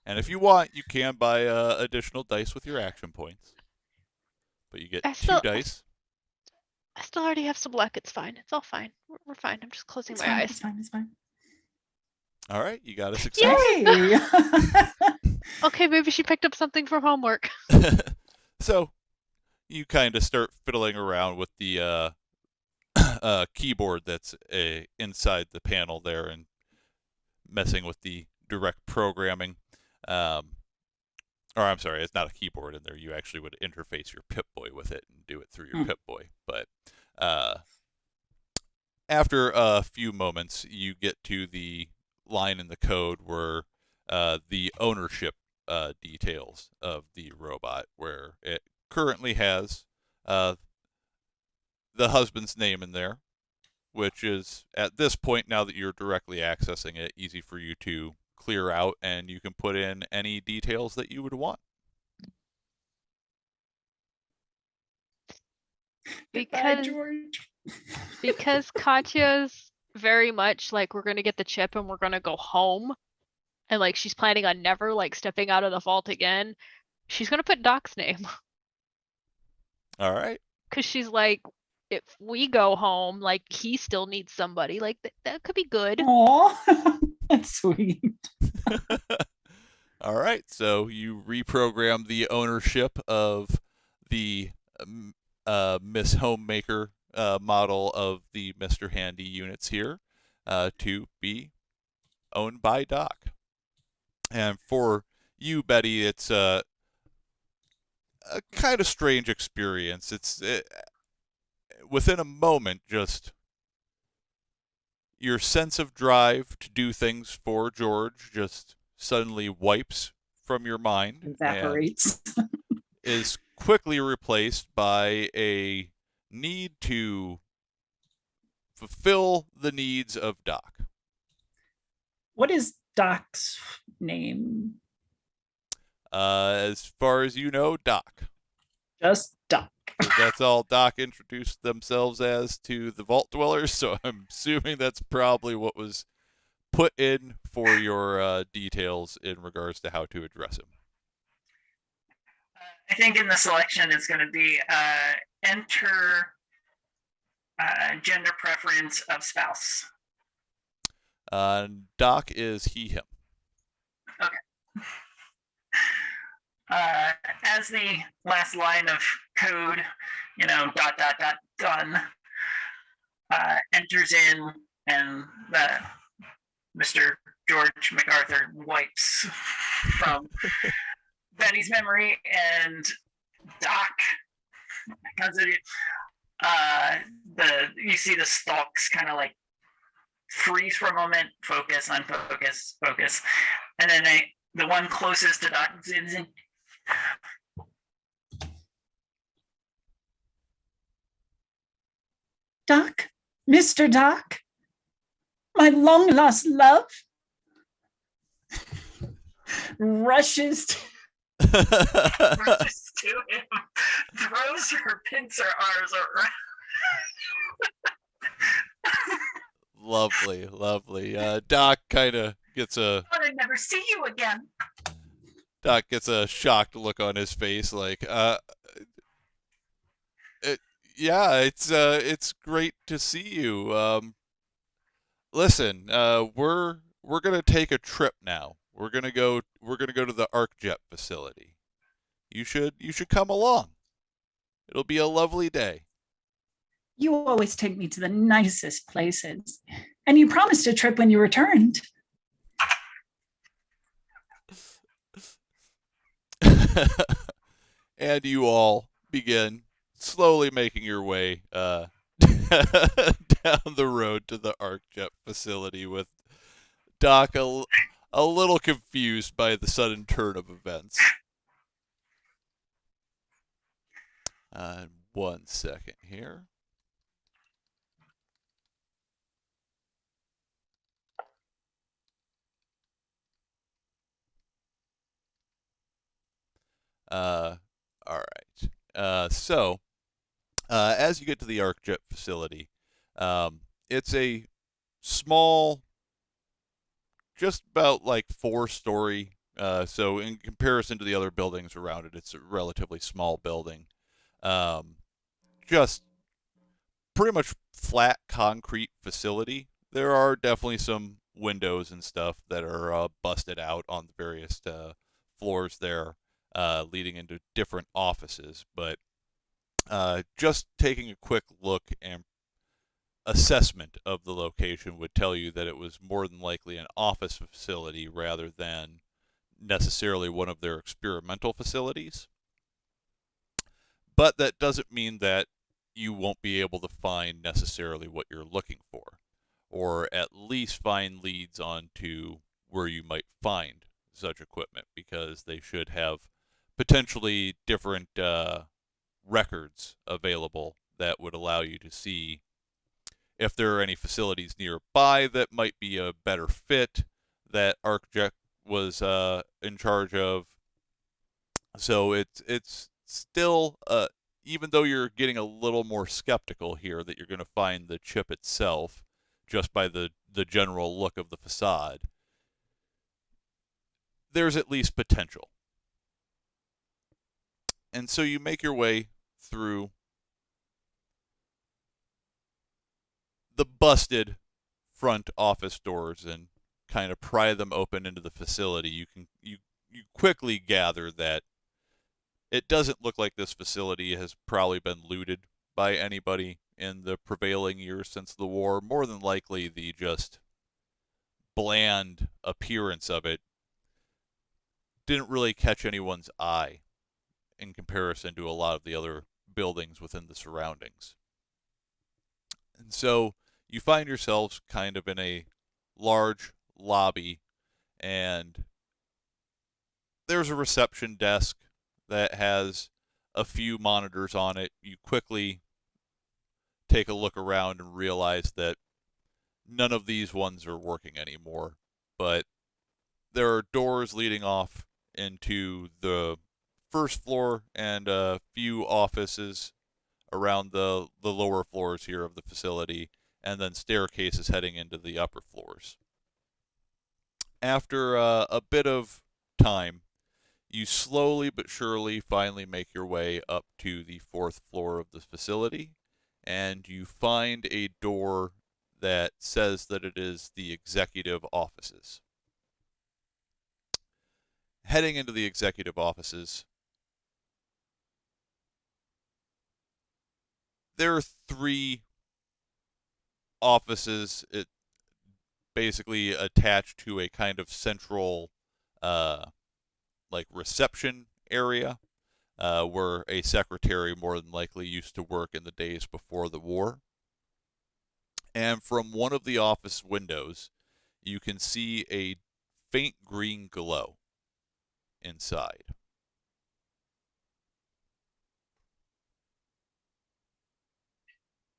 And if you want, you can buy additional dice with your action points. But you get 2 dice. I still already have some luck. It's fine. It's all fine. We're fine. I'm just closing my eyes. It's fine. All right, you got a success. Yay! Okay, maybe she picked up something from homework. So you kind of start fiddling around with the keyboard that's inside the panel there and messing with the direct programming. Or I'm sorry, it's not a keyboard in there. You actually would interface your Pip-Boy with it and do it through your Pip-Boy. But after a few moments, you get to the line in the code where the ownership details of the robot, where it currently has the husband's name in there, which is at this point, now that you're directly accessing it, easy for you to clear out, and you can put in any details that you would want. Goodbye, Because George. because Katya's very much like, we're gonna get the chip and we're gonna go home, and like she's planning on never like stepping out of the vault again. She's gonna put Doc's name All right. because she's like, if we go home, like he still needs somebody. Like that could be good. Aw, that's sweet. All right. So you reprogram the ownership of the Miss Homemaker model of the Mr. Handy units here to be owned by Doc. And for you, Betty, it's a kind of strange experience. Within a moment, just your sense of drive to do things for George just suddenly wipes from your mind. Evaporates. And is quickly replaced by a need to fulfill the needs of Doc. What is Doc's name? As far as you know, Doc. Just Doc. That's all Doc introduced themselves as to the Vault Dwellers, so I'm assuming that's probably what was put in for your details in regards to how to address him. I think in the selection it's going to be enter gender preference of spouse. Doc is he, him. As the last line of code, done, enters in, and Mr. George MacArthur wipes from Betty's memory, and Doc comes in. You see the stalks kind of like freeze for a moment, focus, unfocus, focus, and then the one closest to Doc zooms in. Doc, Mr. Doc, my long lost love, rushes Rushes to him, throws her pincer arms around. Lovely, lovely. Doc kind of gets a I'd never see you again. Doc gets a shocked look on his face, like, yeah, it's great to see you. Listen, we're gonna take a trip now. We're gonna go to the ArcJet facility. You should come along. It'll be a lovely day. You always take me to the nicest places, and you promised a trip when you returned. And you all begin slowly making your way down the road to the ArcJet facility, with Doc a little confused by the sudden turn of events. 1 second here. All right. So, as you get to the ArcJet facility, it's a small, just about like 4-story. So in comparison to the other buildings around it, it's a relatively small building. Just pretty much flat concrete facility. There are definitely some windows and stuff that are busted out on the various floors there, leading into different offices. But just taking a quick look and assessment of the location would tell you that it was more than likely an office facility rather than necessarily one of their experimental facilities. But that doesn't mean that you won't be able to find necessarily what you're looking for, or at least find leads onto where you might find such equipment, because they should have potentially different records available that would allow you to see if there are any facilities nearby that might be a better fit that ArcJet was in charge of. So it's still, even though you're getting a little more skeptical here that you're going to find the chip itself just by the general look of the facade, there's at least potential. And so you make your way through the busted front office doors and kind of pry them open into the facility. You quickly gather that it doesn't look like this facility has probably been looted by anybody in the prevailing years since the war. More than likely, the just bland appearance of it didn't really catch anyone's eye in comparison to a lot of the other buildings within the surroundings. And so you find yourselves kind of in a large lobby, and there's a reception desk that has a few monitors on it. You quickly take a look around and realize that none of these ones are working anymore, but there are doors leading off into the first floor and a few offices around the lower floors here of the facility, and then staircases heading into the upper floors. After a bit of time, you slowly but surely finally make your way up to the fourth floor of the facility, and you find a door that says that it is the executive offices. Heading into the executive offices, there are 3 offices basically attached to a kind of central like reception area where a secretary more than likely used to work in the days before the war. And from one of the office windows, you can see a faint green glow inside.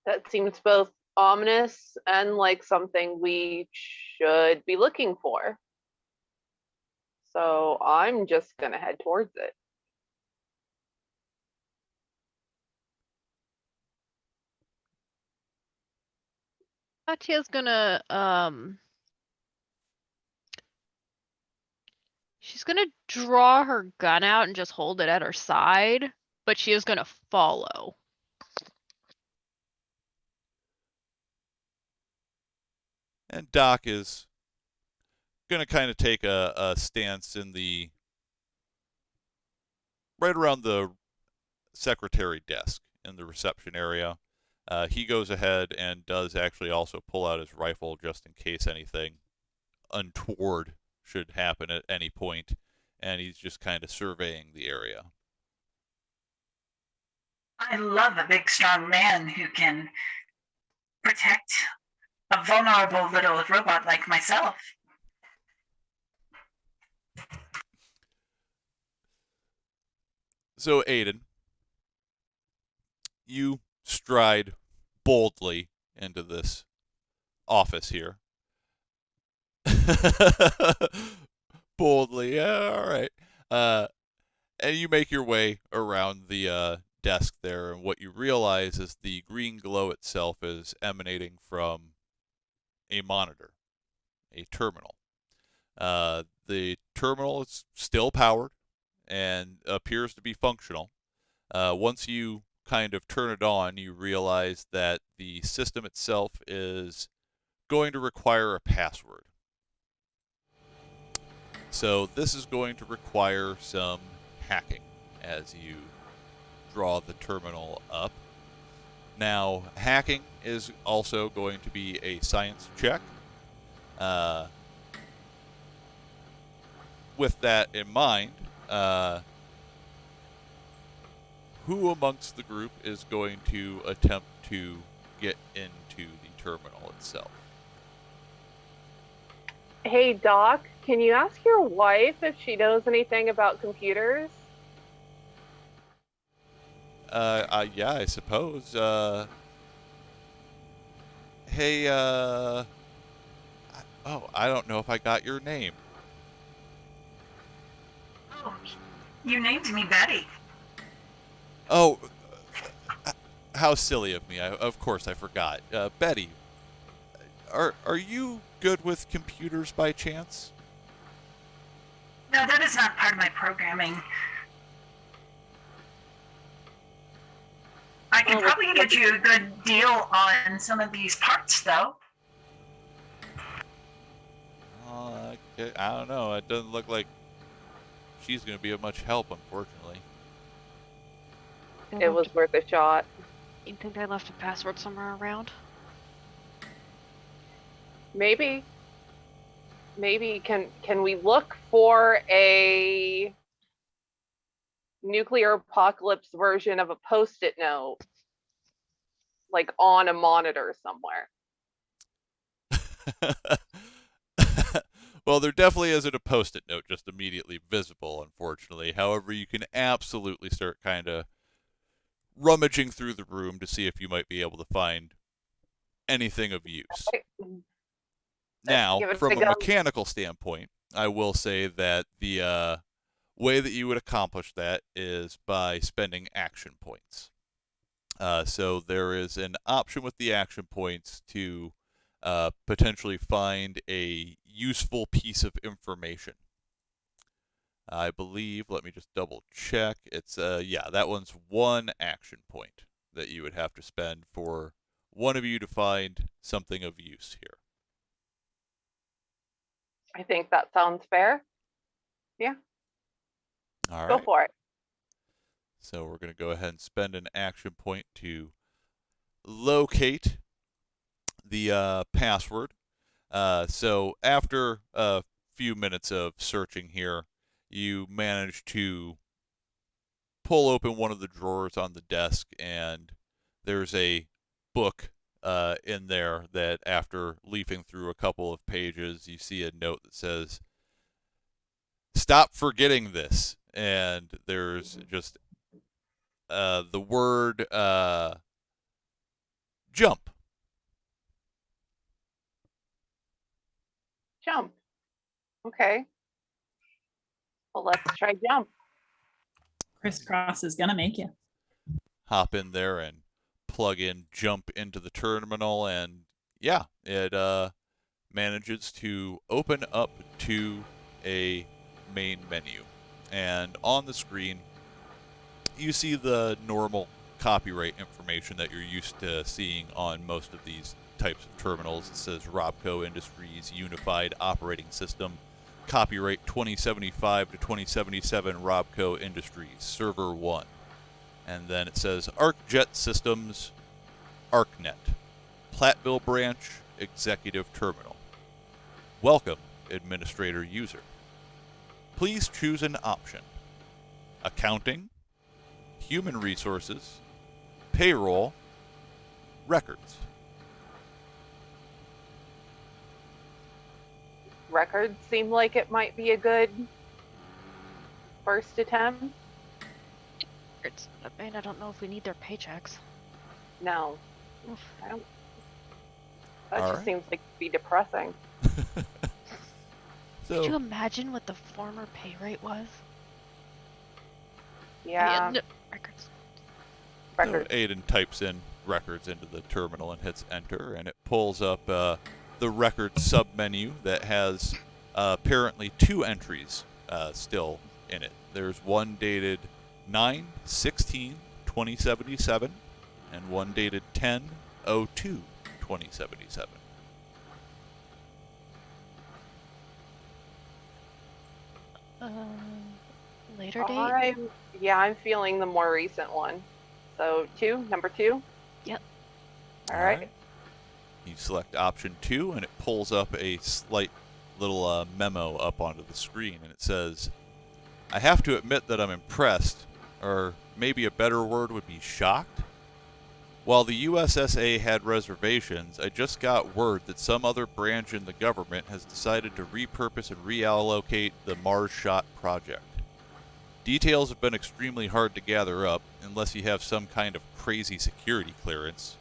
That seems both ominous and like something we should be looking for. So I'm just gonna head towards it. Katya's gonna she's gonna draw her gun out and just hold it at her side, but she is gonna follow. And Doc is going to kind of take a stance in the right around the secretary desk in the reception area. He goes ahead and does actually also pull out his rifle just in case anything untoward should happen at any point, and he's just kind of surveying the area. I love a big, strong man who can protect a vulnerable little robot like myself. So, Aiden, you stride boldly into this office here. Boldly, yeah, all right. And you make your way around the desk there, and what you realize is the green glow itself is emanating from a monitor, a terminal. The terminal is still powered and appears to be functional. Once you kind of turn it on, you realize that the system itself is going to require a password. So this is going to require some hacking as you draw the terminal up. Now, hacking is also going to be a science check. With that in mind, who amongst the group is going to attempt to get into the terminal itself? Hey Doc, can you ask your wife if she knows anything about computers? Yeah, I suppose. Hey, I don't know if I got your name. Oh, you named me Betty. Oh, how silly of me. Of course I forgot. Betty, are you good with computers by chance? No, that is not part of my programming. I could probably get you a good deal on some of these parts, though. I don't know. It doesn't look like she's going to be of much help, unfortunately. It was worth a shot. You think I left a password somewhere around? Maybe can we look for a nuclear apocalypse version of a post-it note, like on a monitor somewhere? Well, there definitely isn't a post-it note just immediately visible, unfortunately. However, you can absolutely start kind of rummaging through the room to see if you might be able to find anything of use. Now, from a mechanical standpoint, I will say that the way that you would accomplish that is by spending action points. So there is an option with the action points to potentially find a useful piece of information. I believe, let me just double check. It's, yeah, that one's one action point that you would have to spend for one of you to find something of use here. I think that sounds fair. Yeah. All Go right. for it. So we're going to go ahead and spend an action point to locate the password. So after a few minutes of searching here, you manage to pull open one of the drawers on the desk, and there's a book in there that, after leafing through a couple of pages, you see a note that says, "Stop forgetting this." And there's just the word jump. Jump. Okay. Well, let's try jump. Crisscross is gonna make you. Hop in there and plug in jump into the terminal, and yeah, it manages to open up to a main menu. And on the screen, you see the normal copyright information that you're used to seeing on most of these types of terminals. It says Robco Industries Unified Operating System, copyright 2075 to 2077 Robco Industries, Server 1. And then it says ArcJet Systems, ArcNet, Platteville Branch, Executive Terminal. Welcome, Administrator User. Please choose an option. Accounting, Human Resources, Payroll, Records. Records seem like it might be a good first attempt. I mean, I don't know if we need their paychecks. No, Oof. I don't. That All just right. seems like it'd be depressing. Could you So, imagine what the former pay rate was? Yeah, Records. records. so Aiden types in records into the terminal and hits enter, and it pulls up the record submenu that has apparently two entries still in it. There's one dated 9/16/2077 and one dated 10/02/2077. Later date? I'm feeling the more recent one. So number two. Yep. All right. You select option 2, and it pulls up a slight little memo up onto the screen, and it says, "I have to admit that I'm impressed, or maybe a better word would be shocked. While the USSA had reservations, I just got word that some other branch in the government has decided to repurpose and reallocate the Marsh shot project. Details have been extremely hard to gather up unless you have some kind of crazy security clearance,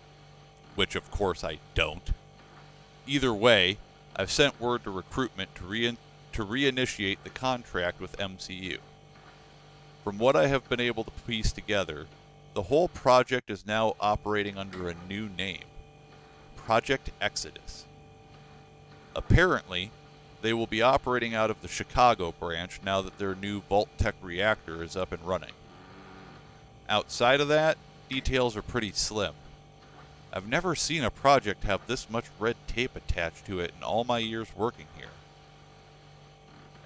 which of course I don't. Either way, I've sent word to recruitment to reinitiate the contract with MCU. From what I have been able to piece together, the whole project is now operating under a new name, Project Exodus. Apparently, they will be operating out of the Chicago branch now that their new Vault-Tec reactor is up and running. Outside of that, details are pretty slim. I've never seen a project have this much red tape attached to it in all my years working here.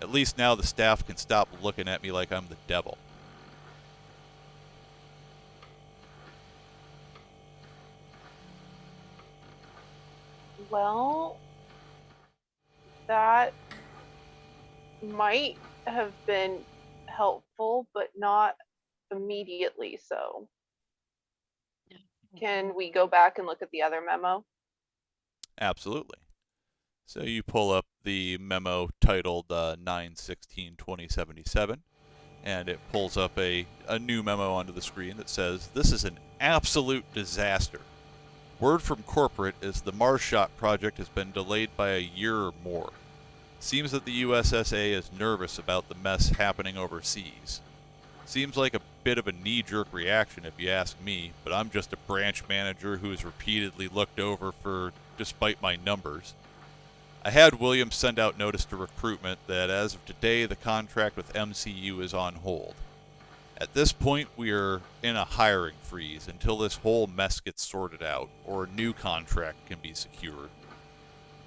At least now the staff can stop looking at me like I'm the devil. Well, that might have been helpful, but not immediately so. Can we go back and look at the other memo? Absolutely. So you pull up the memo titled 9/16/2077, and it pulls up a new memo onto the screen that says, "This is an absolute disaster. Word from corporate is the Marsh project has been delayed by a year or more. Seems that the USSA is nervous about the mess happening overseas. Seems like a bit of a knee-jerk reaction if you ask me, but I'm just a branch manager who is repeatedly looked over for despite my numbers. I had Williams send out notice to recruitment that as of today the contract with MCU is on hold. At this point we are in a hiring freeze until this whole mess gets sorted out or a new contract can be secured.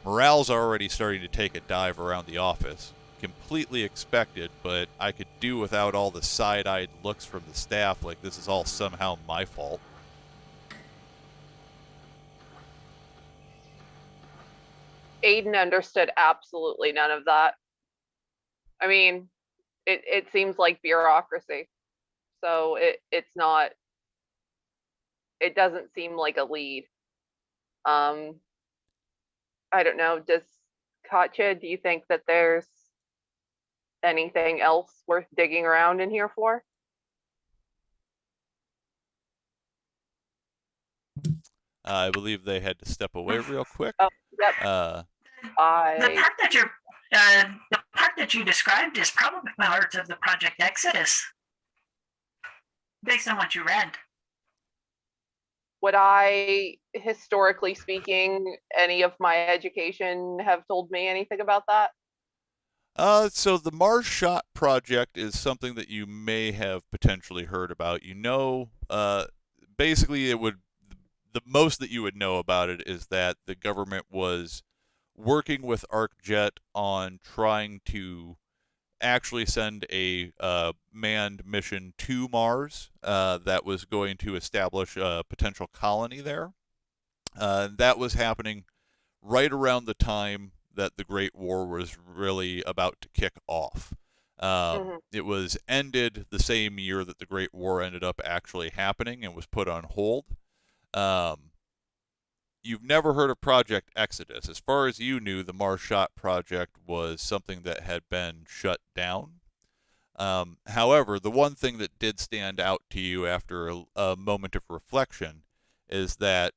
Morale's already starting to take a dive around the office. Completely expected, but I could do without all the side-eyed looks from the staff like this is all somehow my fault." Aiden understood absolutely none of that. I mean, it seems like bureaucracy. So it's not, it doesn't seem like a lead. I don't know, Katya, do you think that there's anything else worth digging around in here for? I believe they had to step away real quick. Oh, yep. Uh, The part that you described is probably part of the Project Exodus, based on what you read. Would I, historically speaking, any of my education have told me anything about that? So the Marsh Shot project is something that you may have potentially heard about. You know, basically the most that you would know about it is that the government was working with ArcJet on trying to actually send a manned mission to Mars that was going to establish a potential colony there. That was happening right around the time that the Great War was really about to kick off. It was ended the same year that the Great War ended up actually happening and was put on hold. You've never heard of Project Exodus. As far as you knew, the Marsh Shot project was something that had been shut down. However, the one thing that did stand out to you after a moment of reflection is that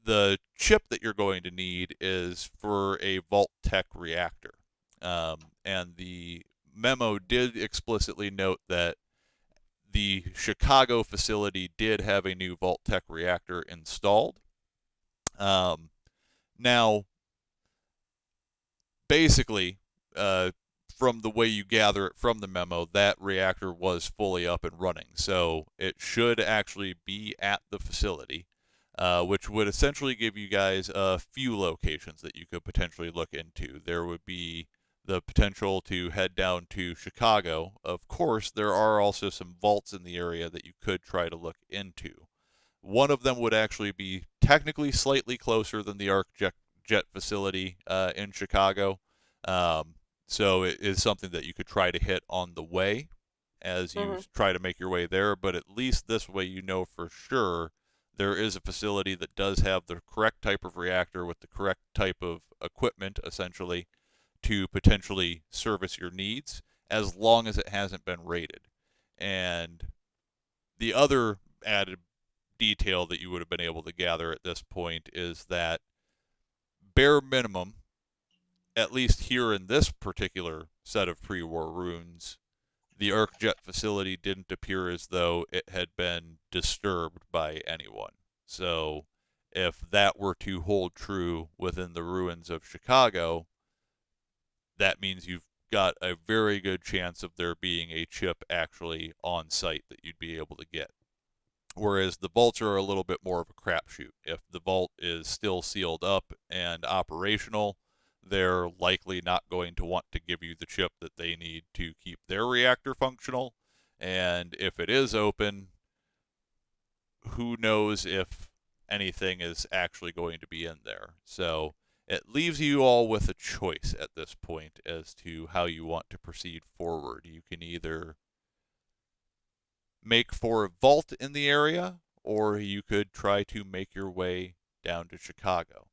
the chip that you're going to need is for a Vault-Tec reactor. And the memo did explicitly note that the Chicago facility did have a new Vault-Tec reactor installed. Now, basically, from the way you gather it from the memo, that reactor was fully up and running. So it should actually be at the facility, which would essentially give you guys a few locations that you could potentially look into. There would be the potential to head down to Chicago. Of course, there are also some vaults in the area that you could try to look into. One of them would actually be technically slightly closer than the ArcJet facility in Chicago. So it is something that you could try to hit on the way as you try to make your way there. But at least this way you know for sure there is a facility that does have the correct type of reactor with the correct type of equipment, essentially, to potentially service your needs. as long as it hasn't been raided. And the other added detail that you would have been able to gather at this point is that bare minimum, at least here in this particular set of pre-war runes, the Arcjet facility didn't appear as though it had been disturbed by anyone. So if that were to hold true within the ruins of Chicago, that means you've got a very good chance of there being a chip actually on site that you'd be able to get. Whereas the vaults are a little bit more of a crapshoot. If the vault is still sealed up and operational, they're likely not going to want to give you the chip that they need to keep their reactor functional. And if it is open, who knows if anything is actually going to be in there. So it leaves you all with a choice at this point as to how you want to proceed forward. You can either make for a vault in the area, or you could try to make your way down to Chicago.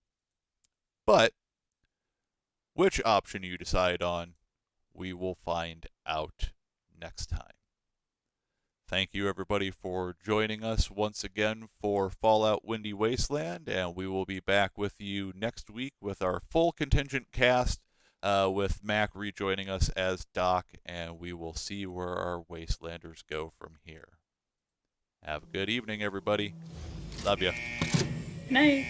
But which option you decide on, we will find out next time. Thank you, everybody, for joining us once again for Fallout Windy Wasteland, and we will be back with you next week with our full contingent cast, with Mac rejoining us as Doc, and we will see where our Wastelanders go from here. Have a good evening, everybody. Love ya. Night.